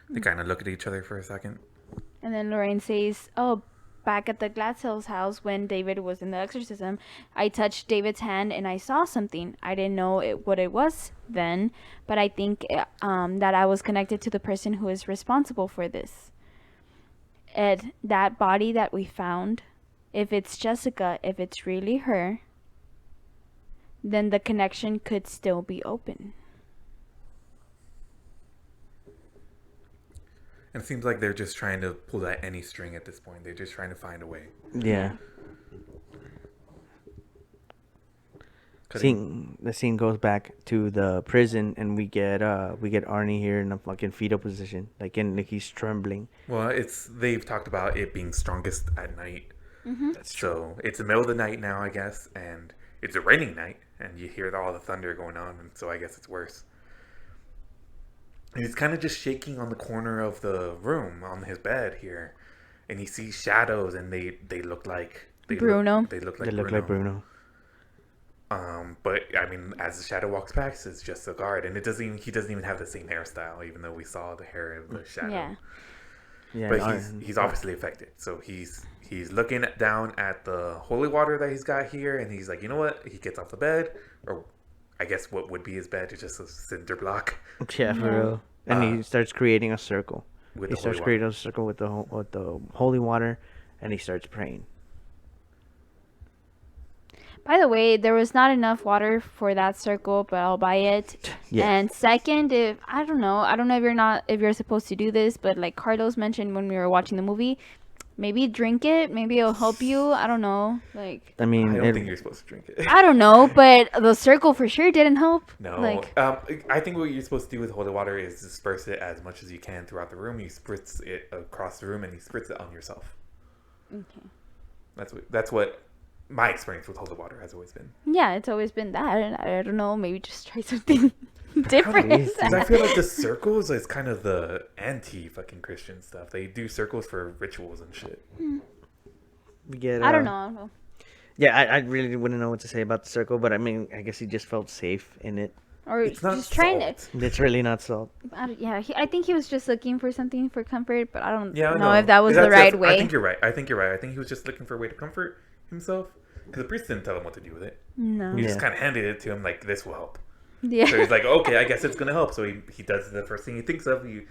They kind of look at each other for a second. And then Lorraine says, "Oh, back at the Gladsell's house when David was in the exorcism, I touched David's hand and I saw something. I didn't know what it was then, but I think that I was connected to the person who is responsible for this. Ed, that body that we found, if it's Jessica, if it's really her, then the connection could still be open." And it seems like they're just trying to pull at any string at this point. They're just trying to find a way. Yeah. The scene goes back to the prison, and we get Arnie here in a fucking fetal position, like he's trembling. Well, they've talked about it being strongest at night. That's true. So it's the middle of the night now, I guess, and it's a raining night, and you hear all the thunder going on, and so I guess it's worse. And he's kind of just shaking on the corner of the room on his bed here, and he sees shadows, and they look like Bruno. They look They like look like Bruno. But I mean, as the shadow walks past, it's just a guard, and he doesn't even have the same hairstyle, even though we saw the hair of the shadow. Yeah. Yeah, But he's obviously affected, so he's looking down at the holy water that he's got here, and he's like, you know what? He gets off the bed, or I guess what would be his bed is just a cinder block. Yeah, for real. And he starts creating a circle. With He the starts holy creating a circle with the holy water, and he starts praying. By the way, there was not enough water for that circle, but I'll buy it. Yeah. And second, if I don't know if you're supposed to do this, but like Carlos mentioned when we were watching the movie, maybe drink it. Maybe it'll help you. I don't know. Like, I mean, I don't think you're supposed to drink it. I don't know, but the circle for sure didn't help. No. Like, I think what you're supposed to do with holy water is disperse it as much as you can throughout the room. You spritz it across the room, and you spritz it on yourself. okay. That's what my experience with holy water has always been. Yeah, it's always been that. And I don't know, maybe just try something different. is, Because I feel like the circles is kind of the anti-fucking Christian stuff. They do circles for rituals and shit. We get, I don't know. Yeah, I really wouldn't know what to say about the circle, but I mean, I guess he just felt safe in it. Or It's not just trying to. salt. It's really not salt. I think he was just looking for something for comfort, but I don't Yeah, know if that was the right way. I think you're right. I think he was just looking for a way to comfort himself. Because the priest didn't tell him what to do with it. No. He Yeah. just kind of handed it to him like, this will help. Yeah. So he's like, okay, I guess it's going to help. So he does the first thing he thinks of. He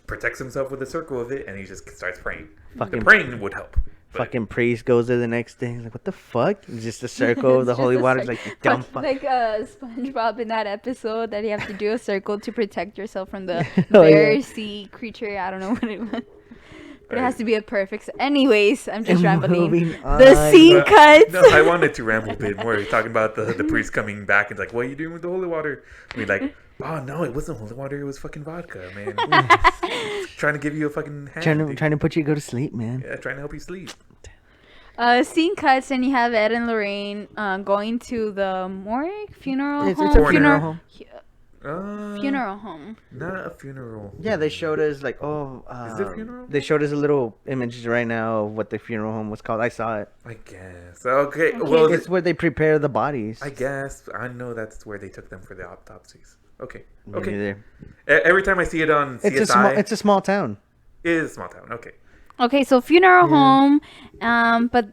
protects himself with a circle of it, and he just starts praying. Fucking- The praying would help. But Fucking priest goes there the next day. He's like, what the fuck? It's just a circle of the It's holy just a water. cir- It's like, you dumb fuck. Like SpongeBob in that episode that you have to do a circle to protect yourself from the Oh, yeah. bear sea creature. I don't know what it was. But it has to be a perfect. Anyways, I'm just rambling. Moving The on. scene But- cuts. No, I wanted to ramble a bit more. He's talking about the priest coming back and like, what are you doing with the holy water? And we're like, oh no, it wasn't holy water. It was fucking vodka, man. Trying to give you a fucking hand. dude. Trying to put you to go to sleep, man. Yeah, trying to help you sleep. Scene cuts and you have Ed and Lorraine going to the morgue funeral It's home. a Funeral funeral home. Funeral home. Not a funeral. Yeah, they showed us like, Is it a funeral? They showed us a little images right now of what the funeral home was called. I saw it. I guess. Okay. Well, It's where they prepare the bodies. I guess I know that's where they took them for the autopsies. Okay. Okay. There. Every time I see it on CSI, It's a small town. it is a small town. Okay. Okay, so funeral home, but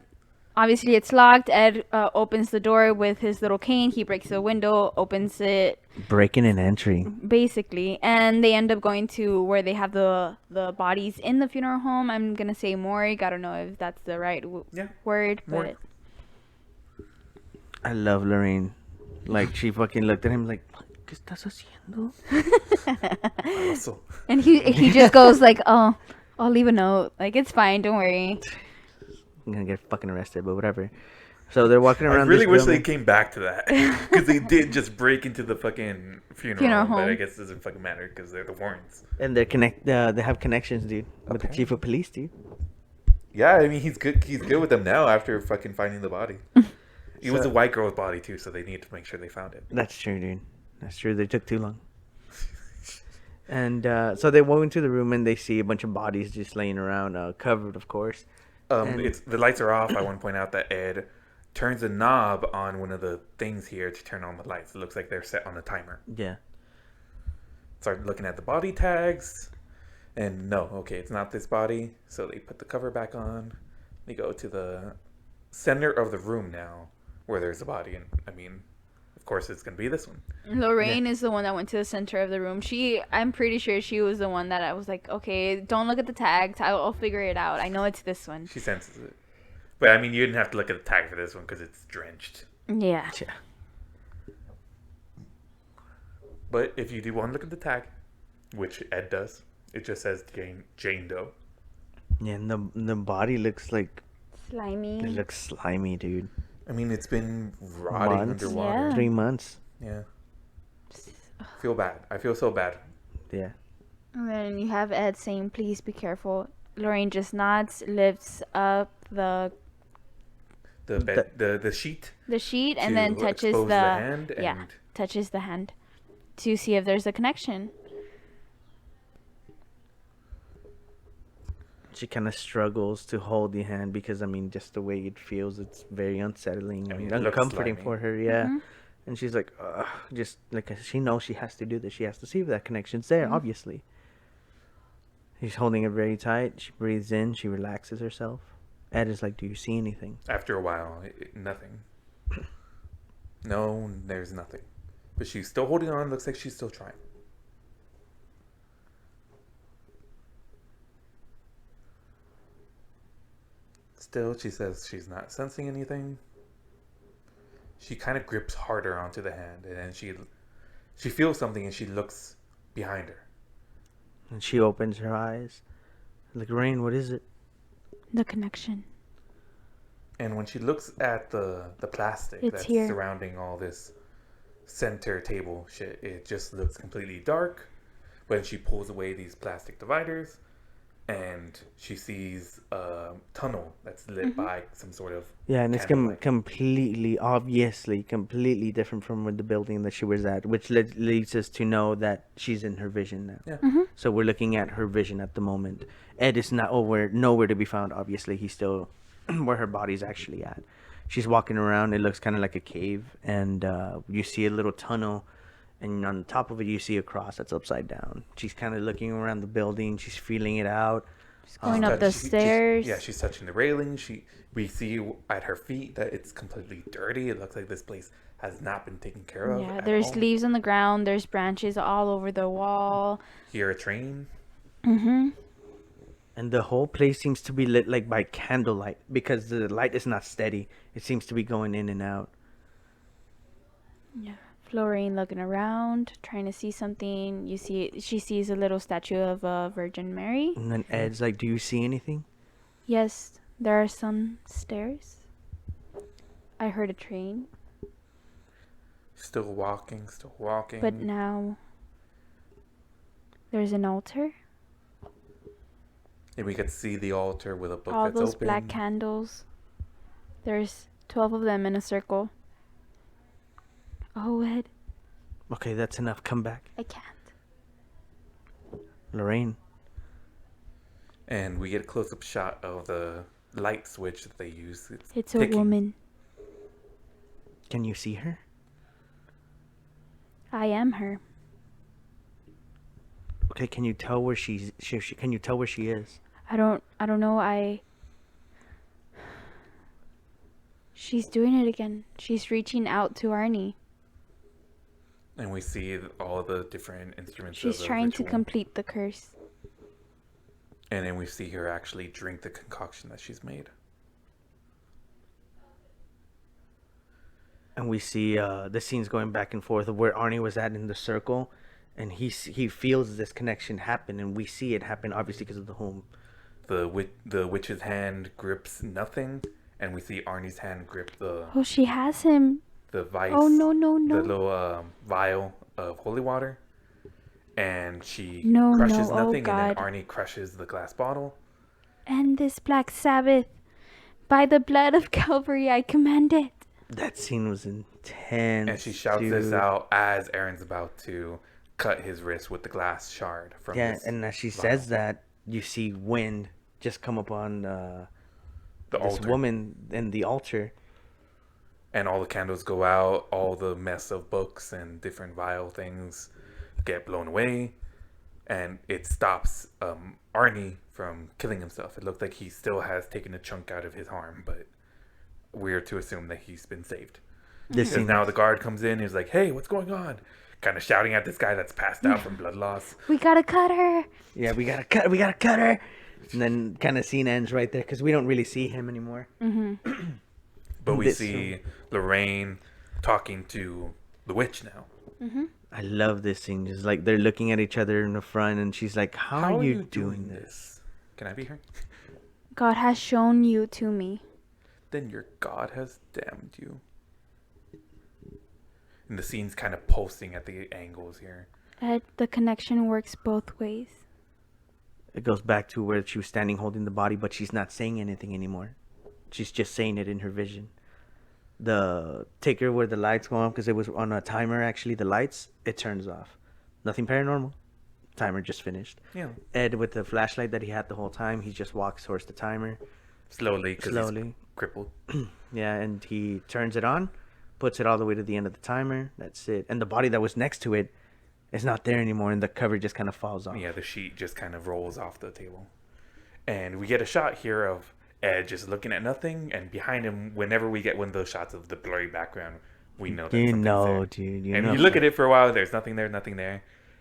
obviously it's locked. Ed opens the door with his little cane. He breaks the window, opens it, Breaking an entry. basically, and they end up going to where they have the bodies in the funeral home. I'm gonna say morgue. I don't know if that's the right Yeah. word, Morgue. but I love Lorraine. Like, she fucking looked at him like, ¿Qué estás haciendo? Also, and he just goes like, oh, I'll leave a note. Like, it's fine, don't worry. I'm gonna get fucking arrested, but whatever. So they're walking I around. really this wish they building. came back to that because they did just break into the fucking funeral home, but I home. guess it doesn't fucking matter because they're the Warrens. And they have connections, dude, with the Okay. chief of police, dude. Yeah, I mean he's good. He's good with them now after fucking finding the body. It was So- a white girl's body too, so they need to make sure they found it. That's true, dude. That's true. They took too long. And so they go into the room and they see a bunch of bodies just laying around, covered, of course. And- It's the lights are off. I want to point out that Ed turns a knob on one of the things here to turn on the lights. It looks like they're set on a timer. Yeah. Start looking at the body tags, and no, okay, it's not this body. So they put the cover back on. They go to the center of the room now, where there's a body, and I mean, of course, it's gonna be this one. Lorraine is the one that went to the center of the room. I'm pretty sure she was the one that I was like, okay, don't look at the tags. I'll figure it out. I know it's this one. She senses it, but I mean, you didn't have to look at the tag for this one because it's drenched. Yeah. Yeah. But if you do want to look at the tag, which Ed does, it just says Jane Doe. Yeah, and the body looks like Slimy. it looks slimy, dude. I mean, it's been rotting Months? underwater. Yeah. 3 months. Yeah. Feel bad. I feel so bad. Yeah. And then you have Ed saying, please be careful. Lorraine just nods, lifts up the The sheet. sheet, and to then touches expose the hand yeah, and touches the hand to see if there's a connection. She kind of struggles to hold the hand because, I mean, just the way it feels, it's very unsettling. I mean, and it looks uncomforting slimy. for her, yeah. Mhm. And she's like, ugh, just like she knows she has to do this. She has to see if that connection's there, Mhm. obviously. She's holding it very tight. She breathes in. She relaxes herself. Ed is like, do you see anything? after a while, nothing. No, there's nothing. But she's still holding on. Looks like she's still trying. Still, she says she's not sensing anything. She kind of grips harder onto the hand, and then she feels something, and she looks behind her. And she opens her eyes. Like, Rain, what is it? The connection. And when she looks at the plastic It's that's here. surrounding all this center table shit, it just looks completely dark. When she pulls away these plastic dividers, and she sees a tunnel that's lit by some sort of Yeah, and it's candlelight. completely, obviously, completely different from the building that she was at, which leads us to know that she's in her vision now. Yeah. Mm-hmm. So we're looking at her vision at the moment. Ed is not nowhere to be found. Obviously, he's still where her body's actually at. She's walking around. It looks kind of like a cave, and you see a little tunnel, and on the top of it, you see a cross that's upside down. She's kind of looking around the building. She's feeling it out. Just going up the stairs. She's touching the railing. We see at her feet that it's completely dirty. It looks like this place has not been taken care of. Yeah, at there's all. leaves on the ground. There's branches all over the wall. Hear a train. Mm-hmm. And the whole place seems to be lit like by candlelight because the light is not steady. It seems to be going in and out. Yeah. Florine looking around, trying to see something. She sees a little statue of Virgin Mary. And then Ed's like, "Do you see anything?" Yes, there are some stairs. I heard a train, Still walking. but now there's an altar. And we could see the altar with a book All that's those open. black candles. There's 12 of them in a circle. Oh, Ed, Okay, that's enough. Come back, I can't. Lorraine. And we get a close-up shot of the light switch that they use. It's a ticking. woman. Can you see her? I am her. Okay, can you tell where can you tell where she is? I don't know. She's doing it again. She's reaching out to Arnie. And we see all the different instruments. She's of the trying to ritual. complete the curse. And then we see her actually drink the concoction that she's made. And we see the scenes going back and forth of where Arnie was at in the circle, and he feels this connection happen, and we see it happen obviously because of the home. The witch's hand grips nothing, and we see Arnie's hand grip Oh, she has him. the vice. Oh, no. The little vial of holy water, and she No, crushes no, oh, nothing, and then God. Arnie crushes the glass bottle. And this Black Sabbath. By the blood of Calvary, I command it. That scene was intense. And she shouts dude. this out as Aaron's about to cut his wrist with the glass shard from Yeah, this and as she vial. says that, you see wind just come upon the this altar. woman in the altar. And all the candles go out, all the mess of books and different vile things get blown away, and it stops Arnie from killing himself. It looked like he still has taken a chunk out of his arm, but we're to assume that he's been saved. This Because scene, now the guard comes in, he's like, "Hey, what's going on?" Kind of shouting at this guy that's passed out from blood loss. We gotta cut her. yeah, we gotta cut her. And then kind of scene ends right there because we don't really see him anymore. But we This see Lorraine talking to the witch now. I love this scene. Just like they're looking at each other in the front, and she's like, "How are you doing this?" Can I be here? God has shown you to me. Then your God has damned you. And the scene's kind of pulsing at the angles here. Ed, the connection works both ways. It goes back to where she was standing holding the body, but she's not saying anything anymore. She's just saying it in her vision. The ticker where the lights go on, because it was on a timer actually, the lights, it turns off. Nothing paranormal. Timer just finished. Yeah. Ed, with the flashlight that he had the whole time, he just walks towards the timer. Slowly, because he's Slowly. crippled. Yeah, and he turns it on, puts it all the way to the end of the timer. That's it. And the body that was next to it is not there anymore, and the cover just kind of falls off. Yeah, the sheet just kind of rolls off the table. And we get a shot here of Ed just looking at nothing, and behind him, whenever we get one of those shots of the blurry background, we know that You something's know, there. dude. And you look at it for a while, there's nothing there,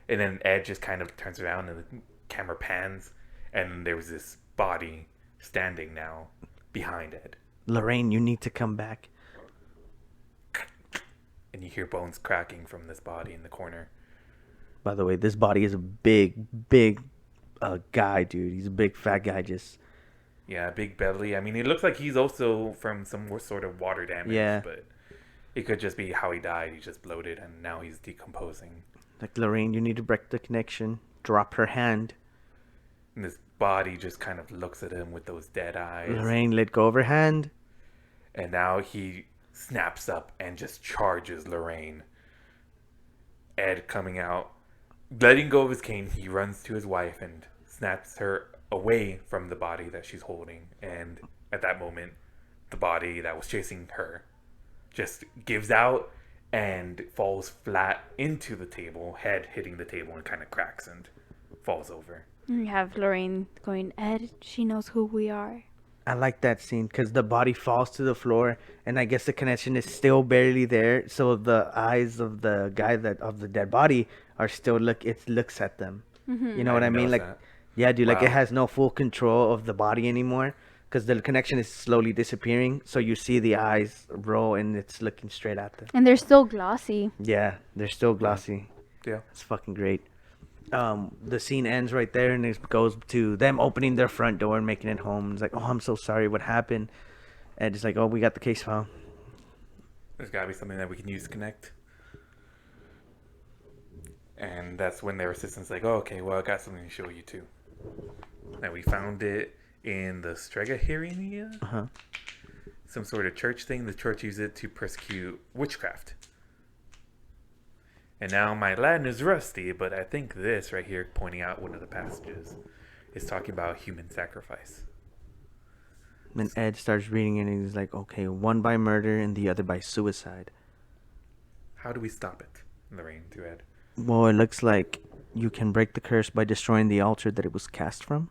and then Ed just kind of turns around and the camera pans, and there was this body standing now behind Ed. Lorraine, you need to come back. And you hear bones cracking from this body in the corner. By the way, this body is a big guy, dude. He's a big fat guy. Just Yeah, big belly. I mean, it looks like he's also from some sort of water damage. Yeah. But it could just be how he died. He just bloated, and now he's decomposing. like Lorraine, you need to break the connection. Drop her hand. And this body just kind of looks at him with those dead eyes. Lorraine let go of her hand. And now he snaps up and just charges Lorraine. Ed coming out, letting go of his cane, he runs to his wife and snaps her away from the body that she's holding. And at that moment, the body that was chasing her just gives out and falls flat into the table, head hitting the table, and kind of cracks and falls over. And you have Lorraine going, Ed, she knows who we are. I like that scene because the body falls to the floor, and I guess the connection is still barely there. So the eyes of the guy of the dead body are still it looks at them. Mm-hmm. You know what I mean? Like, That. yeah, dude. Like Wow. it has no full control of the body anymore because the connection is slowly disappearing. So you see the eyes roll, and it's looking straight at them. And they're still glossy. Yeah, they're still glossy. Yeah. It's fucking great. The scene ends right there, and it goes to them opening their front door and making it home. It's like, oh, I'm so sorry, what happened? And it's like, oh, we got the case file. There's got to be something that we can use to connect. And that's when their assistant's like, oh, okay, well, I got something to show you too. And we found it in the Strega hearing. Uh-huh. Some sort of church thing. The church used it to persecute witchcraft. And now my Latin is rusty, but I think this right here, pointing out one of the passages, is talking about human sacrifice. Then Ed starts reading it, and he's like, okay, one by murder and the other by suicide. How do we stop it? Lorraine to Ed. Well, it looks like you can break the curse by destroying the altar that it was cast from.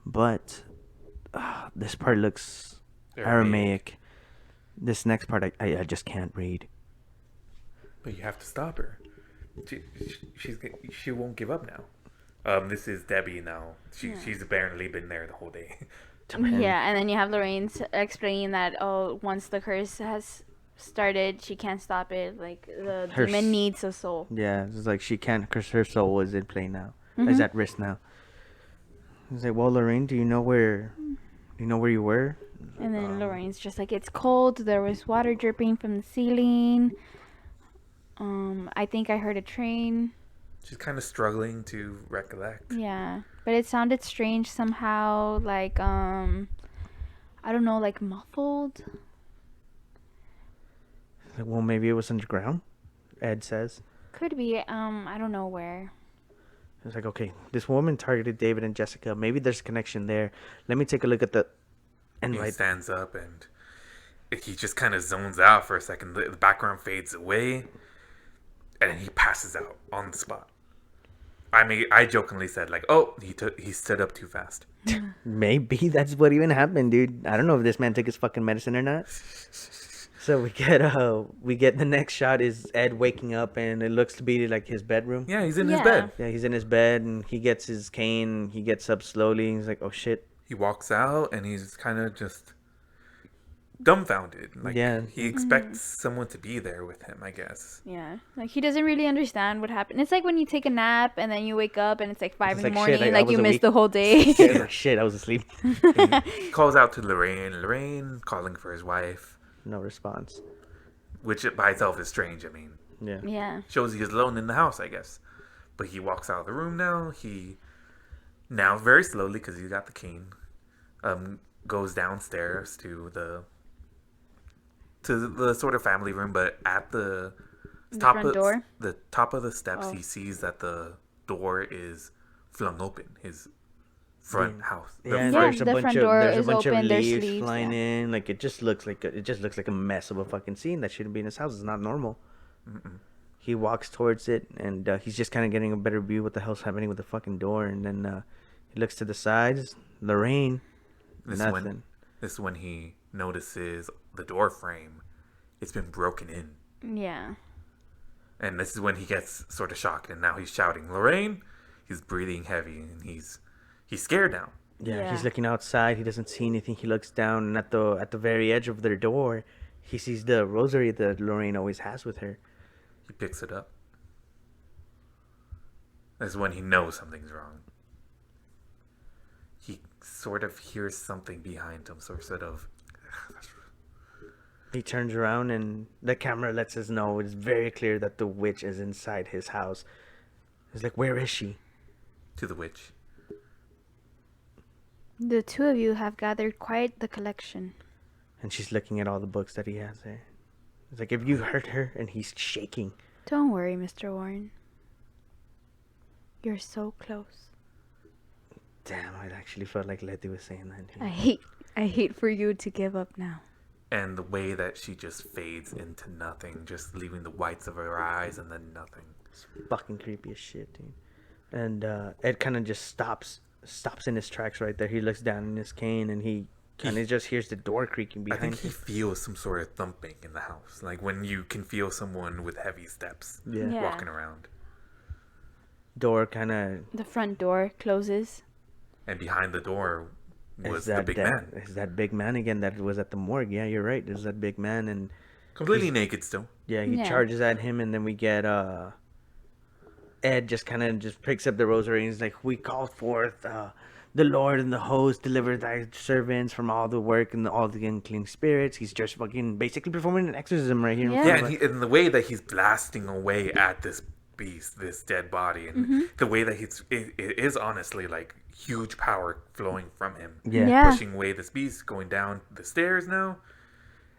But this part looks Aramaic. This next part, I just can't read. But you have to stop her. She won't give up now. This is Debbie now. She's apparently been there the whole day. Yeah, and then you have Lorraine explaining that, oh, once the curse has started, she can't stop it. Like, the demon needs a soul. Yeah, it's like she can't, because her soul is in play now. Mm-hmm. Is at risk now. He's like, well, Lorraine, do you know where you were? And then Lorraine's just like, it's cold. There was water dripping from the ceiling. I think I heard a train. She's kind of struggling to recollect. Yeah, but it sounded strange somehow, like, I don't know, like muffled. Like, well, maybe it was underground, Ed says. Could be, I don't know where. It's like, okay, this woman targeted David and Jessica. Maybe there's a connection there. Let me take a look at the... And He right, stands up and he just kind of zones out for a second. The background fades away, and then he passes out on the spot. I mean, I jokingly said like, "Oh, he stood up too fast." maybe that's what even happened, dude. I don't know if this man took his fucking medicine or not. So we get the next shot is Ed waking up, and it looks to be like his bedroom. Yeah, he's in his Yeah. bed. Yeah, he's in his bed, and he gets his cane. He gets up slowly. And he's like, oh shit. He walks out, and he's kind of just dumbfounded. Like, Yeah. he expects someone to be there with him, I guess. Yeah, like he doesn't really understand what happened. It's like when you take a nap and then you wake up and it's like 5 It's in the like, shit, morning, I like was you awake. missed the whole day. He's like, shit, I was asleep. He calls out to Lorraine. Lorraine calling for his wife, No response. which by itself is strange. I mean, Yeah. Yeah. shows he's alone in the house, I guess. But he walks out of the room now. He now very slowly, because he's got the cane, goes downstairs to the sort of family room, but at the top front of door? the top of the steps, Oh. he sees that the door is flung open. His front house. The Yeah, and Yeah, there's a the bunch front of door there's a is bunch open, of there's leaves leaves, flying yeah. in. Like it just looks like a mess of a fucking scene that shouldn't be in his house. It's not normal. He walks towards it, and he's just kind of getting a better view what the hell's happening with the fucking door. And then he looks to the sides. Lorraine, nothing. This is when he notices the door frame. It's been broken in. Yeah. And this is when he gets sort of shocked, and now he's shouting, "Lorraine!" He's breathing heavy, and he's scared now. Yeah, he's Yeah. looking outside. He doesn't see anything. He looks down, and at the very edge of their door, he sees the rosary that Lorraine always has with her. He picks it up. This is when he knows something's wrong. He sort of hears something behind him, sort of. He turns around, and the camera lets us know it's very clear that the witch is inside his house. He's like, where is she? To the witch. The two of you have gathered quite the collection. And she's looking at all the books that he has there. It's like, if you hurt her, and he's shaking. Don't worry, Mr. Warren. You're so close. Damn, I actually felt like Lety was saying that. I hate for you to give up now. And the way that she just fades into nothing, just leaving the whites of her eyes and then nothing. It's fucking creepy as shit, dude. And Ed kind of just stops in his tracks right there. He looks down in his cane, and he kind of just hears the door creaking I behind think he him. feels some sort of thumping in the house, like when you can feel someone with heavy steps Yeah. walking around. Door kind of... The front door closes. And behind the door was Is the that big that, man. is that big man again that was at the morgue? Yeah, you're right. There's that big man, and Completely naked still. yeah, he Yeah. charges at him, and then we get Ed just kind of just picks up the rosary, and he's like, "We call forth the Lord and the host, deliver thy servants from all the work and all the unclean spirits." He's just fucking basically performing an exorcism right here. Yeah. In Yeah, front and, of us. and the way that he's blasting away at this beast, this dead body, and the way that it is honestly like huge power flowing from him. Yeah. Pushing away this beast, going down the stairs now.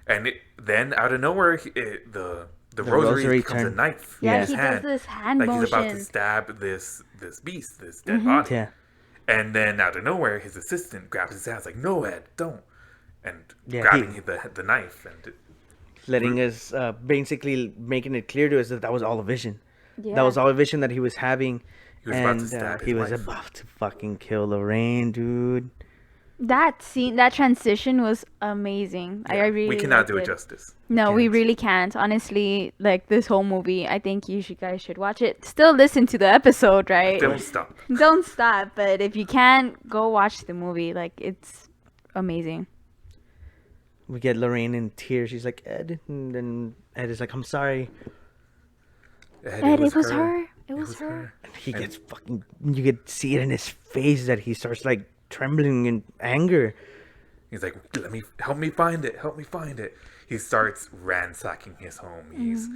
And then out of nowhere, the rosary rosary becomes a turn. knife Yeah, in his he hand. does this hand like motion. he's about to stab this beast, this dead body. Yeah. And then out of nowhere, his assistant grabs his hands like, "No, Ed, don't!" And Yeah, grabbing the knife and Letting us basically making it clear to us that was all a vision. Yeah. That was all a vision that he was having. He was about and to stab he his was wife. about to fucking kill Lorraine, dude. That scene, that transition was amazing. I really we cannot liked do it it. justice. No, we can't. really can't. Honestly, like this whole movie, I think guys should watch it. Still listen to the episode, right? Don't stop. Don't stop. But if you can, go watch the movie. Like it's amazing. We get Lorraine in tears. She's like, "Ed," and then Ed is like, "I'm sorry." Ed, it was her. It was her. He gets fucking. You could see it in his face that he starts like trembling in anger. He's like, help me find it. Help me find it. He starts ransacking his home. He's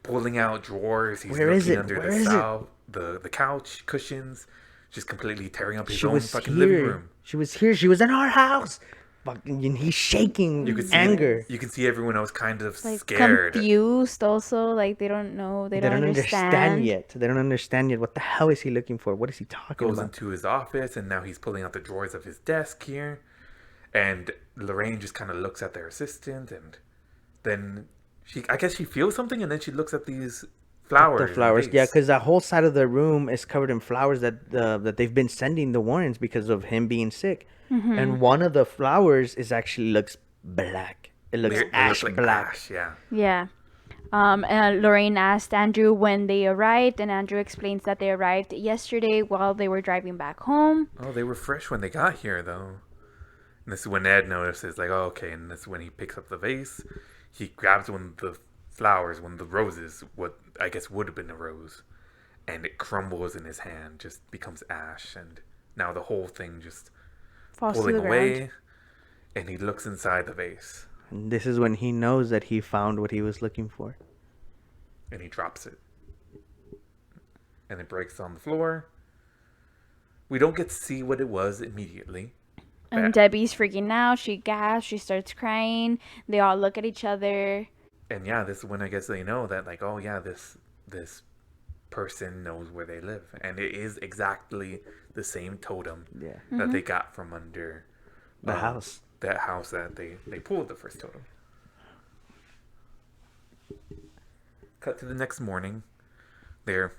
pulling out drawers. He's Where is looking it? under Where the is it? sow, the couch cushions, just completely tearing up his She own was fucking living here. room. She was here. She was in our house. Fucking, and he's shaking You with can see anger. You can see everyone else kind of Like scared. confused also. Like they don't know. They They don't don't understand. understand yet. They don't understand yet. What the hell is he looking for? What is he talking Goes about? into his office, and now he's pulling out the drawers of his desk here. And Lorraine just kind of looks at their assistant, and then I guess she feels something, and then she looks at these flowers. The in flowers, vase. yeah, because that whole side of the room is covered in flowers that they've been sending the Warrens because of him being sick. And one of the flowers looks black. It looks They look ash like black. ash, yeah. Yeah. And Lorraine asked Andrew when they arrived, and Andrew explains that they arrived yesterday while they were driving back home. Oh, they were fresh when they got here, though. And this is when Ed notices, like, oh, okay. And this is when he picks up the vase. He grabs one of the flowers, one of the roses, what I guess would have been a rose, and it crumbles in his hand, just becomes ash. And now the whole thing just Falls to pulling the away. ground. And he looks inside the vase, And this is when he knows that he found what he was looking for. and he drops it. And it breaks on the floor. We don't get to see what it was immediately. And Debbie's freaking out. She gasps. She starts crying. They all look at each other. And yeah, this is when I guess they know that, like, oh yeah, this person knows where they live, and it is exactly the same totem Yeah. that they got from under The house. that house that they pulled the first totem. Cut to the next morning. They're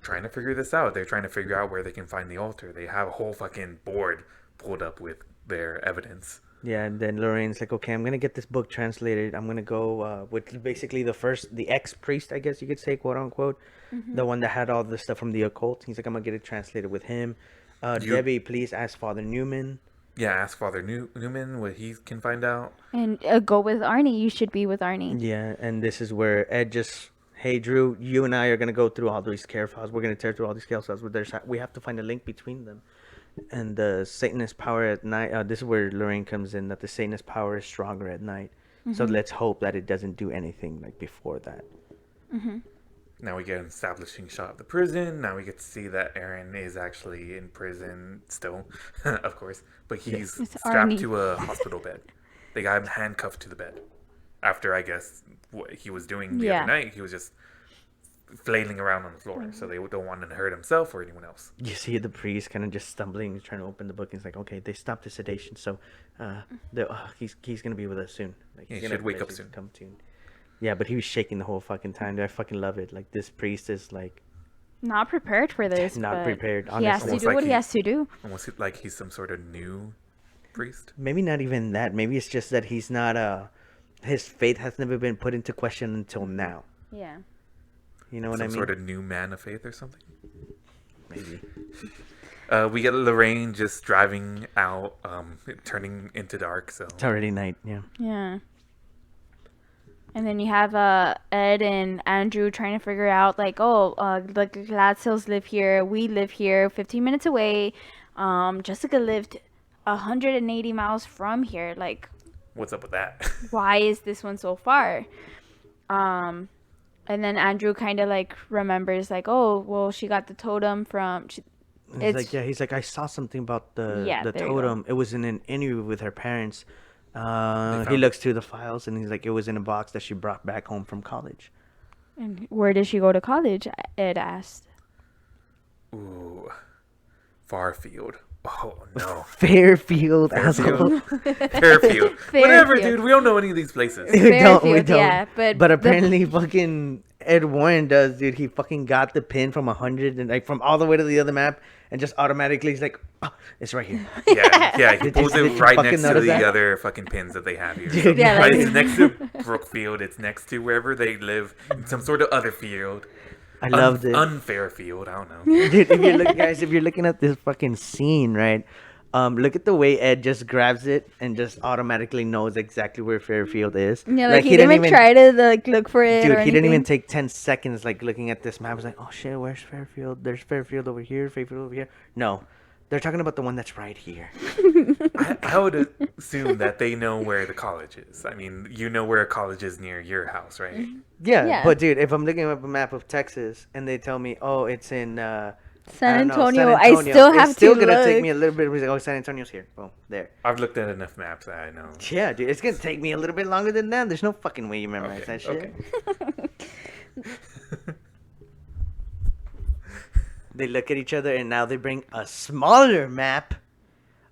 trying to figure this out. They're trying to figure out where they can find the altar. They have a whole fucking board pulled up with their evidence. Yeah, and then Lorraine's like, okay, I'm gonna get this book translated. I'm gonna go with basically the ex-priest, I guess you could say, quote unquote, the one that had all the stuff from the occult. He's like, I'm gonna get it translated with him. Debbie, please ask Father Newman. Yeah, ask Father Newman what he can find out. And go with Arnie. You should be with Arnie. Yeah, and this is where Ed just, hey Drew, you and I are gonna go through all these care files. We're gonna tear through all these care files. We have to find a link between them. And the Satanist power at night. This is where Lorraine comes in. That the Satanist power is stronger at night. So let's hope that it doesn't do anything like before that. Now we get an establishing shot of the prison. Now we get to see that Aaron is actually in prison still, of course. But he's It's strapped Arnie. to a hospital bed. They got him handcuffed to the bed. After, I guess, what he was doing the Yeah. other night, he was just flailing around on the floor. So they don't want him to hurt himself or anyone else. You see the priest kind of just stumbling, trying to open the book. And he's like, okay, they stopped the sedation, so he's gonna be with us soon. Like, He he's should gonna wake up eventually soon. Come to. Yeah, but he was shaking the whole fucking time. Dude, I fucking love it. Like, this priest is like Not prepared for this. Not but prepared, He has honestly. to Almost do like what he he- has to do. Almost like he's some sort of new priest. maybe not even that. Maybe it's just that he's not his faith has never been put into question until now. Yeah. You know what Some I mean? sort of new man of faith or something. Maybe. We get Lorraine just driving out, turning into dark. So It's already night. Yeah. Yeah. And then you have Ed and Andrew trying to figure out like, the Gladsills live here, we live here, 15 minutes away. Jessica lived 180 miles from here. Like, what's up with that? why is this one so far? And then Andrew kind of like remembers like, oh, well, she got the totem from. And It's- he's like, he's like, I saw something about the Yeah, the there you go. totem. It was in an interview with her parents. He found looks through the files and he's like, it was in a box that she brought back home from college. And where did she go to college? Ed asked. Ooh, Farfield. Oh no, Fairfield, asshole. Fairfield. Whatever, Fairfield. dude. We don't know any of these places. We don't. Fairfield, yeah, but but the- apparently, fucking Ed Warren does, dude. He fucking got the pin from 100 and like from all the way to the other map, and just automatically he's like, oh, it's right here. Yeah. He Did pulls you it right fucking next to notice the that? other fucking pins that they have here. Dude, Yeah, Right, like- it's next to Brookfield. It's next to wherever they live, in some sort of other field. I loved it. Unfair field. I don't know. Dude, if you're guys, if you're looking at this fucking scene, right? Look at the way Ed just grabs it and just automatically knows exactly where Fairfield is. Yeah, like he didn't even try to like look for it. Dude, or he didn't even anything. take 10 seconds like looking at this map. I was like, oh shit, where's Fairfield? There's Fairfield over here, Fairfield over here. No, they're talking about the one that's right here. I would assume that they know where the college is. I mean, you know where a college is near your house, right? Yeah, Yeah. but dude, if I'm looking up a map of Texas and they tell me, oh, it's in I San don't know, Antonio. I still have it's still to gonna look. take me a little bit. He's like, oh, San Antonio's here. Boom, there. I've looked at enough maps that I know. Yeah, dude, it's gonna take me a little bit longer than that. There's no fucking way you memorize Okay, that shit. okay. They look at each other and now they bring a smaller map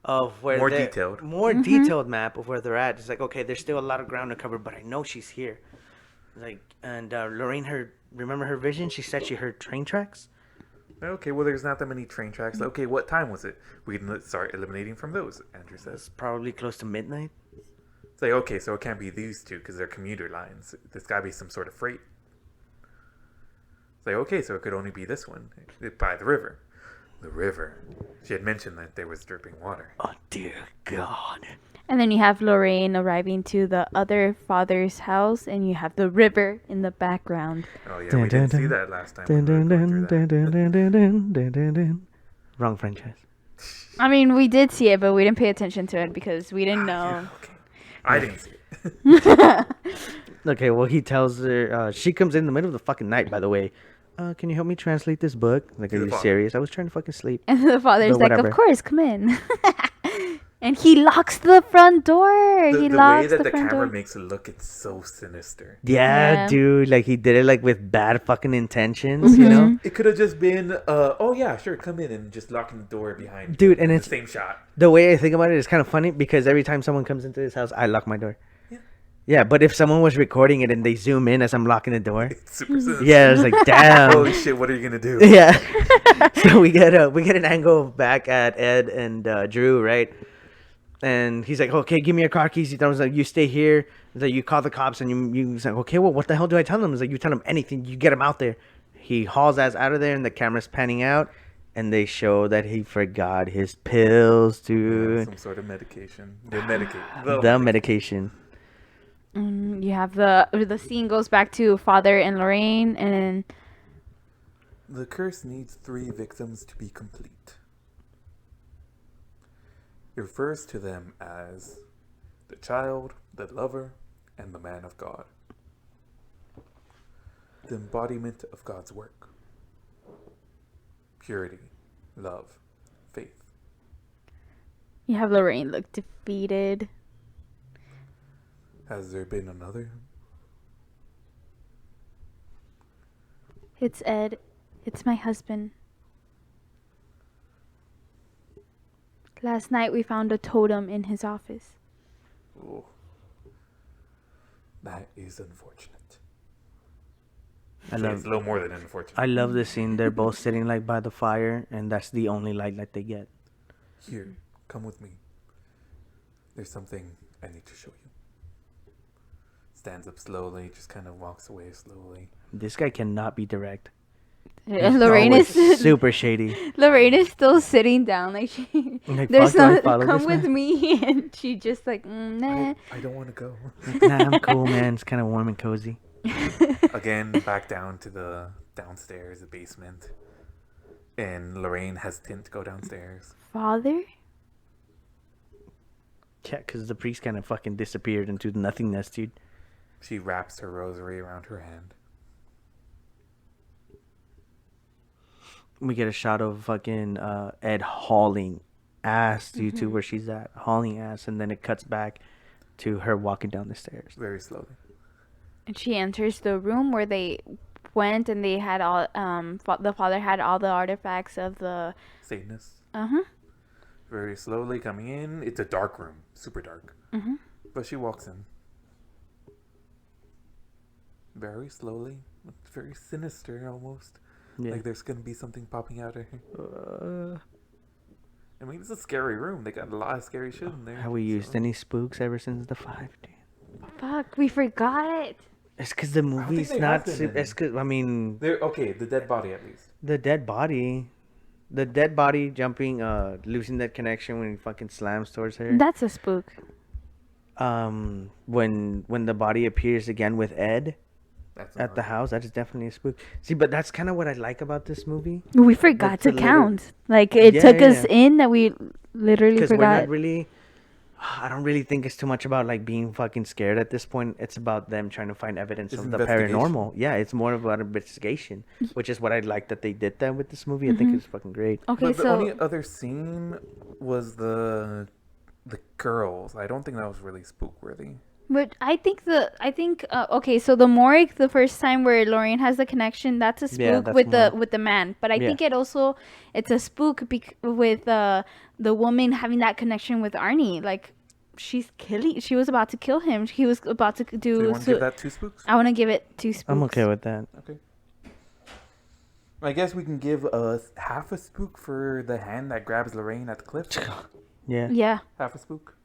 of where More they're- detailed. more detailed map of where they're at. It's like, okay, there's still a lot of ground to cover, but I know she's here. Like, and Lorraine remember her vision? She said she heard train tracks. Okay, well, there's not that many train tracks. Okay, what time was it? We can start eliminating from those, Andrew says. It's probably close to midnight. It's like, okay, so it can't be these two because they're commuter lines. There's got to be some sort of freight. It's like, okay, so it could only be this one by the river. The river. She had mentioned that there was dripping water. Oh dear God. And then you have Lorraine arriving to the other father's house, and you have the river in the background. Oh, yeah, Dun, we didn't dun, see dun. that last time. Dun, when we dun, were going dun, through dun, that. dun, dun, dun, dun, dun. Wrong franchise. I mean, we did see it, but we didn't pay attention to it because we didn't know. Okay. I didn't see it. Okay, well, he tells her, she comes in the middle of the fucking night, by the way. Can you help me translate this book? Like, To are the you father. serious? I was trying to fucking sleep. And the father's But like, whatever. of course, come in. And he locks the front door. He The way locks that the the front camera door. makes it look, it's so sinister. Yeah, Yeah. dude, like, he did it, like, with bad fucking intentions, you know? It could have just been, oh yeah, sure, come in and just locking the door behind you. Dude, and The it's- same shot. The way I think about it is kind of funny because every time someone comes into this house, I lock my door. Yeah. Yeah, but if someone was recording it and they zoom in as I'm locking the door, It's super sinister. yeah, it's like, damn. Holy shit, what are you gonna do? Yeah. So we get an angle back at Ed and Drew, right? And he's like, okay, give me your car keys. He was like, you stay here. He's like, you call the cops, and he's like, okay, well, what the hell do I tell them? He's like, you tell them anything. You get him out there. He hauls ass out of there, and the camera's panning out, and they show that he forgot his pills, Yeah, dude. some sort of medication. The medicate. The medication. You have the scene goes back to father and Lorraine, and The curse needs 3 victims to be complete. It refers to them as the child, the lover, and the man of God. the embodiment of God's work. Purity, love, faith. You have Lorraine look defeated. Has there been another? It's Ed. It's my husband. Last night we found a totem in his office. Oh, that is unfortunate. I It's love a little more than unfortunate. I love the scene. They're both sitting like by the fire, and that's the only light that they get. Here, come with me. There's something I need to show you. Stands up slowly, just kind of walks away slowly. This guy cannot be direct. Lorraine Always is super shady. Lorraine is still sitting down, like she. Like, There's fuck, do I no follow come this with man? me, and she just like nah. I don't want to go. Nah, I'm cool, man. It's kind of warm and cozy. Again, back down to the downstairs, the basement. And Lorraine hesitant to go downstairs. Father? Yeah, because the priest kind of fucking disappeared into nothingness, dude. She wraps her rosary around her hand. We get a shot of fucking Ed hauling ass to where she's at, hauling ass, and then it cuts back to her walking down the stairs. Very slowly. And she enters the room where they went, and they had all the father had all the artifacts of the Satanists. uh-huh. Very slowly coming in. It's a dark room. Super dark. Mhm. But she walks in. Very slowly. Very sinister almost. Yeah. Like there's going to be something popping out of her. I mean, it's a scary room. They got a lot of scary shit in there. Have we used any spooks ever since the 5, dude? Fuck, we forgot. It's because the think movie's they not. have been in It's because, I mean, They're okay, the dead body at least. the dead body. The dead body jumping, losing that connection when he fucking slams towards her. That's a spook. When the body appears again with Ed That's at the another- house, that is definitely a spook. See, but that's kind of what I like about this movie. We forgot That's to a little- count. Like it Yeah, took yeah, us yeah. in that we literally Because we're forgot. not really. I don't really think it's too much about like being fucking scared at this point. It's about them trying to find evidence It's of the investigation. paranormal. Yeah, it's more about investigation, which is what I like that they did that with this movie. I think it's fucking great. Okay, But the so only other scene was the girls. I don't think that was really spook-worthy. but I think okay, so the morgue, the first time where Lorraine has the connection, that's a spook Yeah, that's with more- the man. But I Yeah. think it's a spook with the woman having that connection with Arnie. Like she was about to kill him. He was about to Do you do. want to give that two spooks? I want to give it 2 spooks. I'm okay with that. Okay. I guess we can give half a spook for the hand that grabs Lorraine at the cliff. Yeah. Yeah. Half a spook.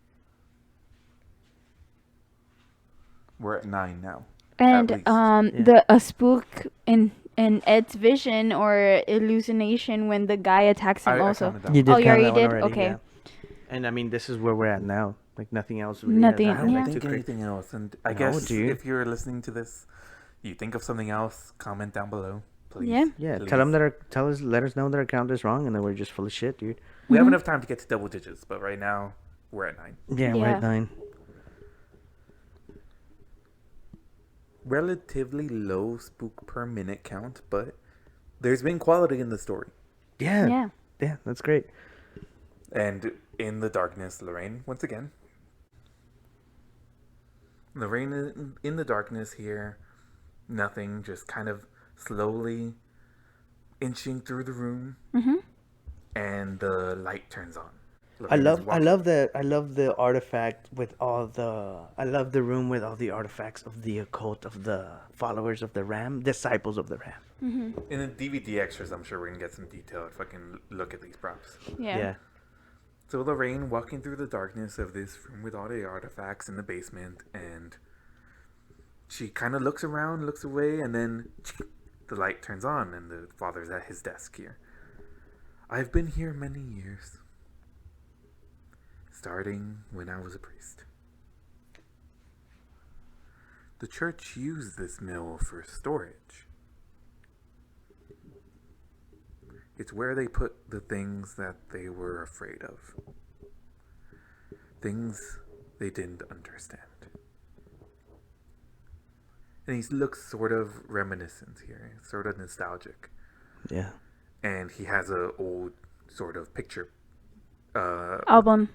We're at 9 now. And least. Yeah. a spook in Ed's vision or hallucination when the guy attacks him also. counted that You one. did Oh, you count already that one did? Okay. yeah. And I mean, this is where we're at now. Like nothing else. Really Nothing- has I happened don't yeah. to think create- anything else. And I No, guess dude. if you're listening to this, you think of something else, comment down below, please. Yeah. Yeah, Please. let us know that our count is wrong and that we're just full of shit, dude. We have Mhm. enough time to get to double digits, but right now we're at 9. Yeah, we're Yeah. at 9. Relatively low spook per minute count, but there's been quality in the story. Yeah. Yeah. Yeah, that's great. And in the darkness, Lorraine, once again. Lorraine in the darkness here. Nothing, just kind of slowly inching through the room. Mhm. And the light turns on. I Lorraine is love walking. the artifact with all the I love the room with all the artifacts of the occult of the followers of the Ram, disciples of the Ram. Mhm. In the DVD extras, I'm sure we're gonna get some detailed fucking look at these props. Yeah. So Lorraine walking through the darkness of this room with all the artifacts in the basement, and she kind of looks around, looks away, and then the light turns on, and the father's at his desk here. I've been here many years, starting when I was a priest. The church used this mill for storage. It's where they put the things that they were afraid of. Things they didn't understand. And he looks sort of reminiscent here, sort of nostalgic. Yeah. And he has a old sort of picture Album.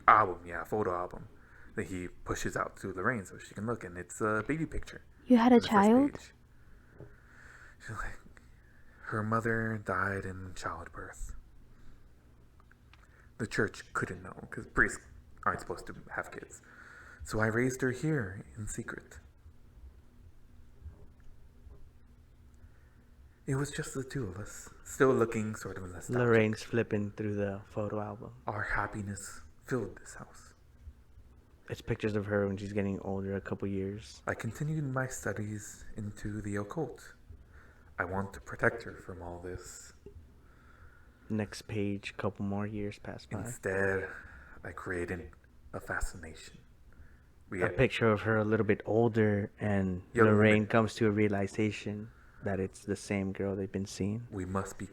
photo album that he pushes out to Lorraine so she can look, and it's a baby picture. You had a on the first child? page. She's like, her mother died in childbirth. The church couldn't know because priests aren't supposed to have kids. So I raised her here in secret. It was just the two of us, still looking sort of nostalgic. Lorraine's flipping through the photo album. Our happiness filled this house. It's pictures of her when she's getting older, a couple years. I continued my studies into the occult. I want to protect her from all this. Next page, couple more years pass by. Instead, I created a fascination. A picture of her a little bit older, and Young Lorraine woman. comes to a realization that it's the same girl they've been seeing. We must be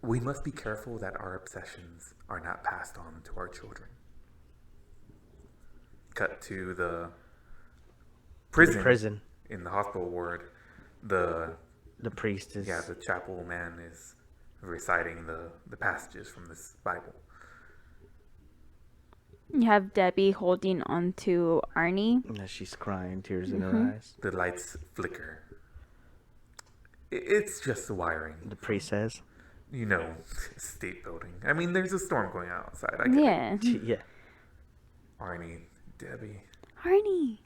we must be careful that our obsessions are not passed on to our children. Cut to the prison. In the hospital ward. The priest is... Yeah, the chapel man is reciting the passages from this Bible. You have Debbie holding on to Arnie. And she's crying, tears in her eyes. The lights flicker. It's just the wiring. The priest says. You know, state building. I mean, there's a storm going on outside. I get Yeah. Yeah. Arnie, Debbie. Arnie.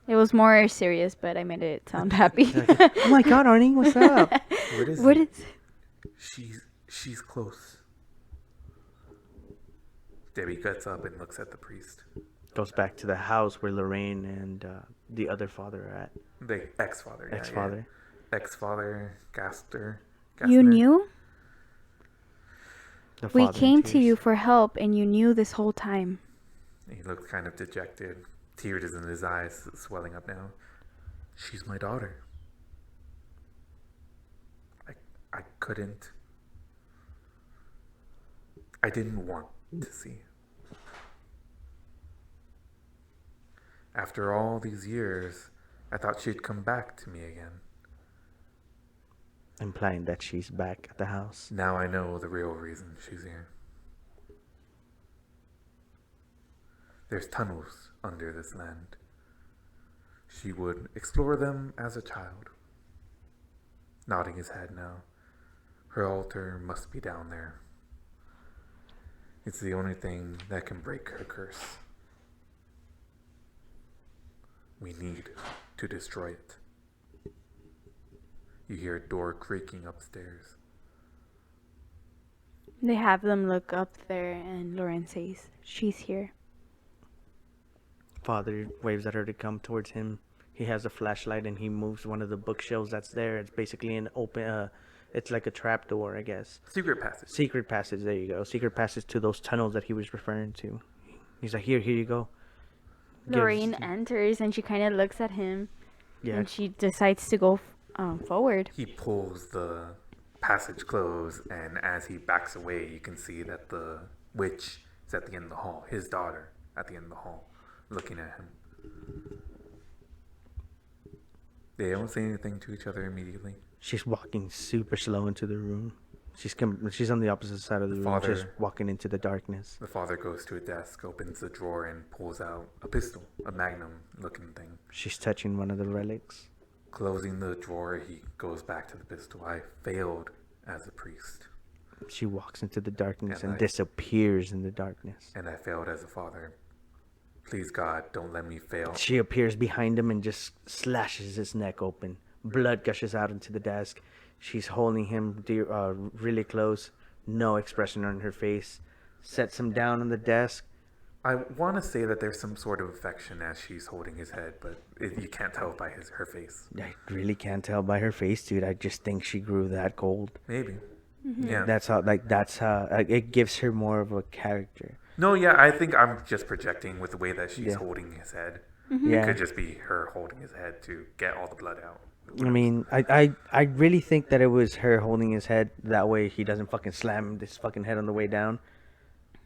It was more serious, but I made it sound happy. Oh my God, Arnie, what's up? What is She's close. Debbie gets up and looks at the priest. Goes back to the house where Lorraine and the other father are at. The ex-father. Yeah, Ex-father. Yeah. Ex-father, Gaster. You knew? The We father in came to tears. you for help, and you knew this whole time. He looks kind of dejected. Tears in his eyes, swelling up now. She's my daughter. I couldn't. I didn't want to see. After all these years, I thought she'd come back to me again. Implying that she's back at the house. Now I know the real reason she's here. There's tunnels under this land. She would explore them as a child. Nodding his head now. Her altar must be down there. It's the only thing that can break her curse. We need to destroy it. You hear a door creaking upstairs. They have them look up there, and Lauren says, "She's here." Father waves at her to come towards him. He has a flashlight and he moves one of the bookshelves that's there. It's basically an open, it's like a trap door, I guess. Secret passage. Secret passage, there you go. Secret passage to those tunnels that he was referring to. He's like, here you go. Lorraine enters, and she kind of looks at him, Yeah, and she decides to go forward. He pulls the passage closed, and as he backs away, you can see that the witch is at the end of the hall. His daughter at the end of the hall, looking at him. They don't say anything to each other immediately. she's walking super slow into the room. She's on the opposite side of the room, Father- just walking into the darkness. The father goes to a desk, opens the drawer, and pulls out a pistol, a magnum-looking thing. She's touching one of the relics. Closing the drawer, he goes back to the pistol. I failed as a priest, She walks into the darkness And and I- disappears in the darkness. and I failed as a father. Please, God, don't let me fail. She appears behind him and just slashes his neck open. Blood gushes out into the desk. She's holding him really close. No expression on her face. Sets him down on the desk. I want to say that there's some sort of affection as she's holding his head, but you can't tell by her face. I really can't tell by her face, dude. I just think she grew that cold. Maybe. Yeah. That's how it gives her more of a character. No, yeah, I think I'm just projecting with the way that she's Yeah. holding his head. Yeah. It could just be her holding his head to get all the blood out. I mean, I really think that it was her holding his head. That way he doesn't fucking slam his fucking head on the way down.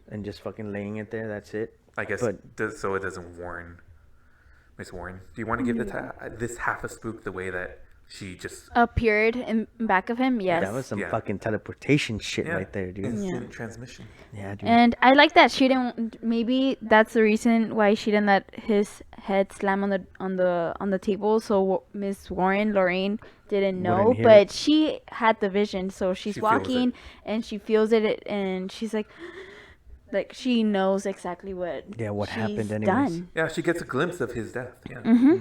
And just fucking laying it there. That's it. I guess But- so it doesn't warn Miss Warren, do you want to give this half a spook the way that she just Appeared in back of him, yes. That was some Yeah. fucking teleportation shit yeah, right there, dude. instant transmission? Yeah, dude. And I like that she didn't. Maybe that's the reason why she didn't let his head slam on the table. So Miss Warren Lorraine didn't know, Wouldn't hear but it. she had the vision. So she's She feels walking it. and she feels it, and she's like she knows exactly what What she's happened anyways. done. Yeah, she gets a glimpse of his death. Yeah. Mm-hmm.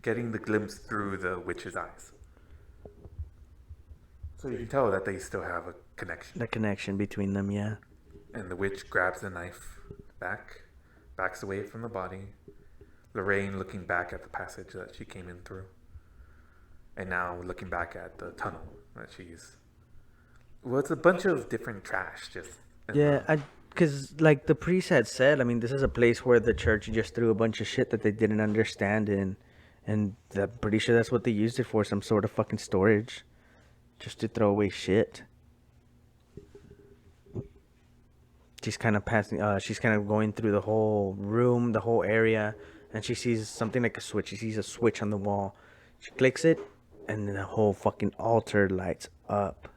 Getting the glimpse through the witch's eyes. So you can tell that they still have a connection. The connection between them, yeah. And the witch grabs the knife backs away from the body. Lorraine looking back at the passage that she came in through. And now looking back at the tunnel that she's... Well, it's a bunch of different trash just... Yeah, because like the priest had said, I mean, this is a place where the church just threw a bunch of shit that they didn't understand in. And I'm pretty sure that's what they used it for, some sort of fucking storage. Just to throw away shit. She's kind of she's kind of going through the whole room, the whole area, and she sees something like a switch. She sees a switch on the wall. She clicks it, and then the whole fucking altar lights up.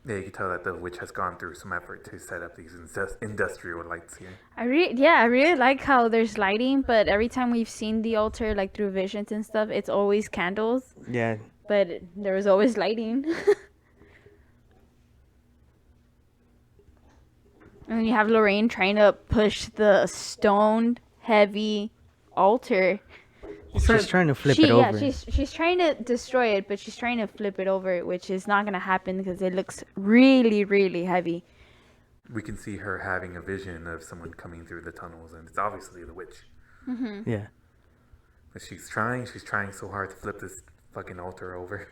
Yeah, you can tell that the witch has gone through some effort to set up these industrial lights here. I really like how there's lighting, but every time we've seen the altar, like through visions and stuff, it's always candles. Yeah. But there was always lighting. And then you have Lorraine trying to push the stone heavy altar. She's trying to flip it over. Yeah, she's trying to destroy it, but she's trying to flip it over, which is not gonna happen because it looks really, really heavy. We can see her having a vision of someone coming through the tunnels, and it's obviously the witch. Mm-hmm. Yeah. But she's trying so hard to flip this fucking altar over.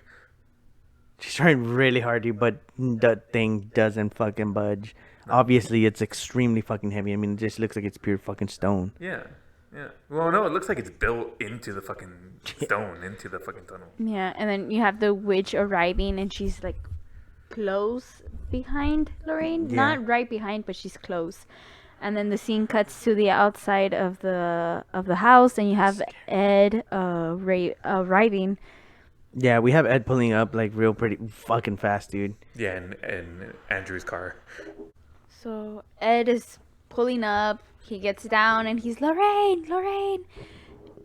She's trying really hard, dude, but that thing doesn't fucking budge. Obviously, it's extremely fucking heavy. I mean, it just looks like it's pure fucking stone. Yeah. Well, no, it looks like it's built into the fucking stone, into the fucking tunnel. Yeah, and then you have the witch arriving, and she's like close behind Lorraine. Yeah. Not right behind, but she's close. And then the scene cuts to the outside of the house, and you have Ed arriving. Yeah, we have Ed pulling up like real pretty fucking fast, dude. Yeah, and Andrew's car. So Ed is pulling up. He gets down and he's Lorraine,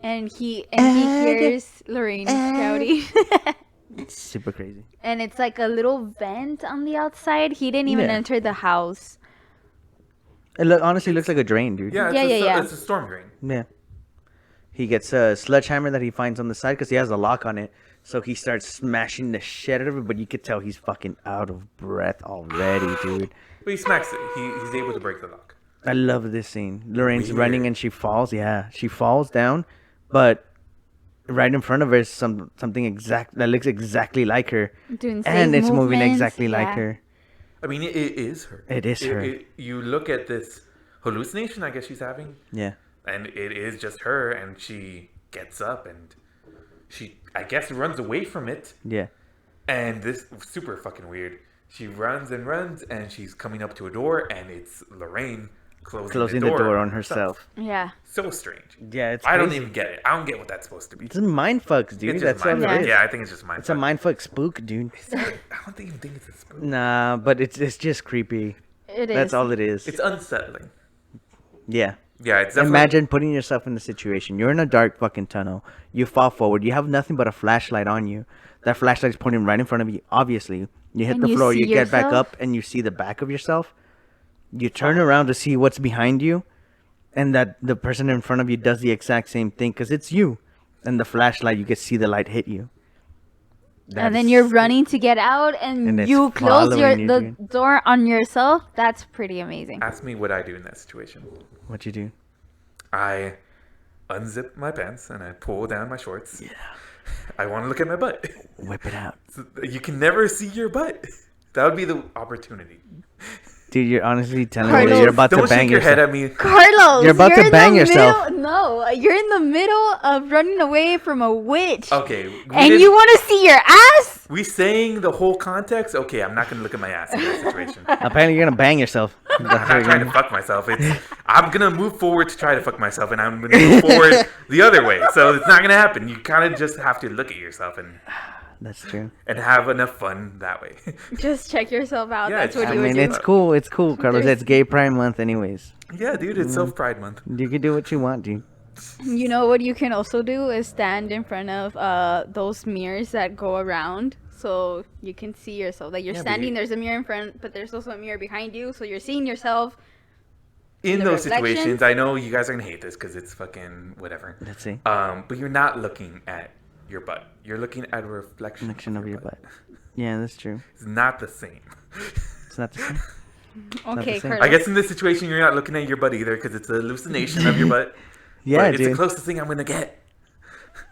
and he hears Lorraine shouting. It's super crazy. And it's like a little vent on the outside. He didn't even Yeah. enter the house. It honestly looks like a drain, dude. Yeah, it's a storm drain. Yeah. He gets a sledgehammer that he finds on the side because he has a lock on it. So he starts smashing the shit out of it, but you could tell he's fucking out of breath already, dude. But he smacks it. He's able to break the lock. I love this scene. Lorraine's Weird. running and she falls. Yeah, she falls down, but right in front of her is something that looks exactly like her, Doing and same it's moving movements, exactly like yeah. her. I mean, it is her. It is her. You look at this hallucination, I guess she's having, Yeah. and it is just her, and she gets up and she, I guess, runs away from it. Yeah. And this super fucking weird. She runs and runs, and she's coming up to a door, and it's Lorraine closing The door on herself. Yeah. So strange. Yeah, it's I don't crazy. even get it. I don't get what that's supposed to be. It's a mind fucks, dude. It's That's just all mind it fuck. is. Yeah, I think it's just mind It's a fuck. mind fuck spook, dude. I don't even think it's a spook. Nah, but it's just creepy. It is. That's all it is. It's unsettling. Yeah. Yeah, it's definitely... Imagine putting yourself in the situation. You're in a dark fucking tunnel. You fall forward. You have nothing but a flashlight on you. That flashlight is pointing right in front of you. Obviously, you hit And the you floor. see You get back yourself? up, and you see the back of yourself. You turn around to see what's behind you, and that the person in front of you does the exact same thing because it's you. And the flashlight, you can see the light hit you. And then you're running to get out, And and it's you close following you, the dude. door on yourself. That's pretty amazing. Ask me what I do in that situation. What you do? I unzip my pants and I pull down my shorts. Yeah. I want to look at my butt. Whip it out. So you can never see your butt. That would be the opportunity. Dude, you're honestly telling me Carlos, that you're about to Don't bang shake your head yourself. at me. Carlos, You're about to in bang the yourself. No, you're in the middle of running away from a witch. Okay. And you want to see your ass? We saying the whole context? Okay, I'm not gonna look at my ass in that situation. Apparently, you're gonna bang yourself. I'm not trying to fuck myself. I'm gonna move forward to try to fuck myself, and I'm gonna move forward the other way. So it's not gonna happen. You kind of just have to look at yourself That's true. and have enough fun that way. Just check yourself out. Yeah, That's what I you I would mean, do. it's cool. It's cool, Carlos. There's- It's Gay Pride Month, anyways. Yeah, dude, it's Self Pride Month. You can do what you want, dude. You know what you can also do is stand in front of those mirrors that go around, so you can see yourself. Like you're Yeah, but standing, you- there's a mirror in front, but there's also a mirror behind you, so you're seeing yourself. In The those reflection? situations, I know you guys are gonna hate this because it's fucking whatever. Let's see. But you're not looking at your butt. You're looking at a reflection Reflection of your butt. Yeah, that's true. It's not the same. It's not the same. Okay, the same. Carlos. I guess in this situation, you're not looking at your butt either because it's a hallucination of your butt. Yeah, but it's the dude. closest thing I'm gonna get.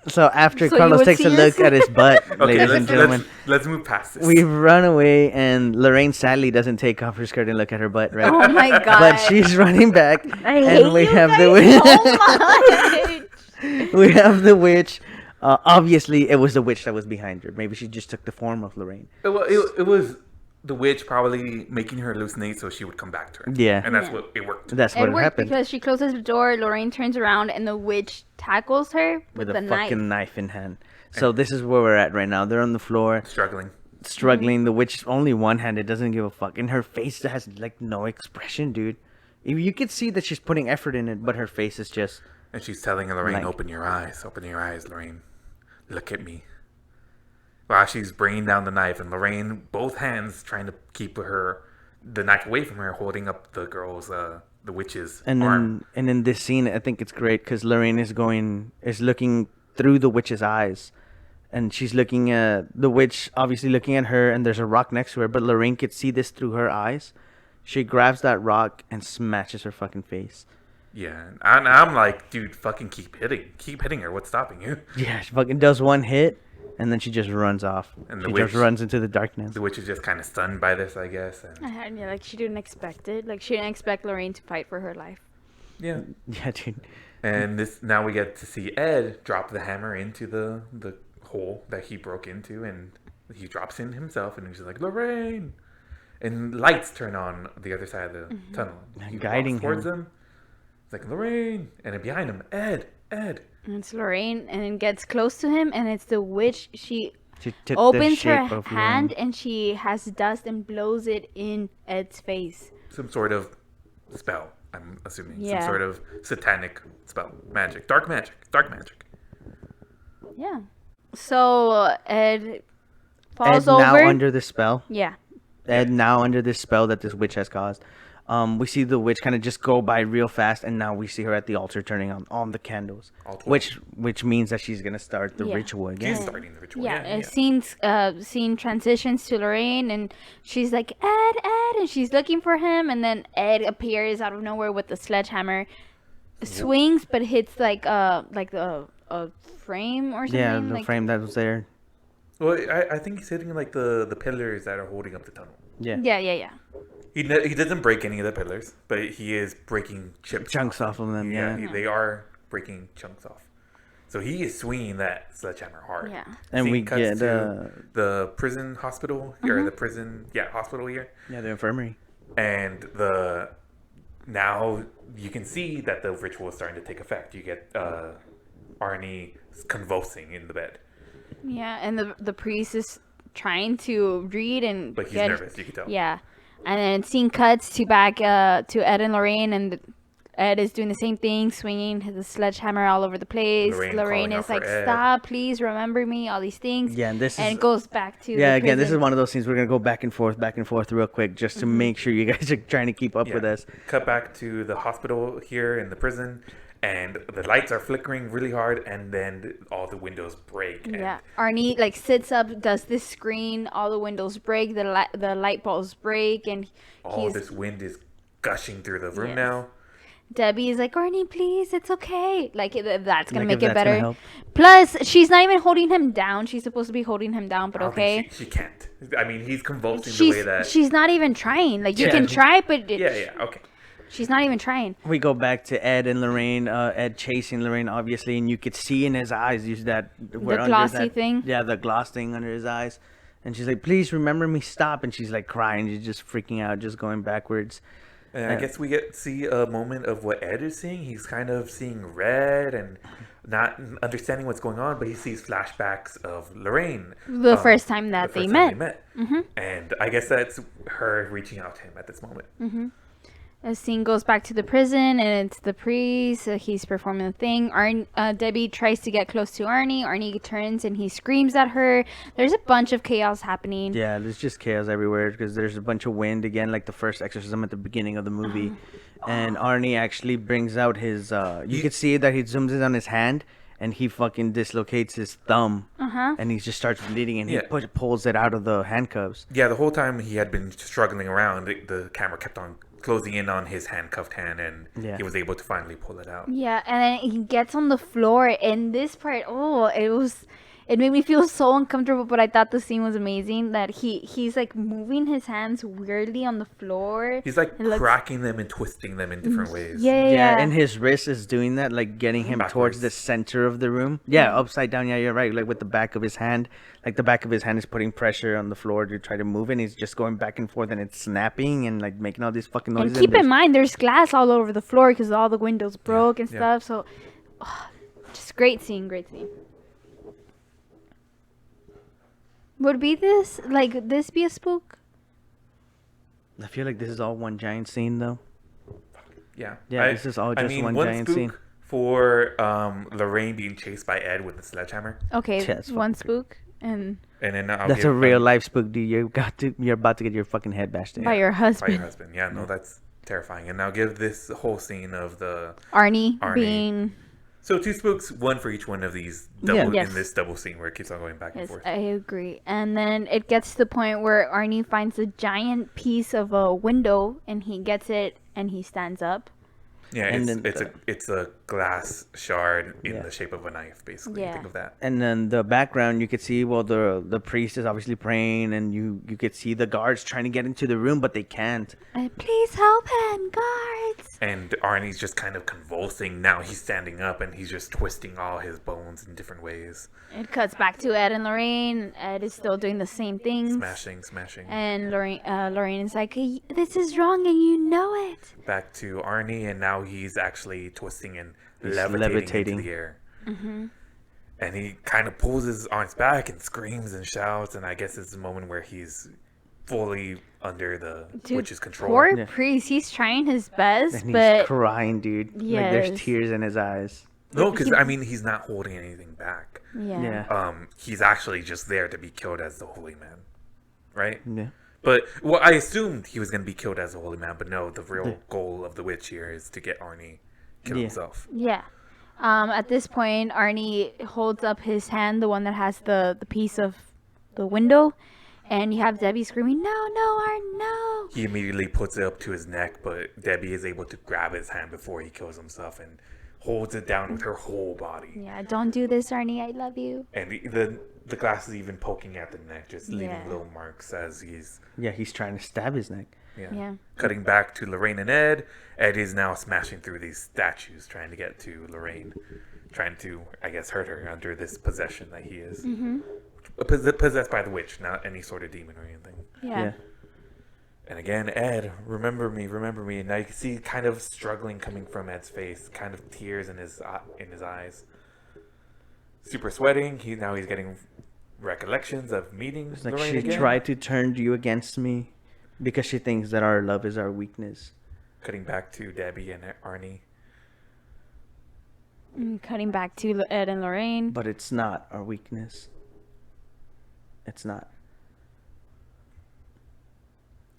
So after So you Carlos would takes a see look yourself? at his butt, Okay, ladies and gentlemen, let's move past this. we've run away, and Lorraine sadly doesn't take off her skirt and look at her butt, right? Oh my god. But she's running back, I hate and we you have guys the so much. we have the witch. Obviously, it was the witch that was behind her. Maybe she just took the form of Lorraine. It was the witch probably making her hallucinate so she would come back to her. Yeah. And that's Yeah. what it worked. That's It what worked happened. because she closes the door, Lorraine turns around, and the witch tackles her with With the a knife. fucking knife in hand. So this is where we're at right now. They're on the floor, Struggling. struggling. The witch only one-handed, doesn't give a fuck. And her face has like no expression, dude. You could see that she's putting effort in it, but her face is just And she's telling Lorraine, Like- open your eyes, Lorraine. Look at me. While she's bringing down the knife, and Lorraine, both hands trying to keep the knife away from her, holding up the girl's, the witch's and arm. then in this scene, I think it's great because Lorraine is looking through the witch's eyes, and she's looking at the witch, obviously looking at her, and there's a rock next to her, but Lorraine could see this through her eyes. She grabs that rock and smashes her fucking face. Yeah, and I'm like, dude, fucking keep hitting her. What's stopping you? Yeah, she fucking does one hit, and then she just runs off. And the She just witch- runs into the darkness. The witch is just kind of stunned by this, I guess. And Yeah, like she didn't expect it. Like she didn't expect Lorraine to fight for her life. yeah, Yeah, dude. and now we get to see Ed drop the hammer into the hole that he broke into, and he drops in himself, and he's just like, Lorraine, and lights turn on the other side of the tunnel. He Guiding walks towards him. them. It's like Lorraine, and then behind him, Ed. And it's Lorraine, and it gets close to him, and it's the witch. She She took opens the her shape of hand, Lorraine. and she has dust and blows it in Ed's face. Some sort of spell, I'm assuming. Yeah. Some sort of satanic spell, magic, dark magic. Yeah. So Ed Ed falls now over. under the spell. Yeah. Ed now under this spell that this witch has caused. We see the witch kind of just go by real fast, and now we see her at the altar turning on the candles, All 12. which means that she's gonna start the Yeah. ritual She's again. starting the ritual. Yeah, scene transitions to Lorraine, and she's like, Ed, and she's looking for him, and then Ed appears out of nowhere with the sledgehammer, swings, but hits like a frame or something. Yeah, the like, frame that was there. Well, I think he's hitting like the pillars that are holding up the tunnel. Yeah, Yeah. He doesn't break any of the pillars, but he is breaking chunks off of them. Yeah, They are breaking chunks off. So he is swinging that sledgehammer hard. Yeah. and Scene we cuts get to the prison hospital here, the prison hospital here, the infirmary. and now you can see that the ritual is starting to take effect. You get Arnie convulsing in the bed, Yeah, and the priest is trying to read and but he's get, nervous. You can tell. Yeah, and then scene cuts to back to Ed and Lorraine, and Ed is doing the same thing, swinging his sledgehammer all over the place. Lorraine Lorraine calling is out for like, Ed. "Stop, please remember me." All these things. Yeah, and this and is it goes back to yeah. the Again, this is prison. one of those scenes we're gonna go back and forth real quick, just to make sure you guys are trying to keep up Yeah. with us. Cut back to the hospital here in the prison, and the lights are flickering really hard, and then all the windows break. And Yeah, Arnie like sits up, does this screen, all the windows break, the light bulbs break, and all he's this wind is gushing through the room Yes. now. Debbie is like, Arnie, please, it's okay. Like that's gonna Like, make if it that's gonna better. help. Plus, she's not even holding him down. She's supposed to be holding him down, but I don't okay. think she can't. I mean, he's convulsing the way that. She's not even trying. Like, you Yeah. can try, but Yeah, okay. she's not even trying. We go back to Ed and Lorraine. Ed chasing Lorraine, obviously, and you could see in his eyes use that we're under glossy that- thing? Yeah, the gloss thing under his eyes. And she's like, "Please remember me, stop!" And she's like crying. She's just freaking out, just going backwards. And I guess we see a moment of what Ed is seeing. He's kind of seeing red and not understanding what's going on, but he sees flashbacks of Lorraine. The first time that the they first met. time they met. And I guess that's her reaching out to him at this moment. The scene goes back to the prison, and it's the priest. He's performing the thing. Debbie tries to get close to Arnie. Arnie turns and he screams at her. There's a bunch of chaos happening. Yeah, there's just chaos everywhere because there's a bunch of wind again, like the first exorcism at the beginning of the movie. And Arnie actually brings out his. You could see that he zooms in on his hand, and he fucking dislocates his thumb, and he just starts bleeding, and he pulls it out of the handcuffs. Yeah, the whole time he had been struggling around, the camera kept on closing in on his handcuffed hand, and he was able to finally pull it out. Yeah, and then he gets on the floor, and this part, it made me feel so uncomfortable, but I thought the scene was amazing that he's like moving his hands weirdly on the floor. He's like cracking them and twisting them in different ways. Yeah. And his wrist is doing that, like getting him towards the center of the room. Yeah, upside down. Yeah, you're right. Like with the back of his hand, like the back of his hand is putting pressure on the floor to try to move it. And he's just going back and forth, and it's snapping and like making all these fucking noises. And keep in mind, there's glass all over the floor because all the windows broke and stuff. So, just great scene. Would this be a spook? I feel like this is all one giant scene, though. Yeah. This is all just one giant spook scene. For Lorraine being chased by Ed with a sledgehammer. Okay, That's one fucking spook and And then That's a real life spook, dude. You're about to get your fucking head bashed in. by your by husband, your husband. Yeah, no, that's terrifying. And now give this whole scene of the Arnie Arnie. being. so 2 spooks, one for each one of these Yes. in this double scene where it keeps on going back and Yes, forth. I agree. And then it gets to the point where Arnie finds a giant piece of a window, and he gets it, and he stands up. Yeah, And it's a glass shard in Yeah. the shape of a knife, basically. Yeah. Think of that. And then the background, you could see, well, the priest is obviously praying, and you could see the guards trying to get into the room, but they can't. Please help him, guards! And Arnie's just kind of convulsing. Now he's standing up and he's just twisting all his bones in different ways. It cuts back to Ed and Lorraine. Ed is still doing the same things. Smashing. And Lorraine is like, this is wrong and you know it. Back to Arnie, and now he's actually twisting and He's levitating levitating. into the air. And he kind of pulls his arms back and screams and shouts, and I guess it's the moment where he's fully under the witch's control. Poor Yeah. priest, he's trying his best, And he's but crying, dude. Like, Yes. there's tears in his eyes. No, because I mean, he's not holding anything back. yeah. He's actually just there to be killed as the holy man, right? Yeah. But well, I assumed he was going to be killed as a holy man, but no, the real goal of the witch here is to get Arnie kill Yeah. himself. Yeah. At this point, Arnie holds up his hand, the one that has the piece of the window, and you have Debbie screaming, "No, Arnie, no!" He immediately puts it up to his neck, but Debbie is able to grab his hand before he kills himself and holds it down with her whole body. Yeah, don't do this, Arnie. I love you. And the glass is even poking at the neck, just leaving Yeah. little marks as he's Yeah, he's trying to stab his neck. Yeah. Cutting back to Lorraine and Ed. Ed is now smashing through these statues, trying to get to Lorraine, trying to, I guess, hurt her under this possession that he is. Possessed by the witch, not any sort of demon or anything. Yeah. And again, Ed, remember me. And now you can see kind of struggling coming from Ed's face, kind of tears in his eyes. Super sweating. He's getting recollections of meetings. It's like Lorraine she again. tried to turn you against me because she thinks that our love is our weakness. Cutting back to Debbie and Arnie. Cutting back to Ed and Lorraine. But it's not our weakness. It's not.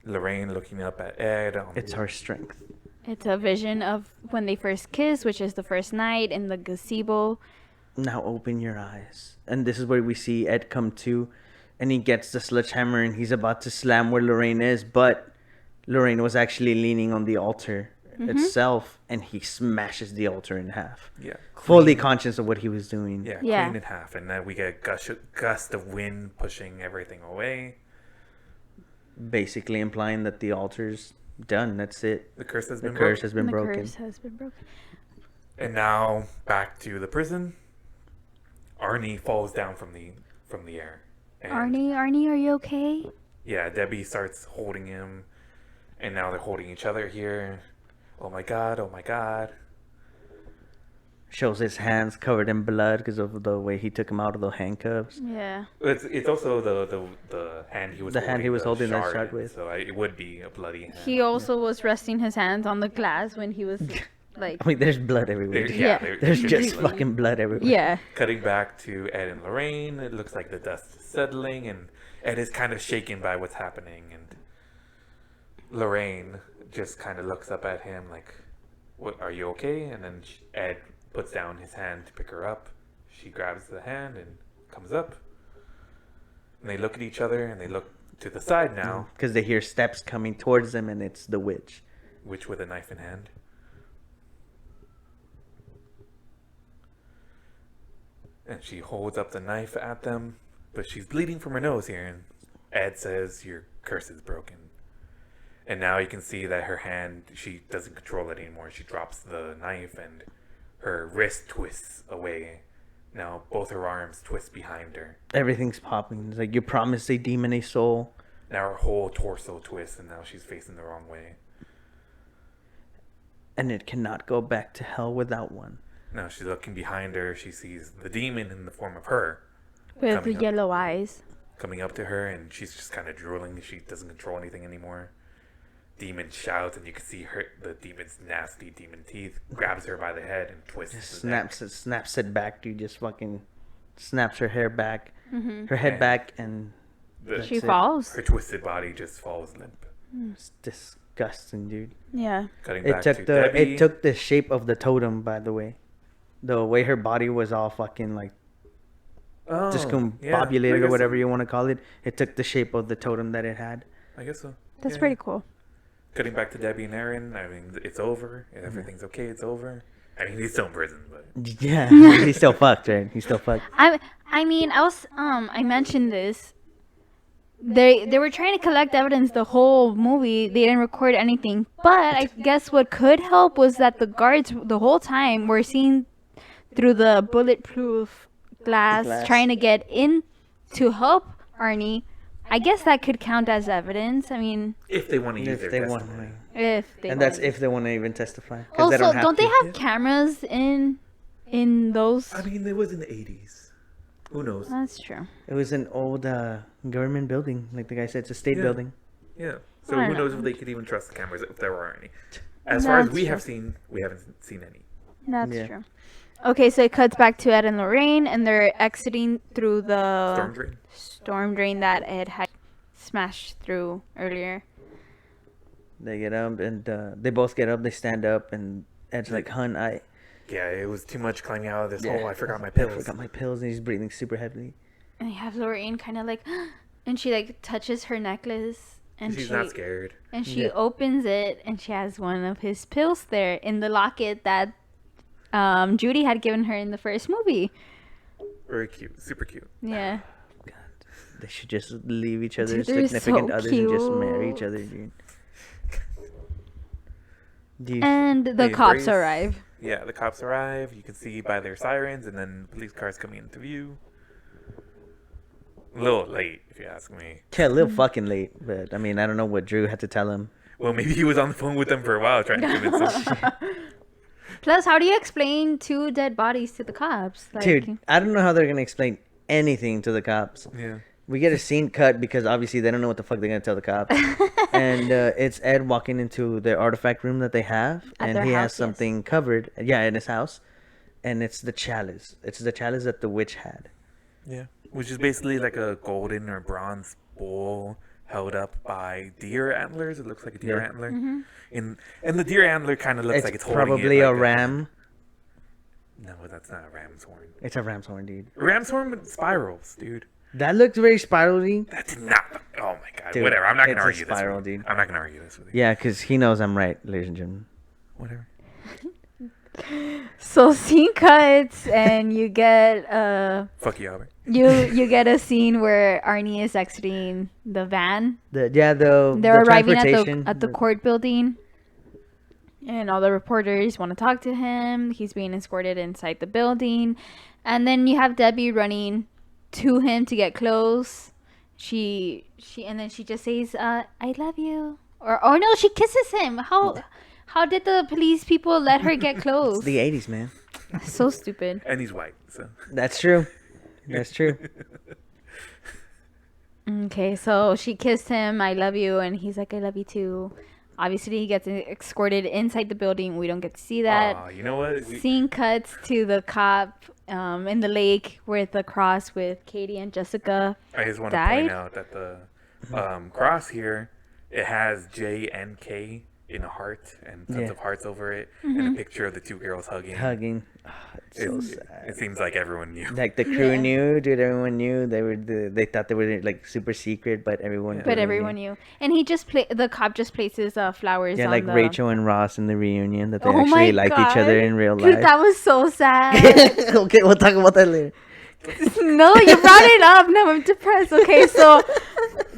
Lorraine looking up at Ed. It's our strength. It's a vision of when they first kiss, which is the first night in the gazebo. Now open your eyes. And this is where we see Ed come to, and he gets the sledgehammer and he's about to slam where Lorraine is, but Lorraine was actually leaning on the altar itself, and he smashes the altar in half. Yeah. Fully conscious of what he was doing. Yeah, Yeah. clean in half. And then we get a gust of wind pushing everything away. basically implying that the altar's done. That's it. The curse has The been curse broken. has been the broken. curse has been broken. And now back to the prison. Arnie falls down from the air. And Arnie, are you okay? yeah, Debbie starts holding him, and now they're holding each other here. Oh my god! Oh my god! Shows his hands covered in blood because of the way he took him out of the handcuffs. Yeah. It's also the hand he was The hand he was holding that shard in, with. so it would be a bloody hand. He also was resting his hands on the glass when he was like. I mean, there's blood everywhere. There- dude. Yeah. There's should just be blood. fucking blood everywhere. Yeah. Cutting back to Ed and Lorraine, it looks like the dust is settling, and Ed is kind of shaken by what's happening, and Lorraine just kind of looks up at him like, "What? Are you okay?" And then Ed puts down his hand to pick her up. She grabs the hand and comes up, and they look at each other, and they look to the side now, Because they hear steps coming towards them, and it's the witch. which with a knife in hand. And she holds up the knife at them, but she's bleeding from her nose here. And Ed says, "Your curse is broken." And now you can see that her hand, she doesn't control it anymore. She drops the knife and her wrist twists away. Now both her arms twist behind her. Everything's popping. It's like, you promised a demon a soul. Now her whole torso twists, and now she's facing the wrong way. And it cannot go back to hell without one. Now she's looking behind her. She sees the demon in the form of her With the coming up. yellow eyes. coming up to her, and she's just kind of drooling. She doesn't control anything anymore. Demon shouts, and you can see the demon's nasty demon teeth, grabs her by the head and twists Just the neck. snaps it back, dude. Just fucking snaps her hair back, Mm-hmm. her head And back, and The- She That's it. falls. her twisted body just falls limp. it's disgusting, dude. Yeah. Cutting It back took to the Debbie. it took the shape of the totem, by the way. The way her body was all fucking like Oh, yeah, I discombobulated or guess whatever so. you want to call it. It took the shape of the totem that it had. I guess so. That's Yeah. pretty cool. Cutting back to Debbie and Aaron. I mean, it's over. Everything's okay. It's over. I mean, he's still in prison, but Yeah, he's still fucked, right? He's still fucked. I mean, I mentioned this. They were trying to collect evidence the whole movie. They didn't record anything. But I guess what could help was that the guards the whole time were seeing through the bulletproof glass. Trying to get in to help Arnie. I guess that could count as evidence. I mean, if they want to use If their they want, testimony. if they and that's wanted. if they want to even testify. 'Cause Also, have don't they to. have cameras in those? I mean, it was in the 80s. Who knows? That's true. It was an old government building, like the guy said. It's a state Yeah. building. Yeah. So I who don't knows know. if they could even trust the cameras if there were any. As far as That's we have true. seen, we haven't seen any. That's Yeah. true. Okay, so it cuts back to Ed and Lorraine, and they're exiting through the Storm drain. storm drain that Ed had smashed through earlier. They get up and they both get up. They stand up, and Ed's like, "Hun, Yeah, it was too much climbing out of this hole. I forgot my I pills. forgot my pills." And he's breathing super heavily. And you have Lorraine kind of like, and she like touches her necklace, and She's she not scared. and she Yeah. opens it, and she has one of his pills there in the locket that Judy had given her in the first movie. Very cute. Super cute. Yeah. They should just leave each other's Dude, they're significant so others and just marry each cute. other, dude. Dude, And the They cops embrace. arrive. Yeah, the cops arrive. You can see by their sirens, and then police cars coming into view. A little late, if you ask me. yeah, a little fucking late, but I mean, I don't know what Drew had to tell him. Well, maybe he was on the phone with them for a while trying to convince them. Plus, how do you explain 2 dead bodies to the cops? Like, Dude, I don't know how they're gonna explain anything to the cops. Yeah. We get a scene cut because obviously they don't know what the fuck they're gonna tell the cops. And it's Ed walking into the artifact room that they have, At and their he house, has yes. something covered. Yeah, in his house, and it's the chalice. It's the chalice that the witch had. Yeah. Which is basically like a golden or bronze bowl held up by deer antlers. It looks like a deer Yeah. antler. Mm-hmm. And the deer antler kind of looks It's like it's holding probably it a like ram. No, that's not a ram's horn. It's a ram's horn, dude. Ram's horn with spirals, dude. That looks very spirally. That did not. Oh my god. Dude, Whatever. I'm not gonna it's a argue spiral, this. With you. dude. I'm not gonna argue this with you. Yeah, because he knows I'm right, ladies and gentlemen. Whatever. So scene cuts, and you get Fuck you, Albert. you get a scene where Arnie is exiting the van. The They're arriving transportation. at the court building, and all the reporters want to talk to him. He's being escorted inside the building, and then you have Debbie running to him to get close. She and then she just says, "I love you," or oh no, she kisses him. How did the police people let her get close? It's the 80s, man. So stupid. And he's white, so. That's true. That's true. Okay, so she kissed him, "I love you," and he's like, "I love you too." Obviously, he gets escorted inside the building. We don't get to see that. Aw, you know what? Scene cuts to the cop in the lake with the cross with Katie and Jessica. I just want to died? point out that the cross here, it has J and K in a heart and tons of hearts over it, and a picture of the two girls hugging. Oh, it's so It, sad. it seems like everyone knew. Like the crew Yeah. knew, dude. Everyone knew they thought they were like super secret, but everyone. But really everyone knew. And he just the cop just places flowers Yeah, on like the... Rachel and Ross in the reunion that they Oh my actually liked each other God. in real Dude, life. that was so sad. Okay, we'll talk about that later. No, you brought it up. Now I'm depressed. Okay, so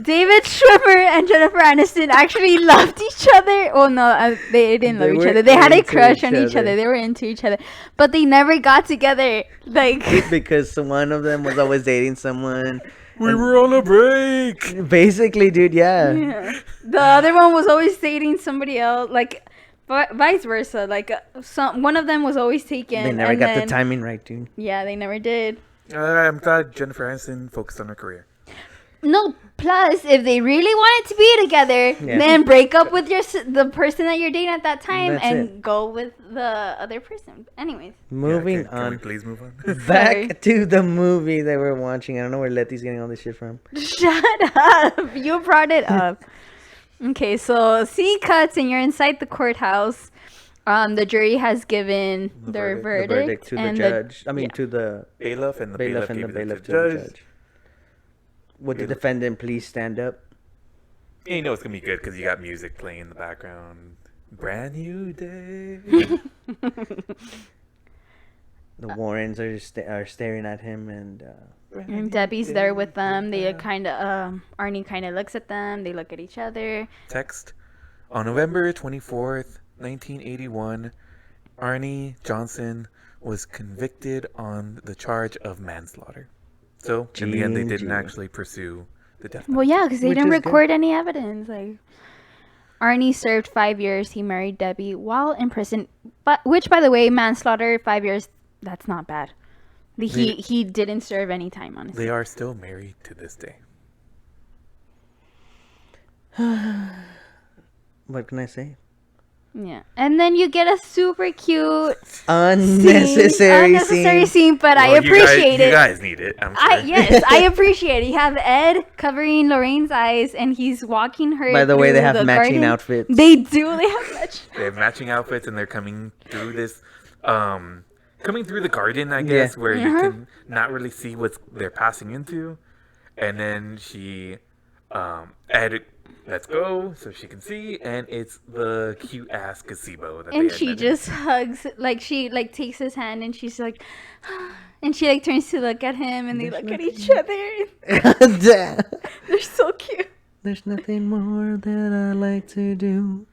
David Schwimmer and Jennifer Aniston actually loved each other. Oh no, they didn't They love each were other. They had a into crush on each each other. other. They were into each other, but they never got together. Like Because one of them was always dating someone. We were on a break. Basically, dude, yeah. yeah. The other one was always dating somebody else. Like vice versa. Like one of them was always taken. They never and got then, the timing right, dude. Yeah, they never did. I'm glad Jennifer Aniston focused on her career. No, plus if they really wanted to be together, Yeah. then break up with the person that you're dating at that time That's and it. go with the other person. Anyways, Moving Can we on. please move on? Back Sorry. to the movie that we're watching. I don't know where Lety's getting all this shit from. shut up. You brought it up. Okay, so scene cuts and you're inside the courthouse. The jury has given The their verdict. The verdict, verdict to the and judge. I mean, yeah. to the Bailiff and the bailiff and the gave it bailiff to to the judge. Would the Bailiff. defendant please stand up? Yeah, you know it's gonna be good because you got music playing in the background. Brand new day. The Warrens are staring at him, and And Debbie's there with them. They kind of Arnie kind of looks at them. They look at each other. Text. On November 24th, 1981, Arnie Johnson was convicted on the charge of manslaughter. So, in the end, they didn't GG. actually pursue the death Well, penalty. yeah, because they Which didn't is good. record any evidence. Like Arnie served 5 years. He married Debbie while in prison. But which, by the way, manslaughter 5 years. That's not bad. He didn't serve any time, honestly. They are still married to this day. what can I say? Yeah, and then you get a super cute Unnecessary scene, but I Well, appreciate you it. guys need it, I'm sure. Yes, I appreciate it. You have Ed covering Lorraine's eyes, and he's walking her. By the way, they through have the matching garden. outfits. They do. They have matching. They have matching outfits, and they're coming through this, coming through the garden, I guess, where you can not really see what they're passing into. And then she, Ed, let's go, so she can see, and it's the cute ass gazebo that And they she had just hugs, like she like takes his hand, and she's like, and she like turns to look at him, and they look at each other. They're so cute. There's nothing more that I like to do.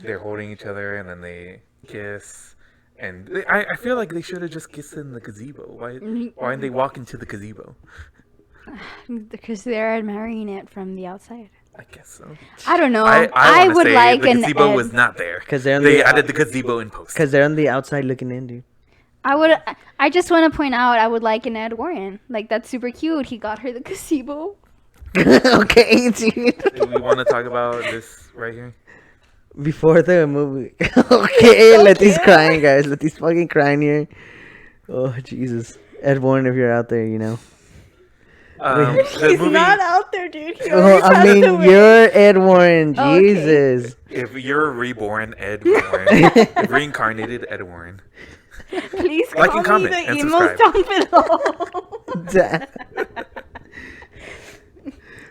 They're holding each other, and then they kiss. And I feel like they should have just kissed in the gazebo. Why didn't they walk into the gazebo? Because they're admiring it from the outside. I guess so. I don't know. I I wanna would say like the an gazebo Ed. was not there. 'Cause they're on They the- added the gazebo in post. Because they're on the outside looking in, dude. I just want to point out, I would like an Ed Warren. Like, that's super cute. He got her the gazebo. Okay, dude. Do we want to talk about this right here? Before the movie. Okay, Lety's crying, guys. Lety's fucking crying here. Oh, Jesus. Ed Warren, if you're out there, you know. The He's movie, not out there, dude. He Oh, already I passed mean, away. you're Ed Warren. Okay. Jesus. if you're reborn Ed Warren, reincarnated Ed Warren, Please like call and comment me the and emos subscribe. down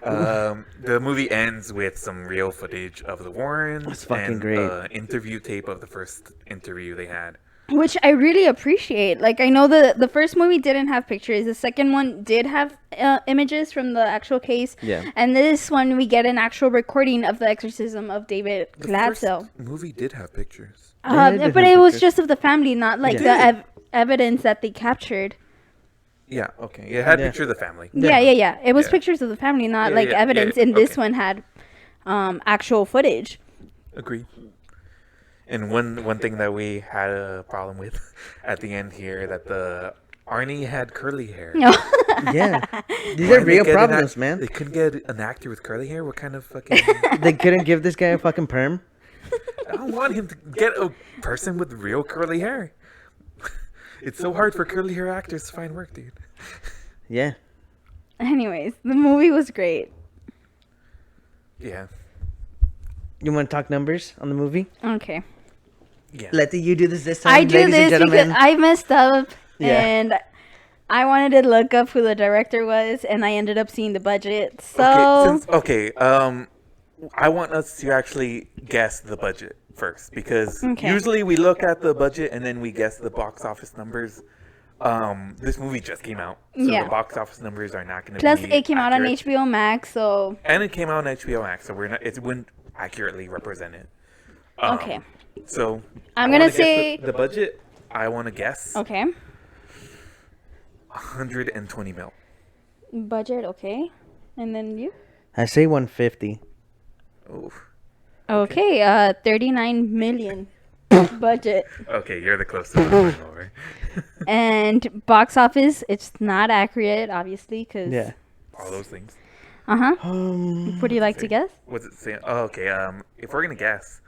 below. The movie ends with some real footage of the Warrens. That's fucking and, great. Interview tape of the first interview they had which I really appreciate. Like, I know the first movie didn't have pictures. The second one did have images from the actual case. Yeah. And this one, we get an actual recording of the exorcism of David The Glatzel. first movie did have pictures. Yeah, it did But have it was pictures. just of the family, not like Yeah. the evidence that they captured. Yeah, okay. It had Yeah. picture of the family. Yeah. It was Yeah. pictures of the family, not Yeah, like yeah, evidence. yeah, And this okay. one had actual footage. Agreed. And one thing that we had a problem with at the end here, that the Arnie had curly hair. No. Yeah. These Why are didn't they real get problems, man. They couldn't get an actor with curly hair. What kind of fucking? They couldn't give this guy a fucking perm. I don't want him to get a person with real curly hair. It's so hard for curly hair actors to find work, dude. Yeah. Anyways, the movie was great. Yeah. You want to talk numbers on the movie? Okay. Yeah. Letty, you do this time. I do ladies and this because gentlemen. I messed up Yeah. and I wanted to look up who the director was, and I ended up seeing the budget. So I want us to actually guess the budget first, because Okay. usually we look at the budget and then we guess the box office numbers. This movie just came out, so Yeah. the box office numbers are not going to plus be it came out on accurate. HBO Max, so And it came out on HBO Max, so it wouldn't accurately represent it. okay. So I'm I gonna wanna guess say the budget. I want to guess okay. 120 mil. Budget, okay. And then you? I say 150. Oof. Okay, 39 million budget. Okay, you're the closest one over. And box office, it's not accurate, obviously, because. Yeah. All those things. Uh huh. Would you like to guess? What's it saying? Oh, okay. If we're gonna guess,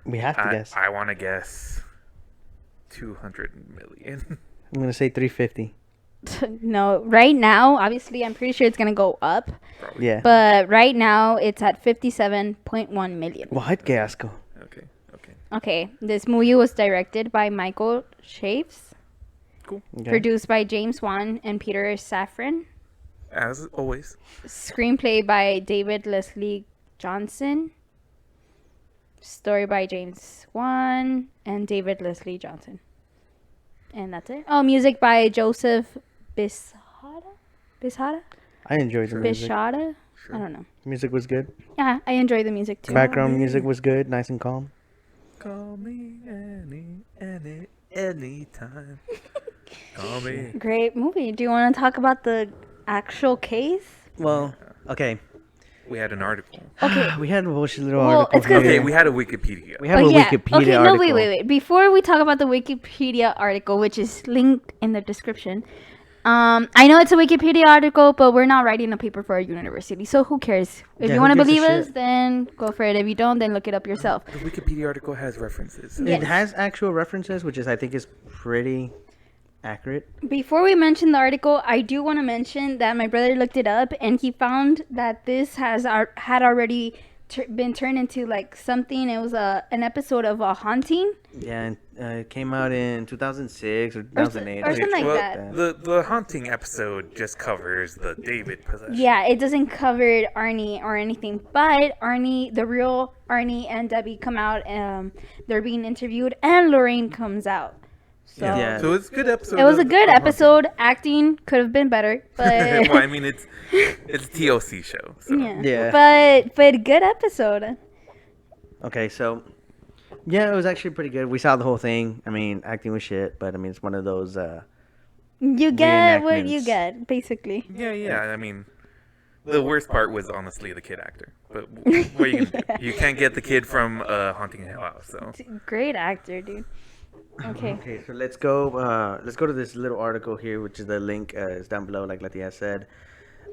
We have to guess. I want to guess 200 million. I'm gonna say 350. No, right now, obviously, I'm pretty sure it's gonna go up. Probably. Yeah. But right now, it's at 57.1 million. What? Que asco. Okay. Okay. Okay, this movie was directed by Michael Chaves, Cool. Okay. produced by James Wan and Peter Safran, As always. screenplay by David Leslie Johnson, story by James Wan and David Leslie Johnson. And that's it. Oh, music by Joseph Bishada? Bishada? I enjoyed the music. Bishada? Sure. I don't know. Music was good. Yeah, I enjoy the music too. Background music was good. Nice and calm. Call me anytime. Call me. Great movie. Do you want to talk about the actual case? Well, okay. We had an article. Okay. We had a bullshit little Well, article. it's 'cause- Okay, here. we had a Wikipedia. We have a Wikipedia Okay, article. no, wait. Before we talk about the Wikipedia article, which is linked in the description, I know it's a Wikipedia article, but we're not writing a paper for our university, so who cares? If Yeah, you who want to gives a believe us, shit? then go for it. If you don't, then look it up yourself. The Wikipedia article has references. Yeah. It has actual references, which is I think is pretty accurate. Before we mention the article, I do want to mention that my brother looked it up, and he found that this had already been turned into like something. It was an episode of a haunting. Yeah, and it came out in 2006 or 2008. or something like Well, that. the haunting episode just covers the David possession. Yeah, it doesn't cover Arnie or anything, but Arnie, the real Arnie and Debbie come out. They're being interviewed, and Lorraine comes out. So Yeah. So it's a good episode. it was a good of episode. Acting could have been better, but Haunting. Well, I mean, it's a TLC show. So. yeah. Yeah. But good episode. Okay, so yeah, it was actually pretty good. We saw the whole thing. I mean, acting was shit, but I mean, it's one of those. You get what you Reenactments. get, basically. Yeah. I mean, the worst part was honestly the kid actor. But what are you gonna do? You can't get the kid from Haunting Hill House. So Great actor, dude. Okay. Okay, so let's go. Let's go to this little article here, which is the link is down below, like Lety has said.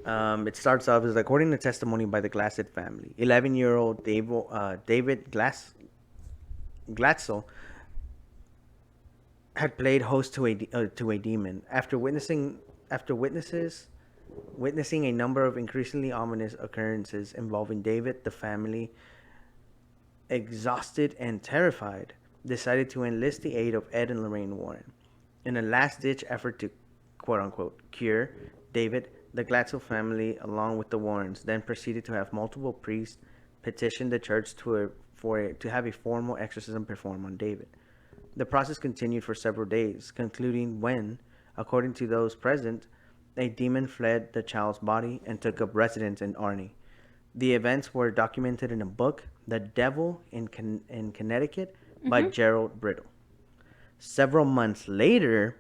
It starts off as according to testimony by the Glassett family, 11-year-old David Glatzel had played host to a demon after witnessing a number of increasingly ominous occurrences involving David. The family, exhausted and terrified, decided to enlist the aid of Ed and Lorraine Warren. In a last-ditch effort to, quote-unquote, cure David, the Glatzel family, along with the Warrens, then proceeded to have multiple priests petition the church to have a formal exorcism performed on David. The process continued for several days, concluding when, according to those present, a demon fled the child's body and took up residence in Arnie. The events were documented in a book, The Devil in Connecticut, by Mm-hmm. Gerald Brittle. Several months later,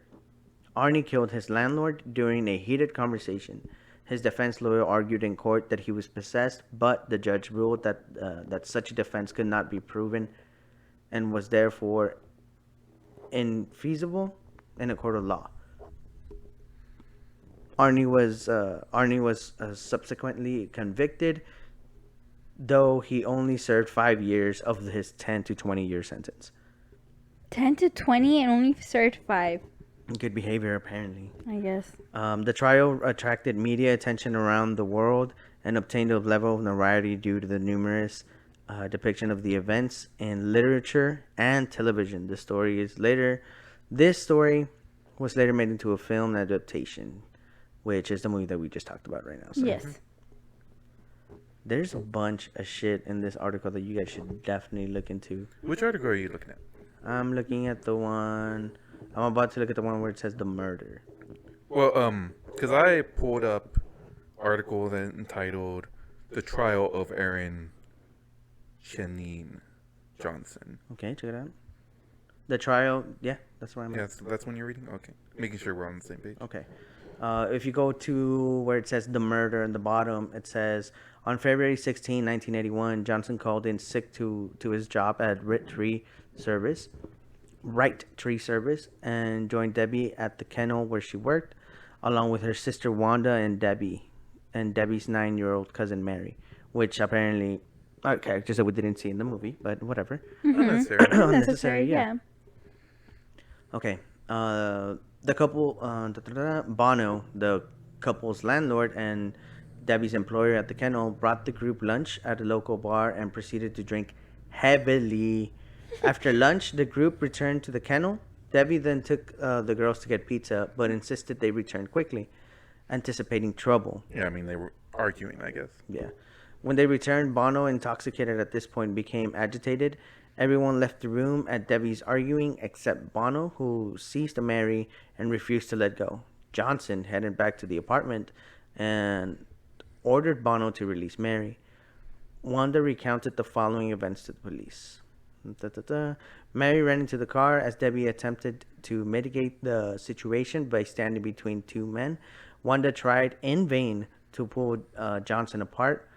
Arnie killed his landlord during a heated conversation. His defense lawyer argued in court that he was possessed, but the judge ruled that such a defense could not be proven and was therefore infeasible in a court of law. Arnie was subsequently convicted, though he only served 5 years of his 10 to 20 year sentence. 10 to 20 and only served 5, Good behavior, apparently. I guess. The trial attracted media attention around the world and obtained a level of notoriety due to the numerous depiction of the events in literature and television. This story was later made into a film adaptation, which is the movie that we just talked about right now. So Yes. there's a bunch of shit in this article that you guys should definitely look into. Which article are you looking at? I'm looking at the one. I'm about to look at the one where it says the murder. Well, because I pulled up article that entitled "The Trial of Aaron Shanine Johnson." Okay, check it out. The trial, yeah, that's where I'm at. Yes, that's when you're reading. Okay, making sure we're on the same page. Okay. If you go to where it says the murder in the bottom, it says on February 16, 1981, Johnson called in sick to his job at Right Tree Service, and joined Debbie at the kennel where she worked, along with her sister Wanda and Debbie's 9-year-old cousin Mary, which apparently are characters that we didn't see in the movie, but whatever. Unnecessary. Unnecessary, yeah. yeah. Okay. The couple, Bono, the couple's landlord and Debbie's employer at the kennel, brought the group lunch at a local bar and proceeded to drink heavily. After lunch, the group returned to the kennel. Debbie then took the girls to get pizza, but insisted they return quickly, anticipating trouble. Yeah, I mean they were arguing, I guess. Yeah. When they returned, Bono, intoxicated at this point, became agitated. Everyone left the room at Debbie's arguing except Bono, who ceased to marry and refused to let go. Johnson headed back to the apartment and ordered Bono to release Mary. Wanda recounted the following events to the police. Mary ran into the car as Debbie attempted to mitigate the situation by standing between two men. Wanda tried in vain to pull Johnson apart.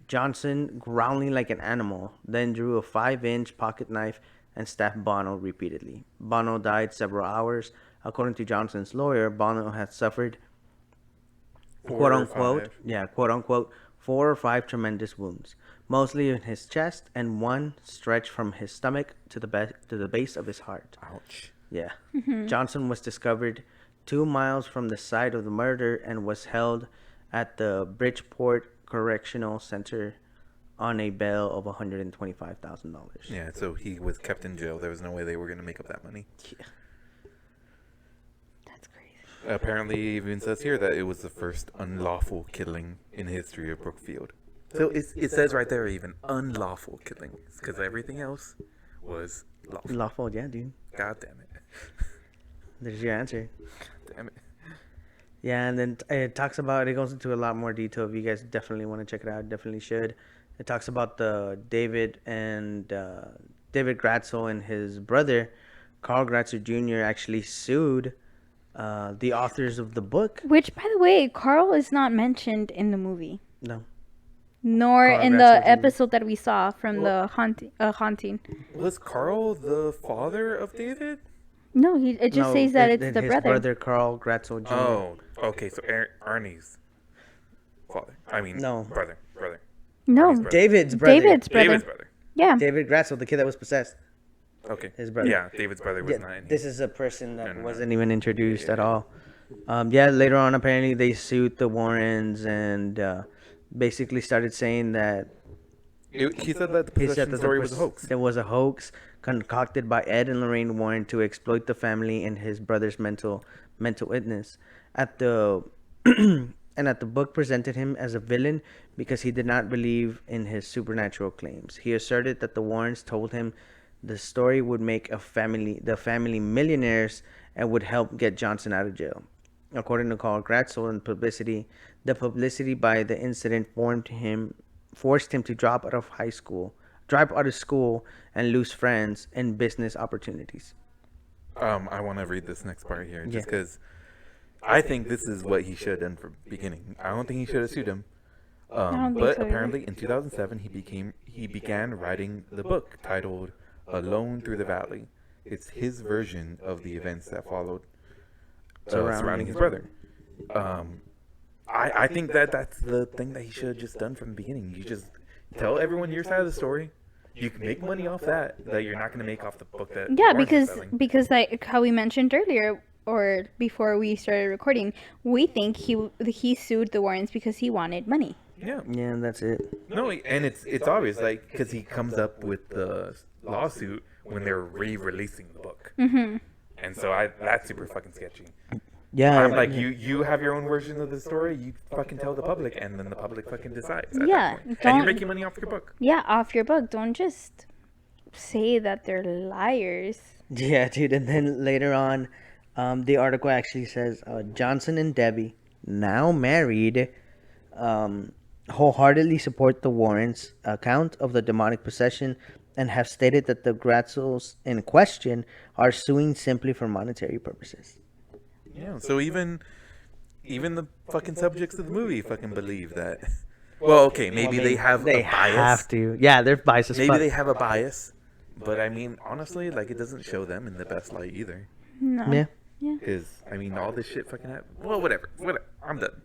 Johnson, growling like an animal, then drew a 5-inch pocket knife and stabbed Bono repeatedly. Bono died several hours. According to Johnson's lawyer, Bono had suffered, quote unquote, 4 or 5 tremendous wounds, mostly in his chest, and one stretched from his stomach to the base of his heart. Ouch. Yeah. Johnson was discovered 2 miles from the site of the murder and was held at the Bridgeport Correctional Center on a bail of $125,000. Yeah, so he was kept in jail. There was no way they were going to make up that money. Yeah. That's crazy. Apparently, it even says here that it was the first unlawful killing in the history of Brookfield. So it says right there even unlawful killing, because everything else was lawful. Lawful, yeah, dude. God damn it. There's your answer. Damn it. Yeah, and then it goes into a lot more detail. If you guys definitely want to check it out, definitely should. It talks about David Gratzel and his brother, Carl Gratzel Jr., actually sued the authors of the book. Which, by the way, Carl is not mentioned in the movie. No. Nor Carl in Gratzel the Jr. episode that we saw from the haunting. Was Carl the father of David? No, it just says that it's the his brother. brother, Carl Gratzel Jr. Oh, okay. So Arnie's father. I mean, No. brother. No, Arnie's brother. David's brother. David's brother. David's brother. Yeah. David Gratzel, the kid that was possessed. Okay. His brother. Yeah, David's brother was Yeah, not in this here. is a person that No. wasn't even introduced at all. Later on, apparently, they sued the Warrens and basically started saying that He said that the possession story was a hoax. There was a hoax concocted by Ed and Lorraine Warren to exploit the family and his brother's mental illness. At the book presented him as a villain because he did not believe in his supernatural claims. He asserted that the Warrens told him The story would make the family millionaires and would help get Johnson out of jail. According to Carl Gratzel and publicity, the publicity by the incident forced him to drop out of school, and lose friends and business opportunities. I want to read this next part here, Yeah. just because I think this is what he should have done from the beginning. I don't think he should have sued him. don't think But so either. apparently, in 2007, he began writing the book titled "Alone Through the Valley." It's his version of the events that followed surrounding his brother. I think that's the thing that he should have just done from the beginning. You just tell everyone your side of the story. You can make money off that you're not going to make off the book that Yeah, Lawrence is selling. because like how we mentioned earlier or before we started recording, we think he sued the Warrens because he wanted money. Yeah. Yeah, and that's it. No, and it's obvious, like, because he comes up with the lawsuit when they're re-releasing the book, Mm-hmm. and so that's super fucking sketchy. Yeah, I'm like, you have your own version of the story, you fucking tell the public, and then the public fucking decides. At Yeah, that point. And don't- you're making money off your book. Yeah, off your book. Don't just say that they're liars. Yeah, dude. And then later on, the article actually says Johnson and Debbie, now married, wholeheartedly support the Warrens' account of the demonic possession and have stated that the Gratzels in question are suing simply for monetary purposes. Yeah. So even the fucking subjects of the movie fucking believe that. Well, okay, maybe they have They a bias. have to. Yeah, they're biased as Maybe fuck. they have a bias, but I mean, honestly, like, it doesn't show them in the best light either. No. Yeah. Because I mean, all this shit fucking happened. Well, whatever. I'm done.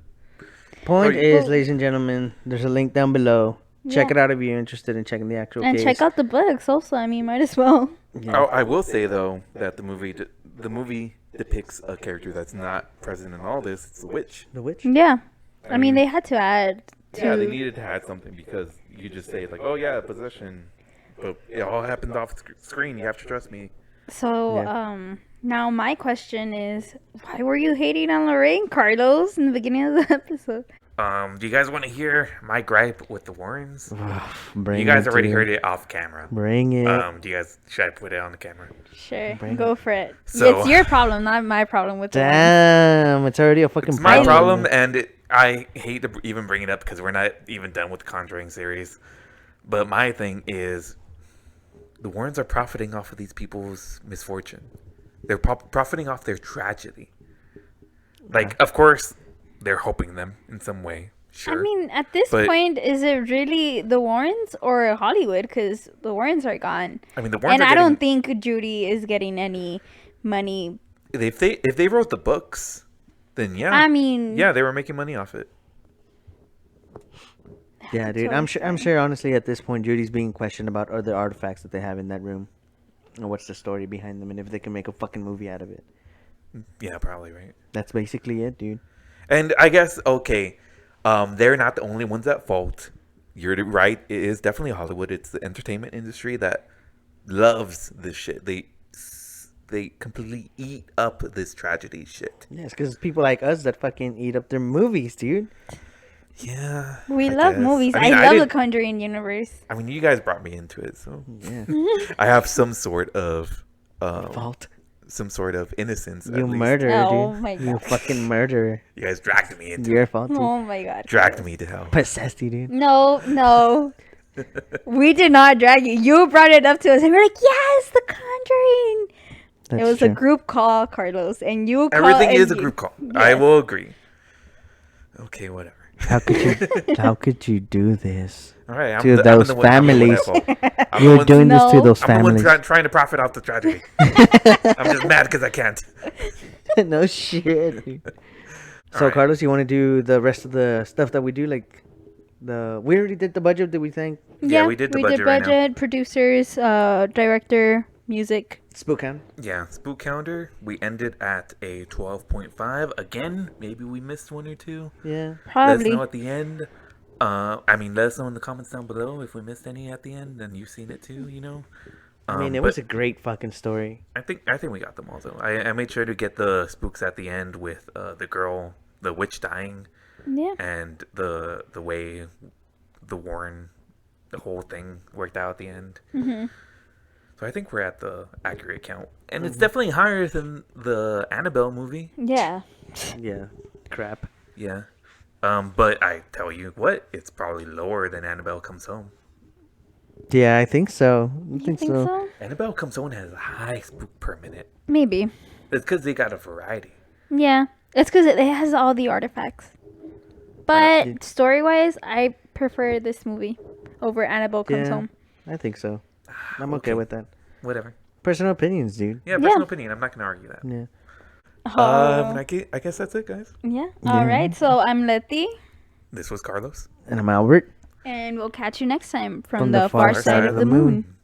Point Oh, is, well- ladies and gentlemen, there's a link down below. Check Yeah. it out if you're interested in checking the actual And case. check out the books also. I mean, might as well. Yeah. I will say though that the movie depicts a character that's not present in all this. It's the witch. The witch? Yeah. I mean, they had to add to. Yeah, they needed to add something because you just say like, oh yeah, possession, but it all happens off screen. You have to trust me. So, Yeah. now my question is, why were you hating on Lorraine, Carlos, in the beginning of the episode? Do you guys want to hear my gripe with the Warrens? Bring You guys it, already dude. heard it off camera. Bring it. Do you guys should I put it on the camera? Sure, Bring go for it. So- It's your problem, not my problem with the one. Damn, it's already a fucking It's my problem, and I hate to even bring it up because we're not even done with the Conjuring series. But my thing is, the Warrens are profiting off of these people's misfortune. They're profiting off their tragedy. Like, of course, they're helping them in some way. Sure. I mean, at this But- point, is it really the Warrens or Hollywood? Because the Warrens are gone. I mean, the Warrens And are I don't getting, think Judy is getting any money. if they wrote the books, then yeah. I mean, Yeah, they were making money off it. Yeah, dude. I'm sure. Honestly, at this point, Judy's being questioned about other artifacts that they have in that room, and what's the story behind them, and if they can make a fucking movie out of it. Yeah, probably right. That's basically it, dude. And I guess okay, they're not the only ones at fault. You're right. It is definitely Hollywood. It's the entertainment industry that loves this shit. They completely eat up this tragedy shit. Yeah, it's because people like us that fucking eat up their movies, dude. Yeah, we I love guess. movies. I mean, I love the didn't- Conjuring universe. I mean, you guys brought me into it, so Yeah. I have some sort of Fault. some sort of innocence. You at least. murderer, Oh dude. my You God. fucking murderer. You guys dragged me into Your it. fault, dude. Oh my god. Dragged me to hell. Possessed you, dude. No. We did not drag you. You brought it up to us, and we're like, "Yes, The Conjuring." That's it was true. a group call, Carlos, and you. Everything call is a and group call. I Yes. will agree. Okay, whatever. How could you? How could you do this? All right, To I'm those the one at families. fault. I'm the You're one- doing this to No. those I'm the one families. trying to profit off the tragedy. I'm just mad because I can't. No shit. Dude. So, Alright. Carlos, you want to do the rest of the stuff that we do? Like, we already did the budget. Did we think? Yeah, we did the budget right now. producers, director, music. Spook Hound? Yeah, spook counter. We ended at a 12.5. Again, maybe we missed one or two. Yeah. Let us Probably. know at the end. I mean, let us know in the comments down below if we missed any at the end, and you've seen it too. You know. I mean, it but was a great fucking story. I think we got them all though. I made sure to get the spooks at the end with the girl, the witch dying, Yeah. and the way the Warren, the whole thing worked out at the end. Mhm. So I think we're at the accurate count. And it's definitely higher than the Annabelle movie. Yeah. Yeah. Crap. Yeah. But I tell you what, it's probably lower than Annabelle Comes Home. Yeah, I think so. I You think think so. so? Annabelle Comes Home has a high spook per minute. Maybe. It's because they got a variety. Yeah. It's because it has all the artifacts. But story-wise, I prefer this movie over Annabelle Comes Yeah. Home. I think so. I'm okay with that. Whatever. Personal opinions, dude. Yeah, Yeah. personal opinion. I'm not going to argue that. Yeah. Oh. I guess that's it, guys. Yeah. Yeah. All right. So I'm Lety. This was Carlos. And I'm Albert. And we'll catch you next time from the far far side of the moon.